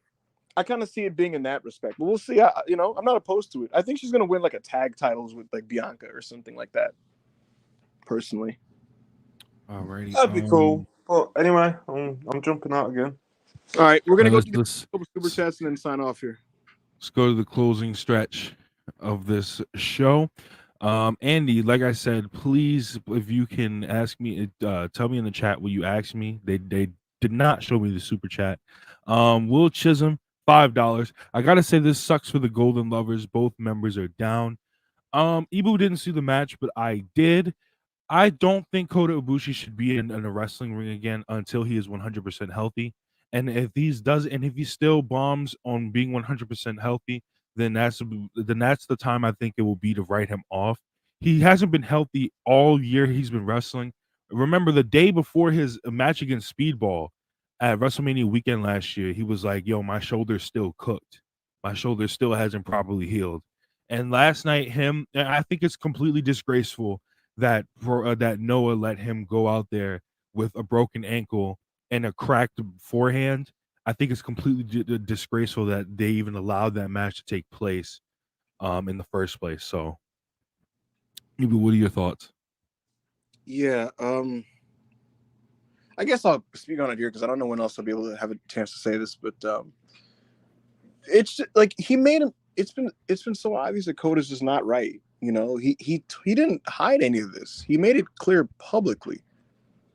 Speaker 1: I kind of see it being in that respect, but we'll see. I'm not opposed to it. I think she's gonna win a tag titles with Bianca or something like that. Personally,
Speaker 2: alrighty,
Speaker 4: that'd be cool. But anyway, I'm jumping out again.
Speaker 1: All right, we're gonna go
Speaker 2: let's
Speaker 1: to super chats and then sign off here.
Speaker 2: Let's go to the closing stretch of this show. Andy, like I said, please, if you can ask me, tell me in the chat what you asked me. They did not show me the super chat. Will Chisholm, $5. I gotta say this sucks for the Golden Lovers. Both members are down. Ibu didn't see the match, but I did. I don't think Kota Ibushi should be in a wrestling ring again until he is 100% healthy. And if he still bombs on being 100% healthy, then that's the time I think it will be to write him off. He hasn't been healthy all year he's been wrestling. Remember the day before his match against Speedball at WrestleMania weekend last year, he was like, "Yo, my shoulder's still cooked. My shoulder still hasn't properly healed." And last night, I think it's completely disgraceful that Noah let him go out there with a broken ankle and a cracked forehand. I think it's completely disgraceful that they even allowed that match to take place in the first place. So, maybe what are your thoughts?
Speaker 1: Yeah, I guess I'll speak on it here because I don't know when else I'll be able to have a chance to say this, but it's just, he made him. It's been so obvious that Coda's just not right. He didn't hide any of this. He made it clear publicly.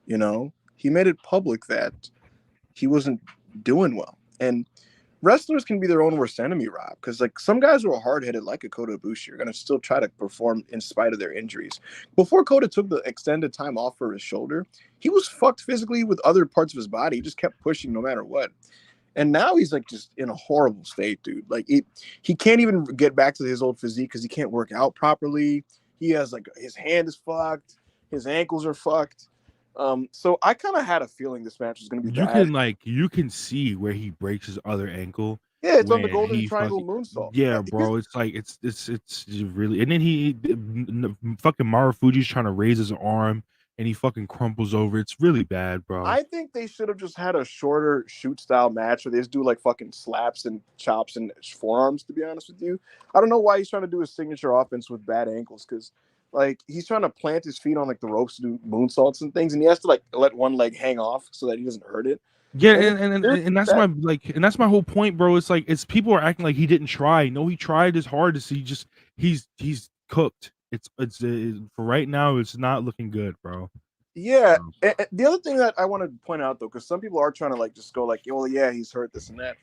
Speaker 1: He made it public that he wasn't doing well. And wrestlers can be their own worst enemy, Rob, because some guys who are hard-headed like a Kota Ibushi are going to still try to perform in spite of their injuries. Before Kota took the extended time off for his shoulder, he was fucked physically with other parts of his body. He just kept pushing no matter what. And now he's just in a horrible state, dude. He can't even get back to his old physique because he can't work out properly. He has his hand is fucked, his ankles are fucked. So I kind of had a feeling this match was going to be bad.
Speaker 2: You can see where he breaks his other ankle.
Speaker 1: Yeah, it's on the Golden Triangle moonsault.
Speaker 2: Yeah, bro, it's it's really. And then he fucking Marufuji's trying to raise his arm, and he fucking crumples over. It's really bad, bro.
Speaker 1: I think they should have just had a shorter shoot style match where they just do fucking slaps and chops and forearms. To be honest with you, I don't know why he's trying to do his signature offense with bad ankles, because he's trying to plant his feet on the ropes to do moonsaults and things, and he has to let one leg hang off so that he doesn't hurt it.
Speaker 2: Yeah,
Speaker 1: And
Speaker 2: and that's my that's my whole point, bro. It's like it's people are acting like he didn't try. No, he tried his hardest. He's cooked. It's for right now. It's not looking good, bro.
Speaker 1: Yeah, the other thing that I want to point out though, because some people are trying to like just go like, well, yeah, he's hurt this and that.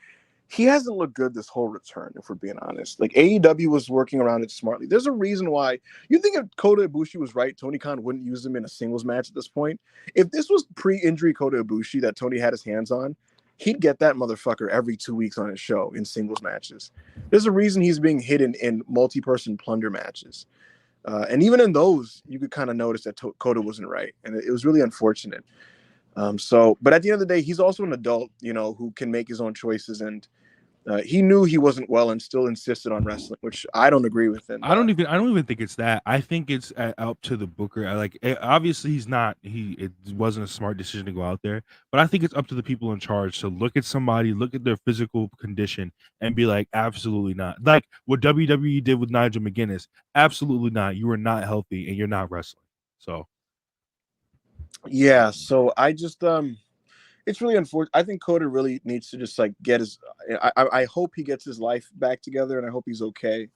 Speaker 1: He hasn't looked good this whole return, if we're being honest. Like AEW was working around it smartly. There's a reason why you think if Kota Ibushi was right, Tony Khan wouldn't use him in a singles match at this point. If this was pre-injury Kota Ibushi that Tony had his hands on, he'd get that motherfucker every 2 weeks on his show in singles matches. There's a reason he's being hidden in multi-person plunder matches. And even in those, you could kind of notice that Kota wasn't right. And it was really unfortunate. But at the end of the day, he's also an adult, who can make his own choices. And he knew he wasn't well and still insisted on wrestling, which I don't agree with. And
Speaker 2: I don't even think it's that. I think it's up to the booker. Obviously he's not. It wasn't a smart decision to go out there, but I think it's up to the people in charge to look at somebody, look at their physical condition, and be like, absolutely not. Like what WWE did with Nigel McGuinness. Absolutely not. You are not healthy and you're not wrestling. So
Speaker 1: yeah, so I just it's really unfortunate. I think Kota really needs to just like get his. I hope he gets his life back together, and I hope he's okay,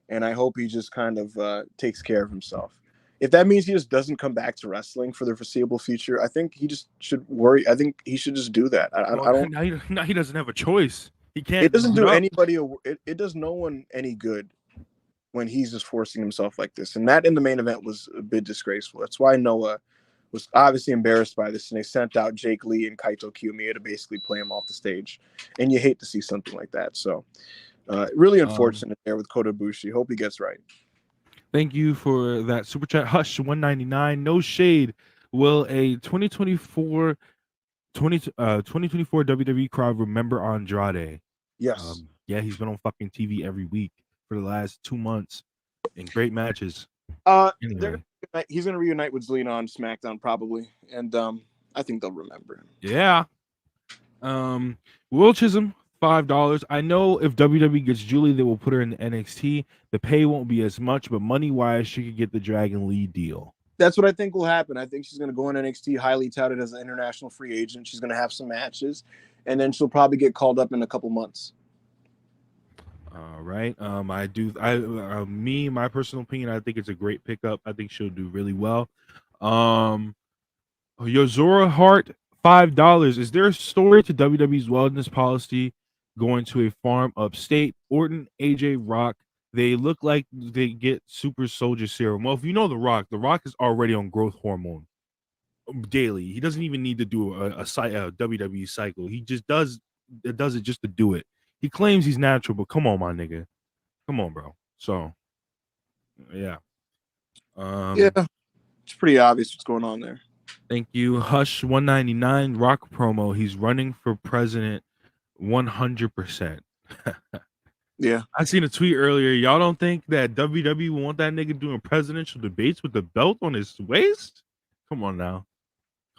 Speaker 1: and I hope he just kind of takes care of himself. If that means he just doesn't come back to wrestling for the foreseeable future, I think he just should worry. I think he should just do that. I don't.
Speaker 2: Now he doesn't have a choice. He can't.
Speaker 1: It doesn't do anybody. It does no one any good when he's just forcing himself like this. And that in the main event was a bit disgraceful. That's why Noah was obviously embarrassed by this, and they sent out Jake Lee and Kaito Kiyomiya to basically play him off the stage. And you hate to see something like that. So really unfortunate there with Kota Ibushi. Hope he gets right.
Speaker 2: Thank you for that super chat. Hush 199. No shade. Will a 2024 WWE crowd remember Andrade?
Speaker 1: Yes.
Speaker 2: Yeah, he's been on fucking TV every week for the last 2 months in great matches.
Speaker 1: Anyway. He's going to reunite with Zelina on SmackDown probably, and I think they'll remember him.
Speaker 2: Yeah. Will Chisholm, $5. I know if WWE gets Julie, they will put her in the NXT. The pay won't be as much, but money-wise, she could get the Dragon Lee deal.
Speaker 1: That's what I think will happen. I think she's going to go in NXT, highly touted as an international free agent. She's going to have some matches, and then she'll probably get called up in a couple months.
Speaker 2: All right. My personal opinion, I think it's a great pickup. I think she'll do really well. Yozora Hart, $5. Is there a story to WWE's wellness policy going to a farm upstate? Orton, AJ, Rock, they look like they get super soldier serum. Well, if you know The Rock is already on growth hormone daily. He doesn't even need to do a WWE cycle. He just does it just to do it. He claims he's natural, but come on, my nigga. Come on, bro. So, yeah.
Speaker 1: Yeah, it's pretty obvious what's going on there.
Speaker 2: Thank you. Hush 199 Rock promo. He's running for president 100%.
Speaker 1: Yeah.
Speaker 2: I seen a tweet earlier. Y'all don't think that WWE want that nigga doing presidential debates with the belt on his waist? Come on now.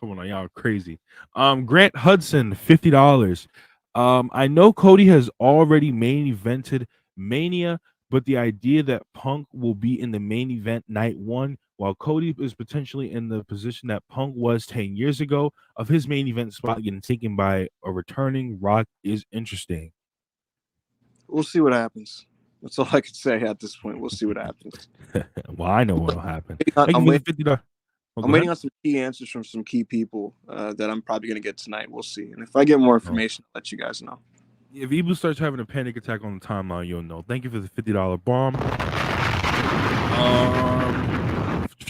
Speaker 2: Y'all are crazy. Grant Hudson, $50. I know Cody has already main evented Mania, but the idea that Punk will be in the main event night one, while Cody is potentially in the position that Punk was 10 years ago, of his main event spot getting taken by a returning Rock is interesting.
Speaker 1: We'll see what happens. That's all I can say at this point. We'll see what happens.
Speaker 2: Well, I know what'll happen.
Speaker 1: I'm waiting on some key answers from some key people that I'm probably going to get tonight. We'll see. And if I get more information, I'll let you guys know.
Speaker 2: If Ibu starts having a panic attack on the timeline, you'll know. Thank you for the $50 bomb.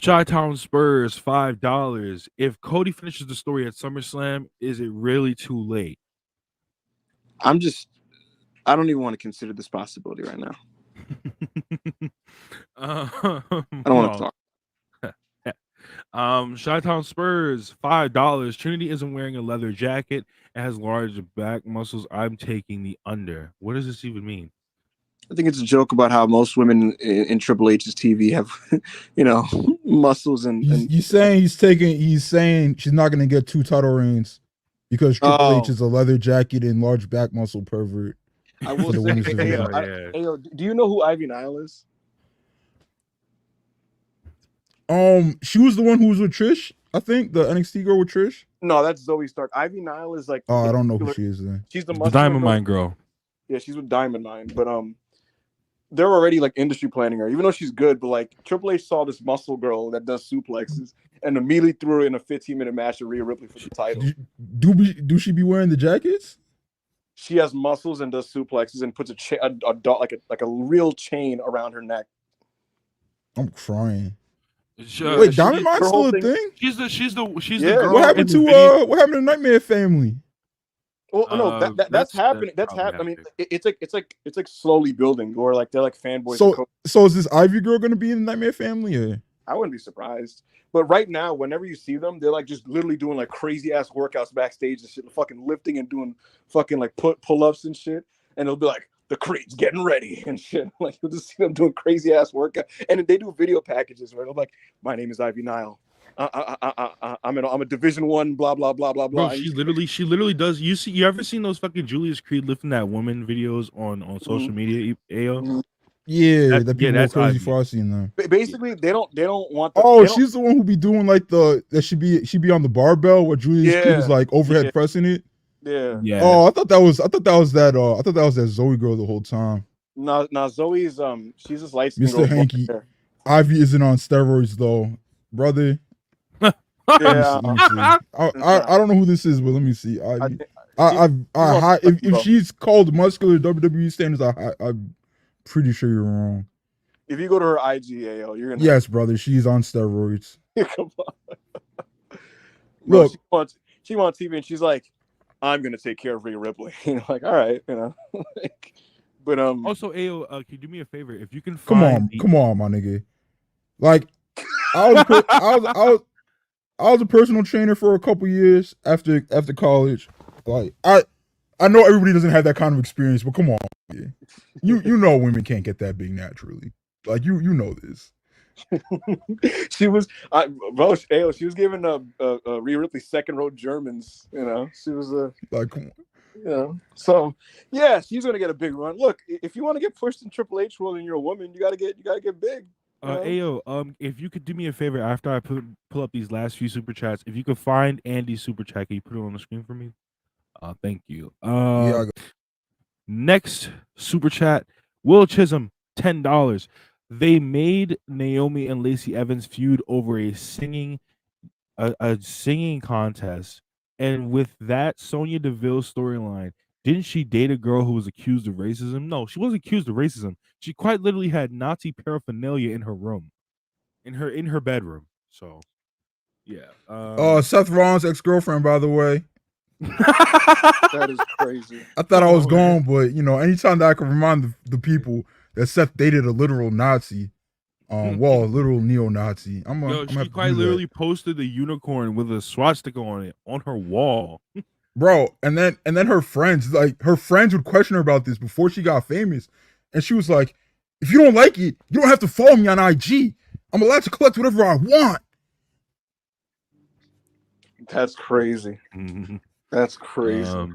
Speaker 2: Chi-Town Spurs, $5. If Cody finishes the story at SummerSlam, is it really too late?
Speaker 1: I don't even want to consider this possibility right now. I don't want to talk.
Speaker 2: Chi-Town Spurs, $5. Trinity isn't wearing a leather jacket and has large back muscles. I'm taking the under. What does this even mean?
Speaker 1: I think it's a joke about how most women in Triple H's TV have, muscles and.
Speaker 5: He's saying she's not going to get 2 title reigns because Triple H is a leather jacket and large back muscle pervert.
Speaker 1: I will say, do you know who Ivy Nile is?
Speaker 5: She was the one who was with Trish I think the NXT girl with Trish.
Speaker 1: No, that's Zoe Stark. Ivy Nile is like.
Speaker 5: Oh, I don't know who she is then.
Speaker 1: She's the
Speaker 2: The
Speaker 1: muscular
Speaker 2: Diamond
Speaker 1: girl.
Speaker 2: Mine girl.
Speaker 1: Yeah, she's with Diamond Mine, but they're already like industry planning her, even though she's good. But like Triple H saw this muscle girl that does suplexes and immediately threw her in a 15-minute match with Rhea Ripley for the title.
Speaker 5: Do she be wearing the jackets?
Speaker 1: She has muscles and does suplexes and puts like a real chain around her neck.
Speaker 5: I'm crying.
Speaker 2: Wait,
Speaker 5: Diamond Mine's still a thing?
Speaker 2: She's the
Speaker 1: Yeah.
Speaker 2: girl.
Speaker 5: What happened to Nightmare Family?
Speaker 1: Well, no, that's happening. That's happening. I mean, it's like slowly building, or like they're like fanboys.
Speaker 5: So is this Ivy girl going to be in the Nightmare Family? Or?
Speaker 1: I wouldn't be surprised. But right now, whenever you see them, they're like just literally doing like crazy ass workouts backstage and shit, fucking lifting and doing fucking like pull ups and shit. And it'll be like the Creed's getting ready and shit. Like you'll just see them doing crazy ass workout. And they do video packages where they're like, "My name is I'm a Division I, blah blah blah blah blah."
Speaker 2: Bro, she literally does. You ever seen those fucking Julius Creed lifting that woman videos on social media? AO?
Speaker 5: Yeah, that people go crazy for seeing them.
Speaker 1: Basically, they don't want.
Speaker 5: She's the one who be doing like she be on the barbell where Julius Creed is like overhead pressing it.
Speaker 1: Yeah.
Speaker 5: Oh, I thought that was that Zoe girl the whole time.
Speaker 1: No, Zoe's she's just light skin.
Speaker 5: Mr. Hanky. Ivy isn't on steroids though, brother.
Speaker 1: Yeah.
Speaker 5: Let me see. I don't know who this is, but let me see. Ivy. If she's called muscular WWE standards, I'm pretty sure you're wrong.
Speaker 1: If you go to her IGAO, you're gonna.
Speaker 5: Yes, brother. She's on steroids.
Speaker 1: Come on.
Speaker 5: Bro,
Speaker 1: look, she wants TV, and she's like, "I'm gonna take care of Rhea Ripley." Like, all right, but
Speaker 2: Also, AO, can you do me a favor? If you can
Speaker 5: come on, my nigga. Like, I was a personal trainer for a couple years after college. Like, I know everybody doesn't have that kind of experience, but come on, yeah. You know women can't get that big naturally. Like you know this.
Speaker 1: She was she was giving Rhea Ripley second row Germans. She was
Speaker 5: like, come on.
Speaker 1: So yeah, she's gonna get a big run. Look, if you want to get pushed in Triple H world and you're a woman, you gotta get big.
Speaker 2: AO, if you could do me a favor after I pull up these last few super chats, if you could find Andy's super chat, can you put it on the screen for me? Thank you. Next super chat, Will Chisholm, $10. They made Naomi and Lacey Evans feud over a singing contest, and with that Sonya Deville storyline, didn't she date a girl who was accused of racism? No, she wasn't accused of racism. She quite literally had Nazi paraphernalia in her room, in her bedroom. So, yeah.
Speaker 5: Seth Rollins' ex-girlfriend, by the way.
Speaker 1: That is crazy.
Speaker 5: I thought I was gone, but anytime that I can remind the people that Seth dated a literal Nazi, a literal neo-Nazi.
Speaker 2: She quite literally posted the unicorn with a swastika on it on her wall.
Speaker 5: Bro, and then her friends would question her about this before she got famous. And she was like, if you don't like it, you don't have to follow me on IG. I'm allowed to collect whatever I want.
Speaker 1: That's crazy. That's crazy.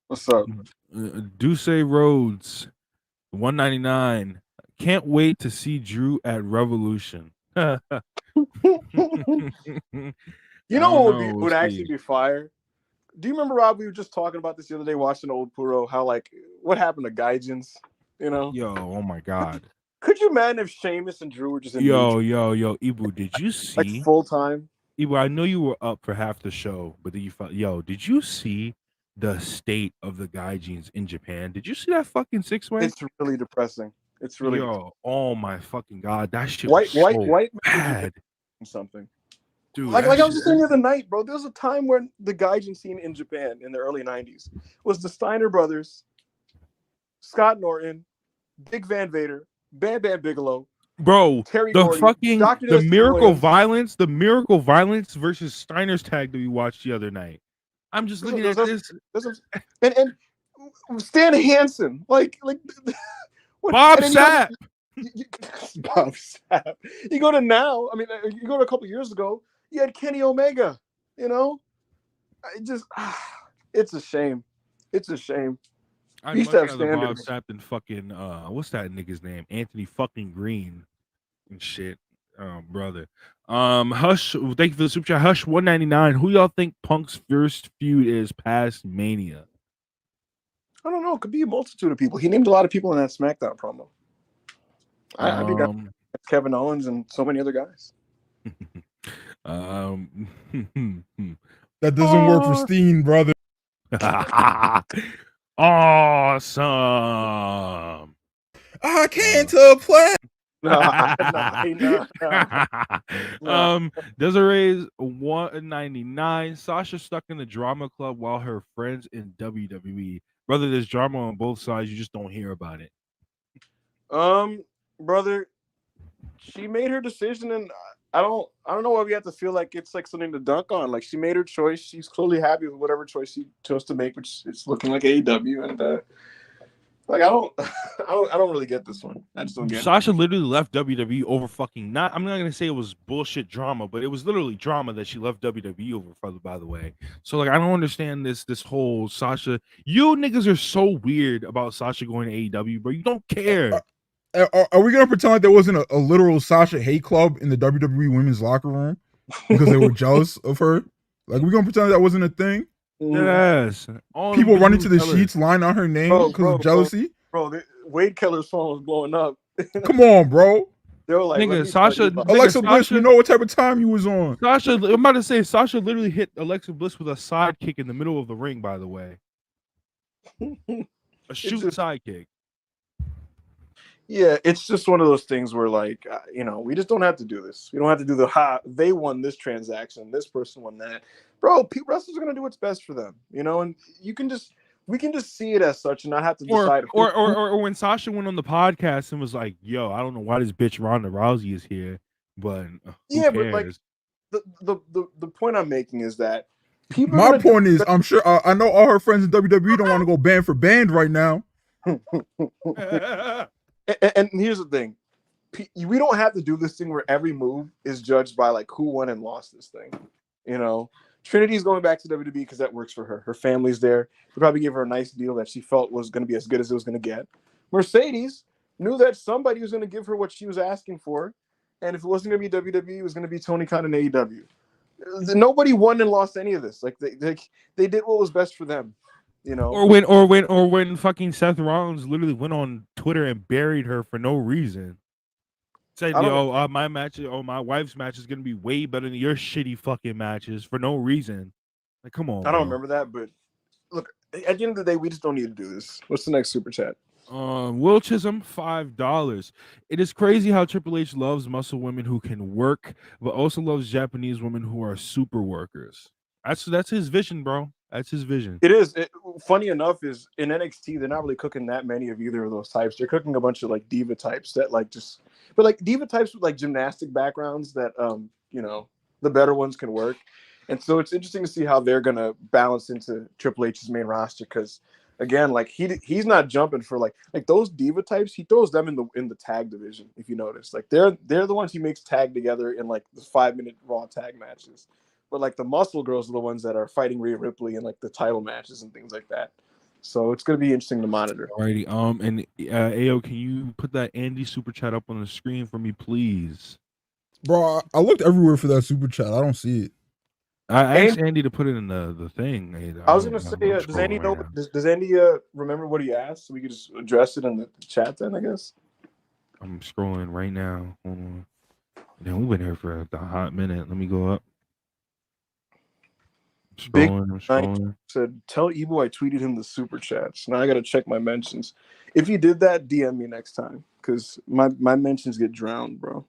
Speaker 1: What's up?
Speaker 2: Duce Rhodes, $1.99. Can't wait to see Drew at Revolution.
Speaker 1: You know what would actually be fire? Do you remember, Rob? We were just talking about this the other day, watching old Puro. How what happened to Gaijins?
Speaker 2: Yo, oh my God.
Speaker 1: Could you imagine if Sheamus and Drew were just in
Speaker 2: Ibu, did you see
Speaker 1: full time?
Speaker 2: Ibu, I know you were up for half the show, but then you felt, did you see the state of the Gaijins in Japan? Did you see that fucking six-way?
Speaker 1: It's really depressing. It's really
Speaker 2: oh my fucking God, that shit
Speaker 1: white
Speaker 2: bad.
Speaker 1: Something.
Speaker 2: Dude,
Speaker 1: like I was just saying the other night, bro. There was a time when the Gaijin scene in Japan in the early 90s was the Steiner brothers, Scott Norton, Big Van Vader, Bam Bam Bigelow,
Speaker 2: bro.
Speaker 1: Terry
Speaker 2: the
Speaker 1: Gordy,
Speaker 2: fucking
Speaker 1: Dr.
Speaker 2: the
Speaker 1: Dustin
Speaker 2: Miracle
Speaker 1: Williams.
Speaker 2: the Miracle Violence versus Steiner's tag that we watched the other night. I'm just looking at this.
Speaker 1: And Stan Hansen, like
Speaker 2: Bob Sapp.
Speaker 1: Bob Sapp. You go to now. I mean, you go to a couple years ago. You had Kenny Omega. It's a shame. It's a shame.
Speaker 2: I must have Bob Sapp and fucking what's that nigga's name? Anthony fucking Green and shit. brother. Hush, thank you for the super chat. Hush 199. Who y'all think Punk's first feud is past Mania?
Speaker 1: I don't know. It could be a multitude of people. He named a lot of people in that SmackDown promo. I think that's Kevin Owens and so many other guys.
Speaker 5: That doesn't work for Steen, brother.
Speaker 2: Awesome.
Speaker 5: I can't play.
Speaker 1: No.
Speaker 2: Desiree's 199. Sasha stuck in the drama club while her friends in WWE. Brother, there's drama on both sides. You just don't hear about it.
Speaker 1: Brother, she made her decision, and I don't know why we have to feel like it's like something to dunk on. Like, she made her choice. She's clearly happy with whatever choice she chose to make, which is looking like AEW. And like, I don't really get this one. I just don't get
Speaker 2: Sasha literally left WWE over fucking I'm not gonna say it was bullshit drama, but it was literally drama that she left WWE over, by the way. So like, I don't understand this whole Sasha. You niggas are so weird about Sasha going to AEW, bro. You don't care.
Speaker 5: Are we gonna pretend like there wasn't a literal Sasha hate club in the WWE women's locker room because they were jealous of her? Like, we gonna pretend that wasn't a thing?
Speaker 2: Yes.
Speaker 5: People running to the sheets, lying on her name because of jealousy.
Speaker 1: Bro, Wade Keller's phone was blowing up.
Speaker 5: Come on, bro.
Speaker 1: They were like,
Speaker 2: nigga, Sasha,
Speaker 5: Alexa Bliss, we know what type of time you was on.
Speaker 2: Sasha, I'm about to say, Sasha literally hit Alexa Bliss with a sidekick in the middle of the ring, by the way. A shooting sidekick.
Speaker 1: Yeah, it's just one of those things where, like, we just don't have to do this. We don't have to do they won this transaction, this person won that. Bro, wrestlers are going to do what's best for them, and we can just see it as such and not have to decide.
Speaker 2: Or when Sasha went on the podcast and was like, yo, I don't know why this bitch Ronda Rousey is here, but who cares?
Speaker 1: But like, the point I'm making is that people.
Speaker 5: My point is, I'm sure I know all her friends in WWE don't want to go band for band right now.
Speaker 1: And here's the thing. We don't have to do this thing where every move is judged by like who won and lost this thing. Trinity's going back to WWE because that works for her. Her family's there. They probably gave her a nice deal that she felt was going to be as good as it was going to get. Mercedes knew that somebody was going to give her what she was asking for. And if it wasn't going to be WWE, it was going to be Tony Khan and AEW. Nobody won and lost any of this. Like, they did what was best for them.
Speaker 2: Or when fucking Seth Rollins literally went on Twitter and buried her for no reason. Said, my match, my wife's match is gonna be way better than your shitty fucking matches for no reason. Like, come on.
Speaker 1: I don't remember that, but look, at the end of the day, we just don't need to do this. What's the next super chat?
Speaker 2: Will Chisholm, $5. It is crazy how Triple H loves muscle women who can work, but also loves Japanese women who are super workers. That's his vision, bro. That's his vision.
Speaker 1: It is. Funny enough, is in NXT they're not really cooking that many of either of those types. They're cooking a bunch of like diva types that but like diva types with like gymnastic backgrounds that the better ones can work. And so it's interesting to see how they're gonna balance into Triple H's main roster because again, like he's not jumping for like those diva types. He throws them in the tag division. If you notice, like they're the ones he makes tag together in like the 5-minute Raw tag matches. But like the muscle girls are the ones that are fighting Rhea Ripley in like the title matches and things like that. So it's gonna be interesting to monitor.
Speaker 2: Alrighty. And Ayo, can you put that Andy super chat up on the screen for me, please?
Speaker 5: Bro, I looked everywhere for that super chat. I don't see it.
Speaker 2: I asked Andy to put it in the thing.
Speaker 1: I was gonna say, does Andy know? Does Andy remember what he asked? So we could just address it in the chat then, I guess.
Speaker 2: I'm scrolling right now. Hold on. Damn, we've been here for a hot minute. Let me go up. I'm scrolling.
Speaker 1: Said, tell Ebo I tweeted him the super chats. Now I gotta check my mentions. If you did that, DM me next time because my mentions get drowned, bro.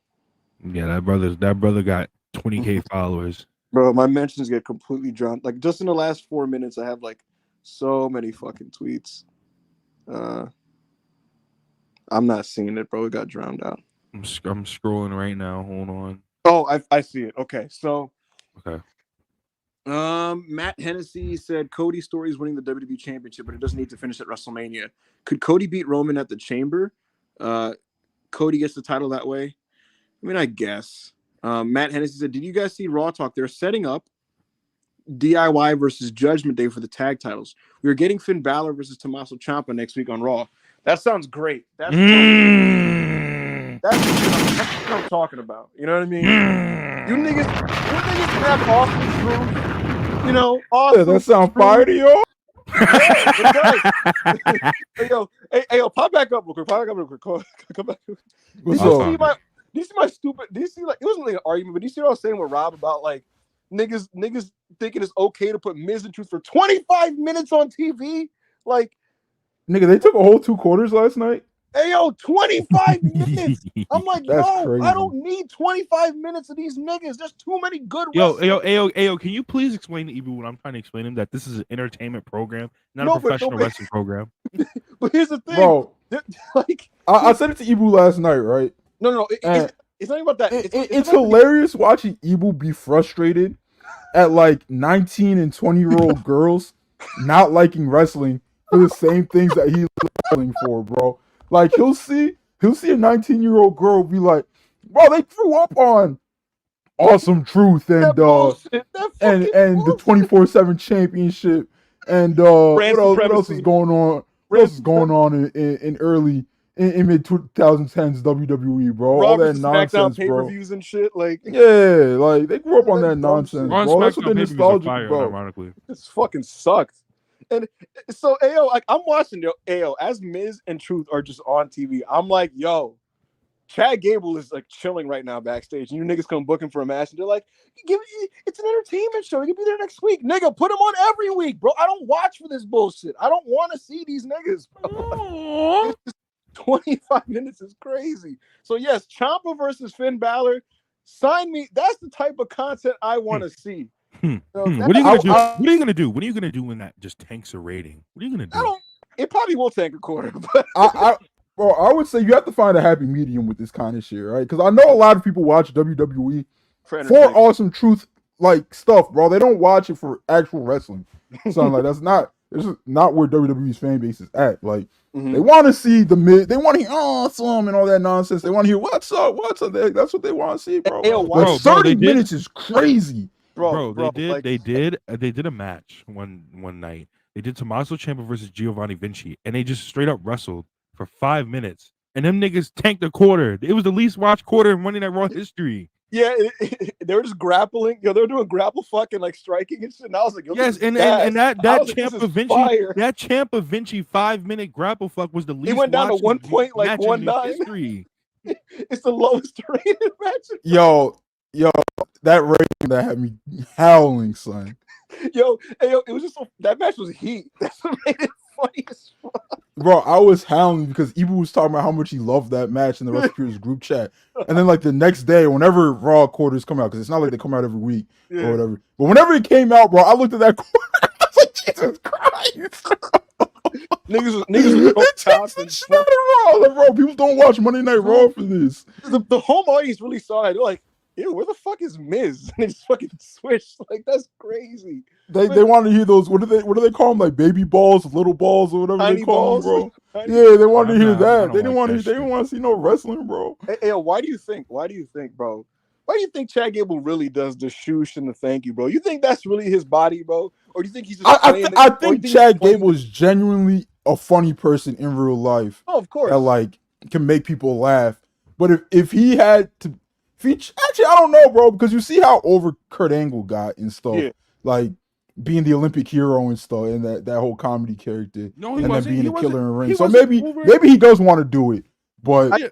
Speaker 2: Yeah, that brother got 20K followers.
Speaker 1: Bro, my mentions get completely drowned. Like just in the last 4 minutes, I have like so many fucking tweets. I'm not seeing it, bro. It got drowned out.
Speaker 2: I'm scrolling right now. Hold on.
Speaker 1: Oh, I see it. Okay, so
Speaker 2: okay.
Speaker 1: Matt Hennessy said Cody Story's winning the WWE Championship, but it doesn't need to finish at WrestleMania. Could Cody beat Roman at the Chamber? Cody gets the title that way. I mean, I guess. Matt Hennessy said, did you guys see Raw Talk? They're setting up DIY versus Judgment Day for the tag titles. We are getting Finn Balor versus Tommaso Ciampa next week on Raw. That sounds great. That's what I'm talking about. You know what I mean? You niggas have awesome truth. You know, awesome.
Speaker 5: Yeah, that sound fire to y'all?
Speaker 1: Yeah, it does. Hey, yo, pop back up real quick. Come back.
Speaker 5: What's
Speaker 1: Do
Speaker 5: up?
Speaker 1: you see my stupid? Do you see, like, it wasn't really an argument, but do you see what I was saying with Rob about, like, niggas thinking it's okay to put Miz and Truth for 25 minutes on TV? Like,
Speaker 5: Nigga, they took a whole 2 quarters last night.
Speaker 1: hey, yo, 25 minutes. I'm like,
Speaker 5: That's
Speaker 1: yo,
Speaker 5: crazy.
Speaker 1: I don't need 25 minutes of these niggas. There's too many good
Speaker 2: Yo,
Speaker 1: wrestlers.
Speaker 2: can you please explain to Ibu what I'm trying to explain to him, that this is an entertainment program, not
Speaker 1: No,
Speaker 2: a
Speaker 1: but
Speaker 2: professional wrestling program?
Speaker 1: But here's the thing,
Speaker 5: Bro.
Speaker 1: like,
Speaker 5: I said it to Ibu last night, right?
Speaker 1: no, it's not even about that.
Speaker 5: It's hilarious watching Ibu be frustrated at like 19 and 20-year-old girls not liking wrestling for the same things that he's wrestling for, bro. Like he'll see a 19-year-old girl be like, bro, they grew up on Awesome Truth and
Speaker 1: that bullshit, that fucking
Speaker 5: and the
Speaker 1: bullshit.
Speaker 5: 24/7 championship and
Speaker 1: Brand
Speaker 5: what else
Speaker 1: supremacy.
Speaker 5: is going on? What else is going on in early in mid 2010s WWE, bro? All that
Speaker 1: SmackDown
Speaker 5: nonsense, bro.
Speaker 1: pay-per-views and shit. Like,
Speaker 5: Yeah, like they grew up on
Speaker 1: That
Speaker 5: that
Speaker 1: dumb
Speaker 5: nonsense,
Speaker 1: shit.
Speaker 2: Raw and
Speaker 5: bro. That's what
Speaker 2: SmackDown
Speaker 5: they're
Speaker 2: pay-per-views are
Speaker 5: nostalgic
Speaker 2: fire,
Speaker 5: about.
Speaker 2: ironically.
Speaker 1: this fucking sucked. And so, Ayo, like, I'm watching Ayo as Miz and Truth are just on TV. I'm like, yo, Chad Gable is like chilling right now backstage, and you niggas come booking for a match, and they're like, it's an entertainment show. You can be there next week, nigga. Put them on every week, bro. I don't watch for this bullshit. I don't want to see these niggas, bro. 25 minutes is crazy. So yes, Ciampa versus Finn Balor. Sign me. That's the type of content I want to see.
Speaker 2: What are you gonna do? What are you gonna do? What are you gonna do when that just tanks a rating? What are you gonna do?
Speaker 1: It probably will tank a quarter, but
Speaker 5: Bro, I would say you have to find a happy medium with this kind of shit, right? Because I know a lot of people watch WWE for Awesome Truth like stuff, bro. They don't watch it for actual wrestling. So like this is not where WWE's fan base is at. Like they want to see the mid, they want to hear awesome and all that nonsense. They want to hear what's up. That's what they want to see, bro. Like 30 minutes is crazy,
Speaker 2: bro. They did a match one night. They did Tommaso Ciampa versus Giovanni Vinci, and they just straight up wrestled for 5 minutes, and them niggas tanked a quarter. It was the least watched quarter in Monday Night Raw history.
Speaker 1: Yeah, they were just grappling. Yo, they were doing grapple fucking like striking and shit. And I was like, yo,
Speaker 2: yes, and that Ciampa Vinci 5-minute grapple fuck was the least.
Speaker 1: He went down to 1.19
Speaker 2: history.
Speaker 1: It's the lowest rated match.
Speaker 5: Yo, that rating that had me howling, son.
Speaker 1: Yo, it was just that match was heat. That's what made it funny as fuck.
Speaker 5: Bro, I was howling because Ibu was talking about how much he loved that match in the Wrestlers group chat. And then like the next day, whenever Raw quarters come out, because it's not like they come out every week or whatever. But whenever it came out, bro, I looked at that quarter. I was like, Jesus Christ.
Speaker 1: niggas was
Speaker 5: Raw. Like, bro, people don't watch Monday Night Raw for this.
Speaker 1: The home audience really saw it. They're like, ew, where the fuck is Miz? And they just fucking switched. Like, that's crazy.
Speaker 5: They wanted to hear those. What do they call them? Like baby balls, little balls, or whatever
Speaker 1: tiny
Speaker 5: they call
Speaker 1: balls,
Speaker 5: them, bro. Yeah, they wanted to hear that. They didn't want to see no wrestling, bro.
Speaker 1: Hey, why do you think, bro? Why do you think Chad Gable really does the shoosh and the thank you, bro? You think that's really his body, bro? Or do you think he's just
Speaker 5: I think Chad Gable is genuinely a funny person in real life.
Speaker 1: Oh, of course.
Speaker 5: That like can make people laugh. But if he had to, actually I don't know, bro, because you see how over Kurt Angle got and stuff. Yeah. Like being the Olympic hero and stuff, and that whole comedy character, and then being a killer in the ring. So maybe he does want to do it, but
Speaker 1: I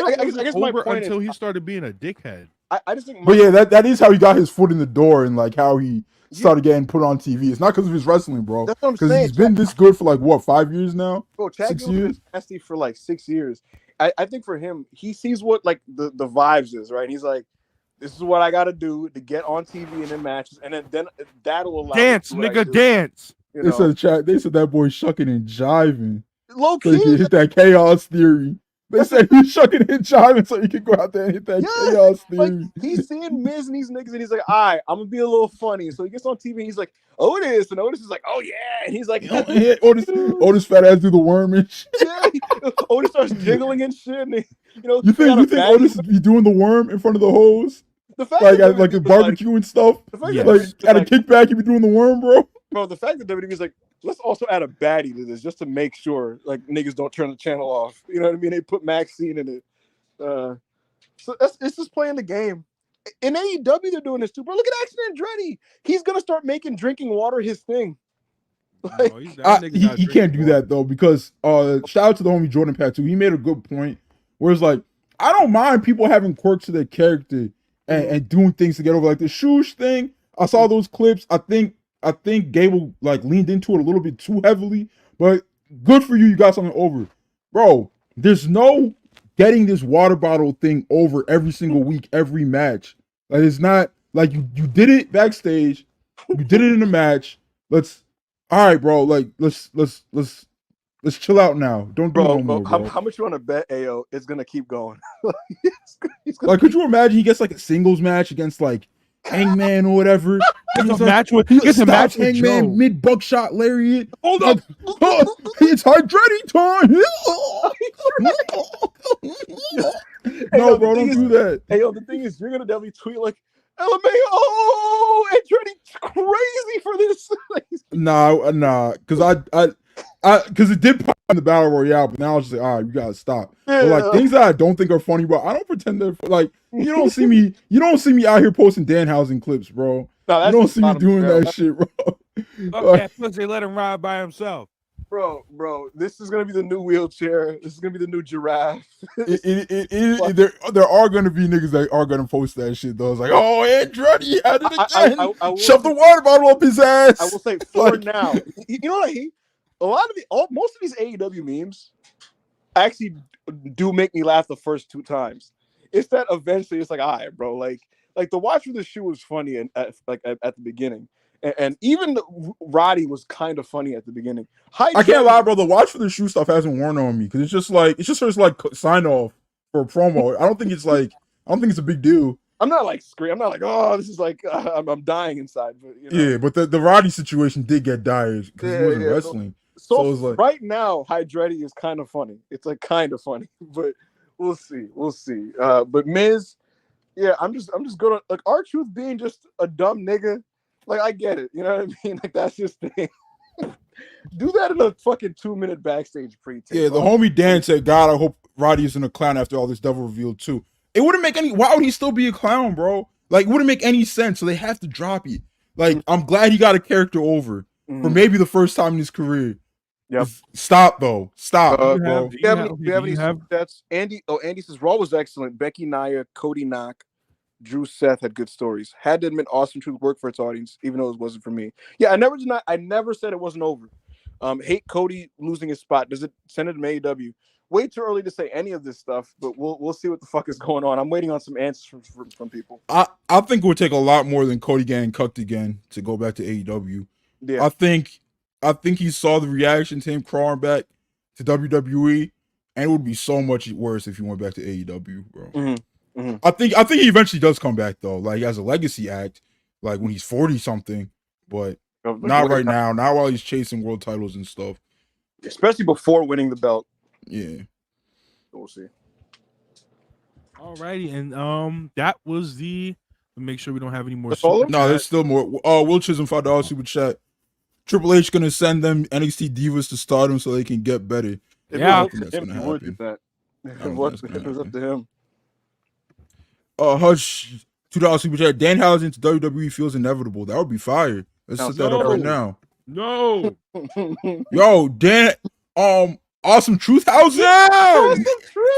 Speaker 1: guess my point
Speaker 2: until he started being a dickhead.
Speaker 1: I just think,
Speaker 5: but yeah, that is how he got his foot in the door and like how he started getting put on TV. It's not because of his wrestling, bro.
Speaker 1: That's what I'm
Speaker 5: saying.
Speaker 1: Because
Speaker 5: he's been this good for like what, 5 years now?
Speaker 1: Bro, Chad Gable's been nasty for like 6 years. I think for him, he sees what like the vibes is, right? And he's like, this is what I got to do to get on TV and in matches, and then that'll allow
Speaker 2: dance, nigga, dance.
Speaker 5: You know? They said that boy shucking and jiving.
Speaker 1: Low key,
Speaker 5: so he could hit that chaos theory. They said he's shucking and jiving so he could go out there and hit that chaos theory.
Speaker 1: Like, he's seeing Miz and these niggas, and he's like, all right, I'm gonna be a little funny. So he gets on TV and he's like, Otis, and Otis is like, oh yeah, and he's like,
Speaker 5: Otis fat ass do the worm and shit.
Speaker 1: Yeah, Otis starts jiggling and shit. And
Speaker 5: you think Otis be doing the worm in front of the hose?
Speaker 1: The fact
Speaker 5: like at like a barbecue and stuff. Like at a kickback, you be doing the worm, bro.
Speaker 1: Bro, the fact that WWE is like, let's also add a baddie to this just to make sure like niggas don't turn the channel off. You know what I mean? They put Maxine in it. So it's just playing the game. In AEW, they're doing this too, bro. Look at Action Andretti. He's gonna start making drinking water his thing. Like,
Speaker 2: No, that nigga not
Speaker 5: he can't do
Speaker 2: drinking
Speaker 5: that though, because shout out to the homie Jordan Patu. He made a good point. Whereas like I don't mind people having quirks to their character and doing things to get over. Like the Shoosh thing. I saw those clips. I think Gable like leaned into it a little bit too heavily, but good for you. You got something over, bro. There's no getting this water bottle thing over every single week, every match. Like it's not like you did it backstage, you did it in a match. All right, bro. Like let's chill out now. Don't do no more, bro.
Speaker 1: How much you want to bet, Ao? It's gonna keep going.
Speaker 5: Like, could you imagine he gets like a singles match against like Hangman or whatever?
Speaker 2: Gets a match with
Speaker 5: Hangman
Speaker 2: Joe.
Speaker 5: mid buckshot lariat.
Speaker 1: Hold up,
Speaker 5: it's Hydretti time. No, bro, don't do that.
Speaker 1: Hey, yo, the thing is, you're gonna definitely tweet like, LMAO, Andretti's crazy for this.
Speaker 5: Nah, because it did pop in the battle royale, but now I was just like, all right, you gotta stop.
Speaker 1: Yeah.
Speaker 5: But like things that I don't think are funny, bro. I don't pretend they're like you don't see me out here posting Danhausen clips, bro.
Speaker 1: No,
Speaker 5: you don't see me doing that shit, bro.
Speaker 2: Fuck that pussy, let him ride by himself.
Speaker 1: Bro, this is gonna be the new wheelchair. This is gonna be the new giraffe.
Speaker 5: There are gonna be niggas that are gonna post that shit though. It's like, oh, Andretti had it again.
Speaker 1: I
Speaker 5: Shove the water bottle up his ass.
Speaker 1: I will say for now. You know what I hate? Most of these AEW memes actually do make me laugh the first 2 times. It's that eventually it's like, all right, bro, like the watch for the shoe was funny and at the beginning. And even Roddy was kind of funny at the beginning.
Speaker 5: I can't lie, bro. The watch for the shoe stuff hasn't worn on me because it's just sign off for a promo. I don't think it's a big deal.
Speaker 1: I'm not like scream. I'm not like, oh, this is like I'm dying inside. But you know.
Speaker 5: Yeah, but the Roddy situation did get dire because he wasn't wrestling.
Speaker 1: So
Speaker 5: it's like
Speaker 1: right now, Hydretti is kind of funny. It's like kind of funny, but we'll see. But Miz, yeah, I'm just gonna like R-Truth being just a dumb nigga. Like, I get it. You know what I mean? Like, that's his thing. Do that in a fucking 2-minute backstage pre-tape.
Speaker 5: Yeah, the homie Dan said, God, I hope Roddy isn't a clown after all this devil reveal too. It wouldn't make why would he still be a clown, bro? Like, it wouldn't make any sense. So they have to drop it. Like, I'm glad he got a character over for maybe the first time in his career.
Speaker 1: Yep.
Speaker 5: Stop, though. Stop, bro.
Speaker 1: Do you have any stats? Andy says, Raw was excellent. Becky Nia, Cody Knock, Drew Seth had good stories. Had to admit, Awesome Truth worked for its audience, even though it wasn't for me. Yeah, I never said it wasn't over. Hate Cody losing his spot. Does it send it to AEW? Way too early to say any of this stuff, but we'll see what the fuck is going on. I'm waiting on some answers from people.
Speaker 5: I think it would take a lot more than Cody getting cucked again to go back to AEW.
Speaker 1: Yeah, I
Speaker 5: think he saw the reaction to him crawling back to WWE, and it would be so much worse if he went back to AEW, bro.
Speaker 1: Mm-hmm.
Speaker 5: I think he eventually does come back though, like as a legacy act, like when he's 40 something, but not right now. Not while he's chasing world titles and stuff.
Speaker 1: Especially before winning the belt.
Speaker 5: Yeah.
Speaker 1: We'll see.
Speaker 2: Alrighty, and that was make sure we don't have any more.
Speaker 5: No, there's still more. Will Chisholm $5 super chat. Triple H gonna send them NXT divas to Stardom so they can get better.
Speaker 2: Yeah,
Speaker 1: that's gonna happen. It was up to him.
Speaker 5: Hush, $2 super chat. Danhausen to WWE feels inevitable. That would be fire. Let's set that up right now.
Speaker 2: No.
Speaker 5: Yo, Dan. Awesome Truth House.
Speaker 1: No.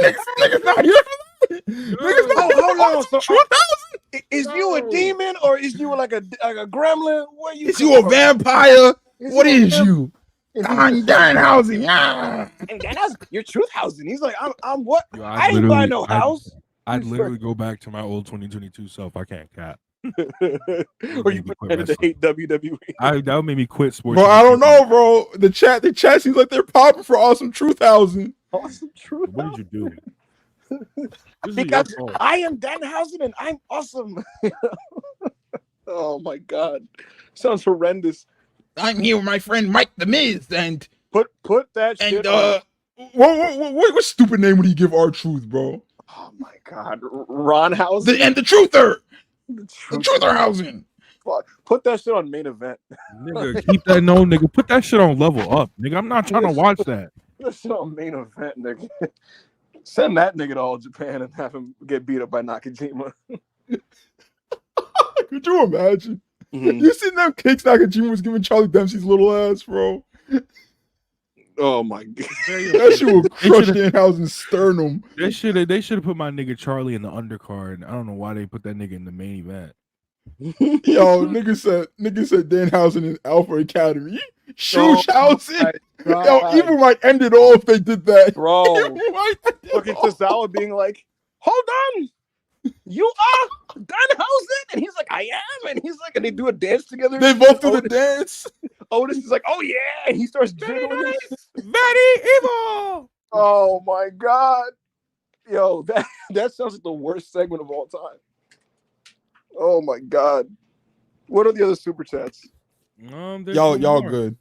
Speaker 5: Niggas not here for that. Niggas not here for Awesome Truth House.
Speaker 1: Is you a demon or is you like a gremlin? Where you?
Speaker 5: Is you a vampire? What is you? I'm Danhausen.
Speaker 1: You're Truthhausen. He's like, I'm what? Yo, I ain't buy no house.
Speaker 2: I'd literally go back to my old 2022 self. I can't cap.
Speaker 1: Or you pretended to hate WWE.
Speaker 2: That would make me quit sports.
Speaker 5: Bro, I don't know, bro. The chat seems like they're popping for Awesome Truthhausen.
Speaker 1: Awesome Truth.
Speaker 2: What did you do?
Speaker 1: Because I am Danhausen and I'm awesome. Oh my god, sounds horrendous.
Speaker 5: I'm here with my friend Mike the Miz, and
Speaker 1: put that shit.
Speaker 5: And what stupid name would he give R-Truth, bro?
Speaker 1: Oh my god, Ron Hausen
Speaker 5: and the Truther. The Trutherhausen.
Speaker 1: Put that shit on Main Event.
Speaker 2: Nigga, keep that nigga. Put that shit on Level Up, nigga. I'm not trying to watch that.
Speaker 1: Put that shit on Main Event, nigga. Send that nigga to All Japan and have him get beat up by Nakajima.
Speaker 5: Could you imagine?
Speaker 1: Mhm.
Speaker 5: You seen them kicks Nakajima was giving Charlie Dempsey's little ass, bro?
Speaker 1: Oh my god.
Speaker 5: That shit would crush Danhausen's sternum.
Speaker 2: They should have put my nigga Charlie in the undercard. I don't know why they put that nigga in the main event.
Speaker 5: Yo, nigga said Danhausen in Alpha Academy. Shushausen. Yo, Evil might end it all if they did that.
Speaker 1: Bro.
Speaker 5: Look
Speaker 1: Look at Tozawa being like, hold on. You are Danhausen? And he's like, I am. And he's like, and they do a dance together.
Speaker 5: They both do the dance.
Speaker 1: Otis is like, oh yeah. And he starts jiggling.
Speaker 2: Very evil.
Speaker 1: Oh my god. Yo, that sounds like the worst segment of all time. Oh my god. What are the other super chats?
Speaker 5: Y'all good.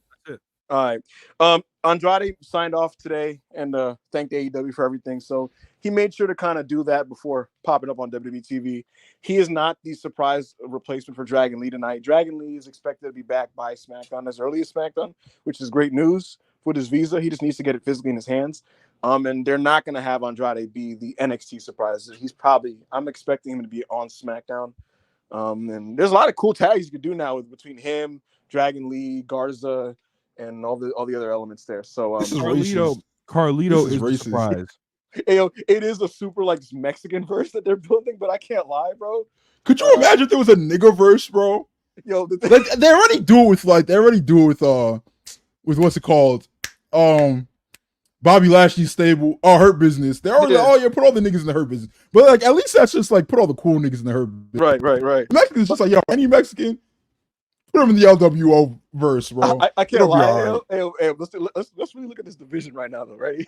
Speaker 1: All right. Andrade signed off today and thanked AEW for everything. So he made sure to kind of do that before popping up on WWE TV. He is not the surprise replacement for Dragon Lee tonight. Dragon Lee is expected to be back by SmackDown as early as SmackDown, which is great news with his visa. He just needs to get it physically in his hands. And they're not going to have Andrade be the NXT surprise. I'm expecting him to be on SmackDown. And there's a lot of cool tags you could do now between him, Dragon Lee, Garza, and all the other elements there. So
Speaker 5: This is
Speaker 2: Carlito
Speaker 5: This is
Speaker 2: is the
Speaker 5: racist.
Speaker 2: surprise.
Speaker 1: it is a super like Mexican verse that they're building, but I can't lie, bro.
Speaker 5: Could you imagine if there was a nigga verse, bro?
Speaker 1: Yo,
Speaker 5: Like they already do it with what's it called? Bobby Lashley's stable, Hurt Business. They're already put all the niggas in the Hurt Business. But like at least that's just like put all the cool niggas in the Hurt Business.
Speaker 1: Right.
Speaker 5: Mexicans just like, yo, any Mexican, put them in the LWO verse, bro.
Speaker 1: I can't
Speaker 5: It'll be
Speaker 1: lie.
Speaker 5: all right.
Speaker 1: Hey, let's really look at this division right now, though, right?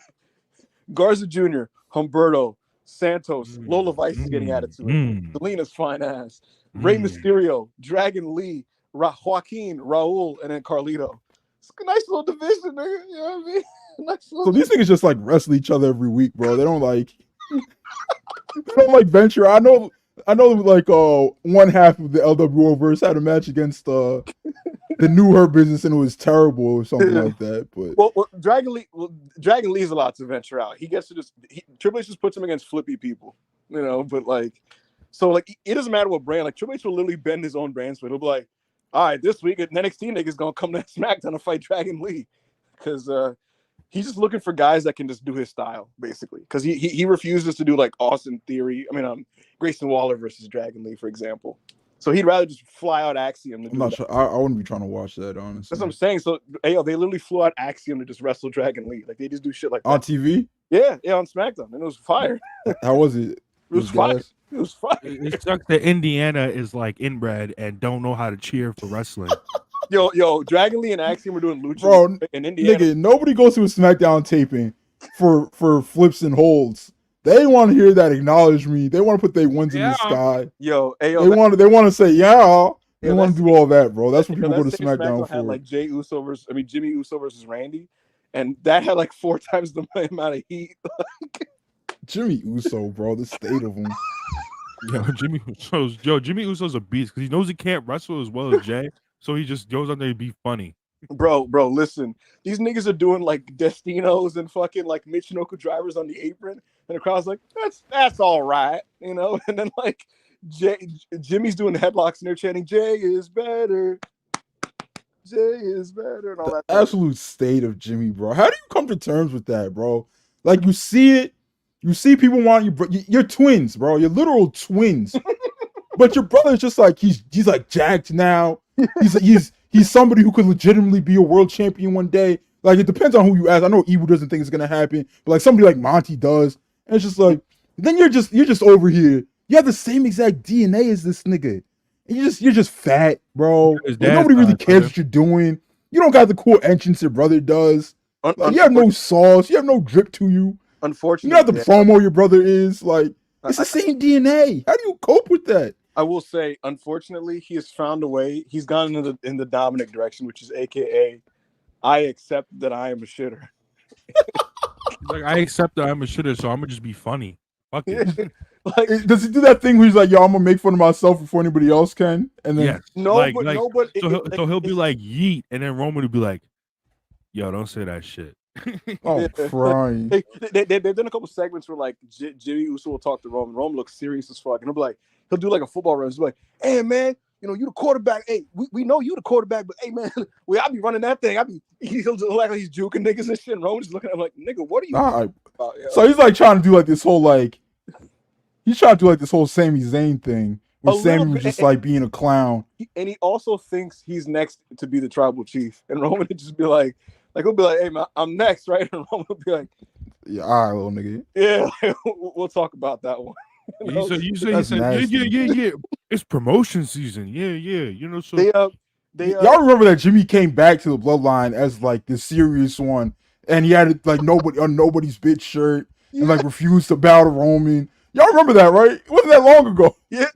Speaker 1: Garza Jr., Humberto, Santos, Lola Vice is getting added to it. Selena's fine ass. Rey Mysterio, Dragon Lee, Joaquin, Raul, and then Carlito. It's a nice little division, nigga. You know what I mean?
Speaker 5: So these niggas just like wrestle each other every week, bro. They don't like venture. I know like one half of the LWO verse had a match against the new Hurt Business and it was terrible or something like that. But
Speaker 1: well, Dragon Lee is allowed to venture out. He gets to Triple H just puts him against flippy people, you know. But like, so like it doesn't matter what brand. Like Triple H will literally bend his own brand, so he'll be like, all right, this week an NXT nigga's gonna come to SmackDown to fight Dragon Lee because he's just looking for guys that can just do his style, basically. Because he refuses to do like Austin Theory. Grayson Waller versus Dragon Lee, for example. So he'd rather just fly out Axiom.
Speaker 5: I'm not sure. I wouldn't be trying to watch that, honestly.
Speaker 1: That's what I'm saying. So they literally flew out Axiom to just wrestle Dragon Lee. Like they just do shit like that.
Speaker 5: On TV?
Speaker 1: Yeah, on SmackDown. And it was fire.
Speaker 5: How was it?
Speaker 1: It was fire. It was fire.
Speaker 2: It sucks that Indiana is like inbred and don't know how to cheer for wrestling.
Speaker 1: Yo, Dragon Lee and Axiom were doing lucha,
Speaker 5: bro,
Speaker 1: in Indiana.
Speaker 5: Nigga, nobody goes to a SmackDown taping for flips and holds. They want to hear that acknowledge me. They want to put their ones in the sky. They want to say They want to do all that, bro. That's what people go to SmackDown for.
Speaker 1: Had like Jimmy Uso versus Randy, and that had like 4 times the amount of heat.
Speaker 5: Jimmy Uso, bro, the state of him.
Speaker 2: Jimmy Uso's a beast because he knows he can't wrestle as well as Jay, so he just goes on there to be funny.
Speaker 1: Bro, listen. These niggas are doing like Destinos and fucking like Michinoku drivers on the apron, and the crowd's like, that's all right, you know. And then like Jimmy's doing headlocks and they're chanting, "Jay is better, Jay is better," and all that.
Speaker 5: Absolute state of Jimmy, bro. How do you come to terms with that, bro? Like you see it. You see people want you, you're twins, bro. You're literal twins. But your brother's just like he's like jacked now. He's somebody who could legitimately be a world champion one day. Like it depends on who you ask. I know Ebu doesn't think it's gonna happen, but like somebody like Monty does. And it's just like then you're just over here. You have the same exact DNA as this nigga. And you're just fat, bro. Like, nobody really cares what you're doing. You don't got the cool entrance your brother does. Like, you have no sauce. You have no drip to you.
Speaker 1: Unfortunately,
Speaker 5: you know the promo your brother is like. It's the same DNA. How do you cope with that?
Speaker 1: I will say, unfortunately, he has found a way. He's gone in the Dominic direction, which is AKA, I accept that I am a shitter.
Speaker 2: Like I accept that I'm a shitter, so I'm gonna just be funny. Fuck it.
Speaker 5: Like, does he do that thing where he's like, "Yo, I'm gonna make fun of myself before anybody else can"? And then
Speaker 2: so he'll be like yeet, and then Roman will be like, "Yo, don't say that shit."
Speaker 5: I'm crying.
Speaker 1: They've done a couple segments where like Jimmy Uso will talk to Roman. Roman looks serious as fuck, and he'll be like, he'll do like a football run. He'll be like, "Hey man, you know you the quarterback. Hey, we know you the quarterback, but hey man, I be running that thing. He'll just like he's juking niggas and shit. And Roman's just looking at him like, nigga, what are you talking about?" Yo?
Speaker 5: So he's like trying to do like this whole he's trying to do like this whole Sami Zayn thing where Sami was just like being a clown.
Speaker 1: And he also thinks he's next to be the tribal chief, and Roman would just be like he'll be like, "Hey man, I'm next, right?" And Roman will be like,
Speaker 5: "Yeah, all right, little nigga.
Speaker 1: Yeah, we'll talk about that one."
Speaker 2: He said, yeah. It's promotion season. Yeah. You know, so
Speaker 5: y'all remember that Jimmy came back to the Bloodline as like the serious one, and he had like nobody's bitch shirt and like refused to bow to Roman. Y'all remember that, right? It wasn't that long ago.
Speaker 1: Yeah,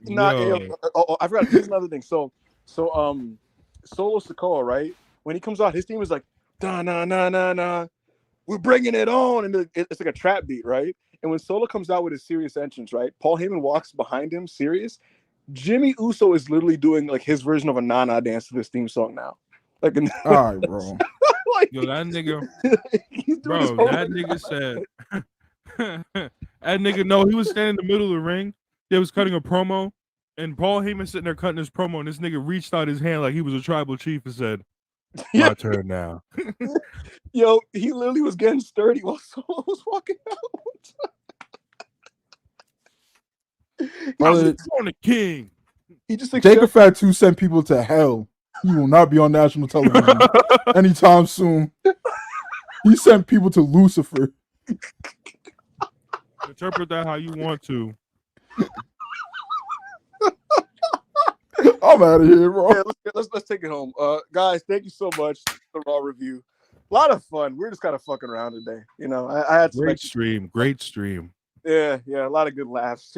Speaker 1: I forgot. Here's another thing. So Solo Sikoa, right? When he comes out, his team is like, "Da na na na na, we're bringing it on," and it's like a trap beat, right? And when Solo comes out with his serious entrance, right? Paul Heyman walks behind him, serious. Jimmy Uso is literally doing like his version of a na-na dance to this theme song now. Like,
Speaker 5: all right, bro.
Speaker 2: Like, yo, that nigga, that nigga said, that nigga, no, he was standing in the middle of the ring. They was cutting a promo, and Paul Heyman sitting there cutting his promo, and this nigga reached out his hand like he was a tribal chief and said, "My turn now."
Speaker 1: Yo, he literally was getting sturdy while Solo was walking out.
Speaker 2: On the king.
Speaker 1: He just
Speaker 5: Jacob Fatu sent people to hell. He will not be on national television anytime soon. He sent people to Lucifer.
Speaker 2: Interpret that how you want to.
Speaker 5: I'm out of here, bro.
Speaker 1: Yeah, let's take it home. Guys, thank you so much for the Raw review. A lot of fun. We're just kind of fucking around today. You know, I had
Speaker 2: great stream.
Speaker 1: Yeah, a lot of good laughs.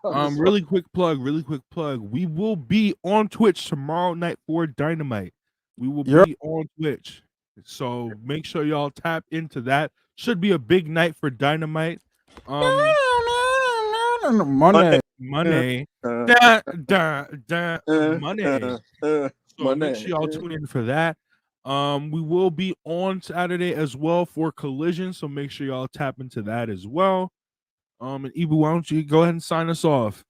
Speaker 2: Really quick plug. We will be on Twitch tomorrow night for Dynamite. We will be on Twitch. So make sure y'all tap into that. Should be a big night for Dynamite. Money. Money. So make sure y'all tune in for that. We will be on Saturday as well for Collision. So make sure y'all tap into that as well. And Ibu, why don't you go ahead and sign us off?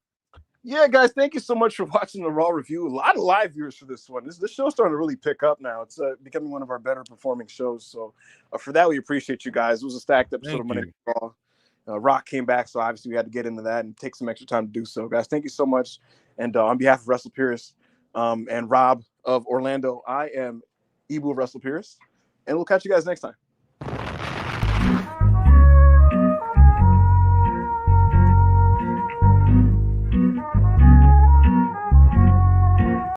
Speaker 1: Yeah, guys, thank you so much for watching the Raw review. A lot of live viewers for this one. This show's starting to really pick up now. It's becoming one of our better performing shows. So for that, we appreciate you guys. It was a stacked episode of Monday Night Raw. Rock came back, so obviously we had to get into that and take some extra time to do so. Guys, thank you so much. And on behalf of Russell Pierce and Rob of Orlando, I am Ibu of Russell Pierce. And we'll catch you guys next time.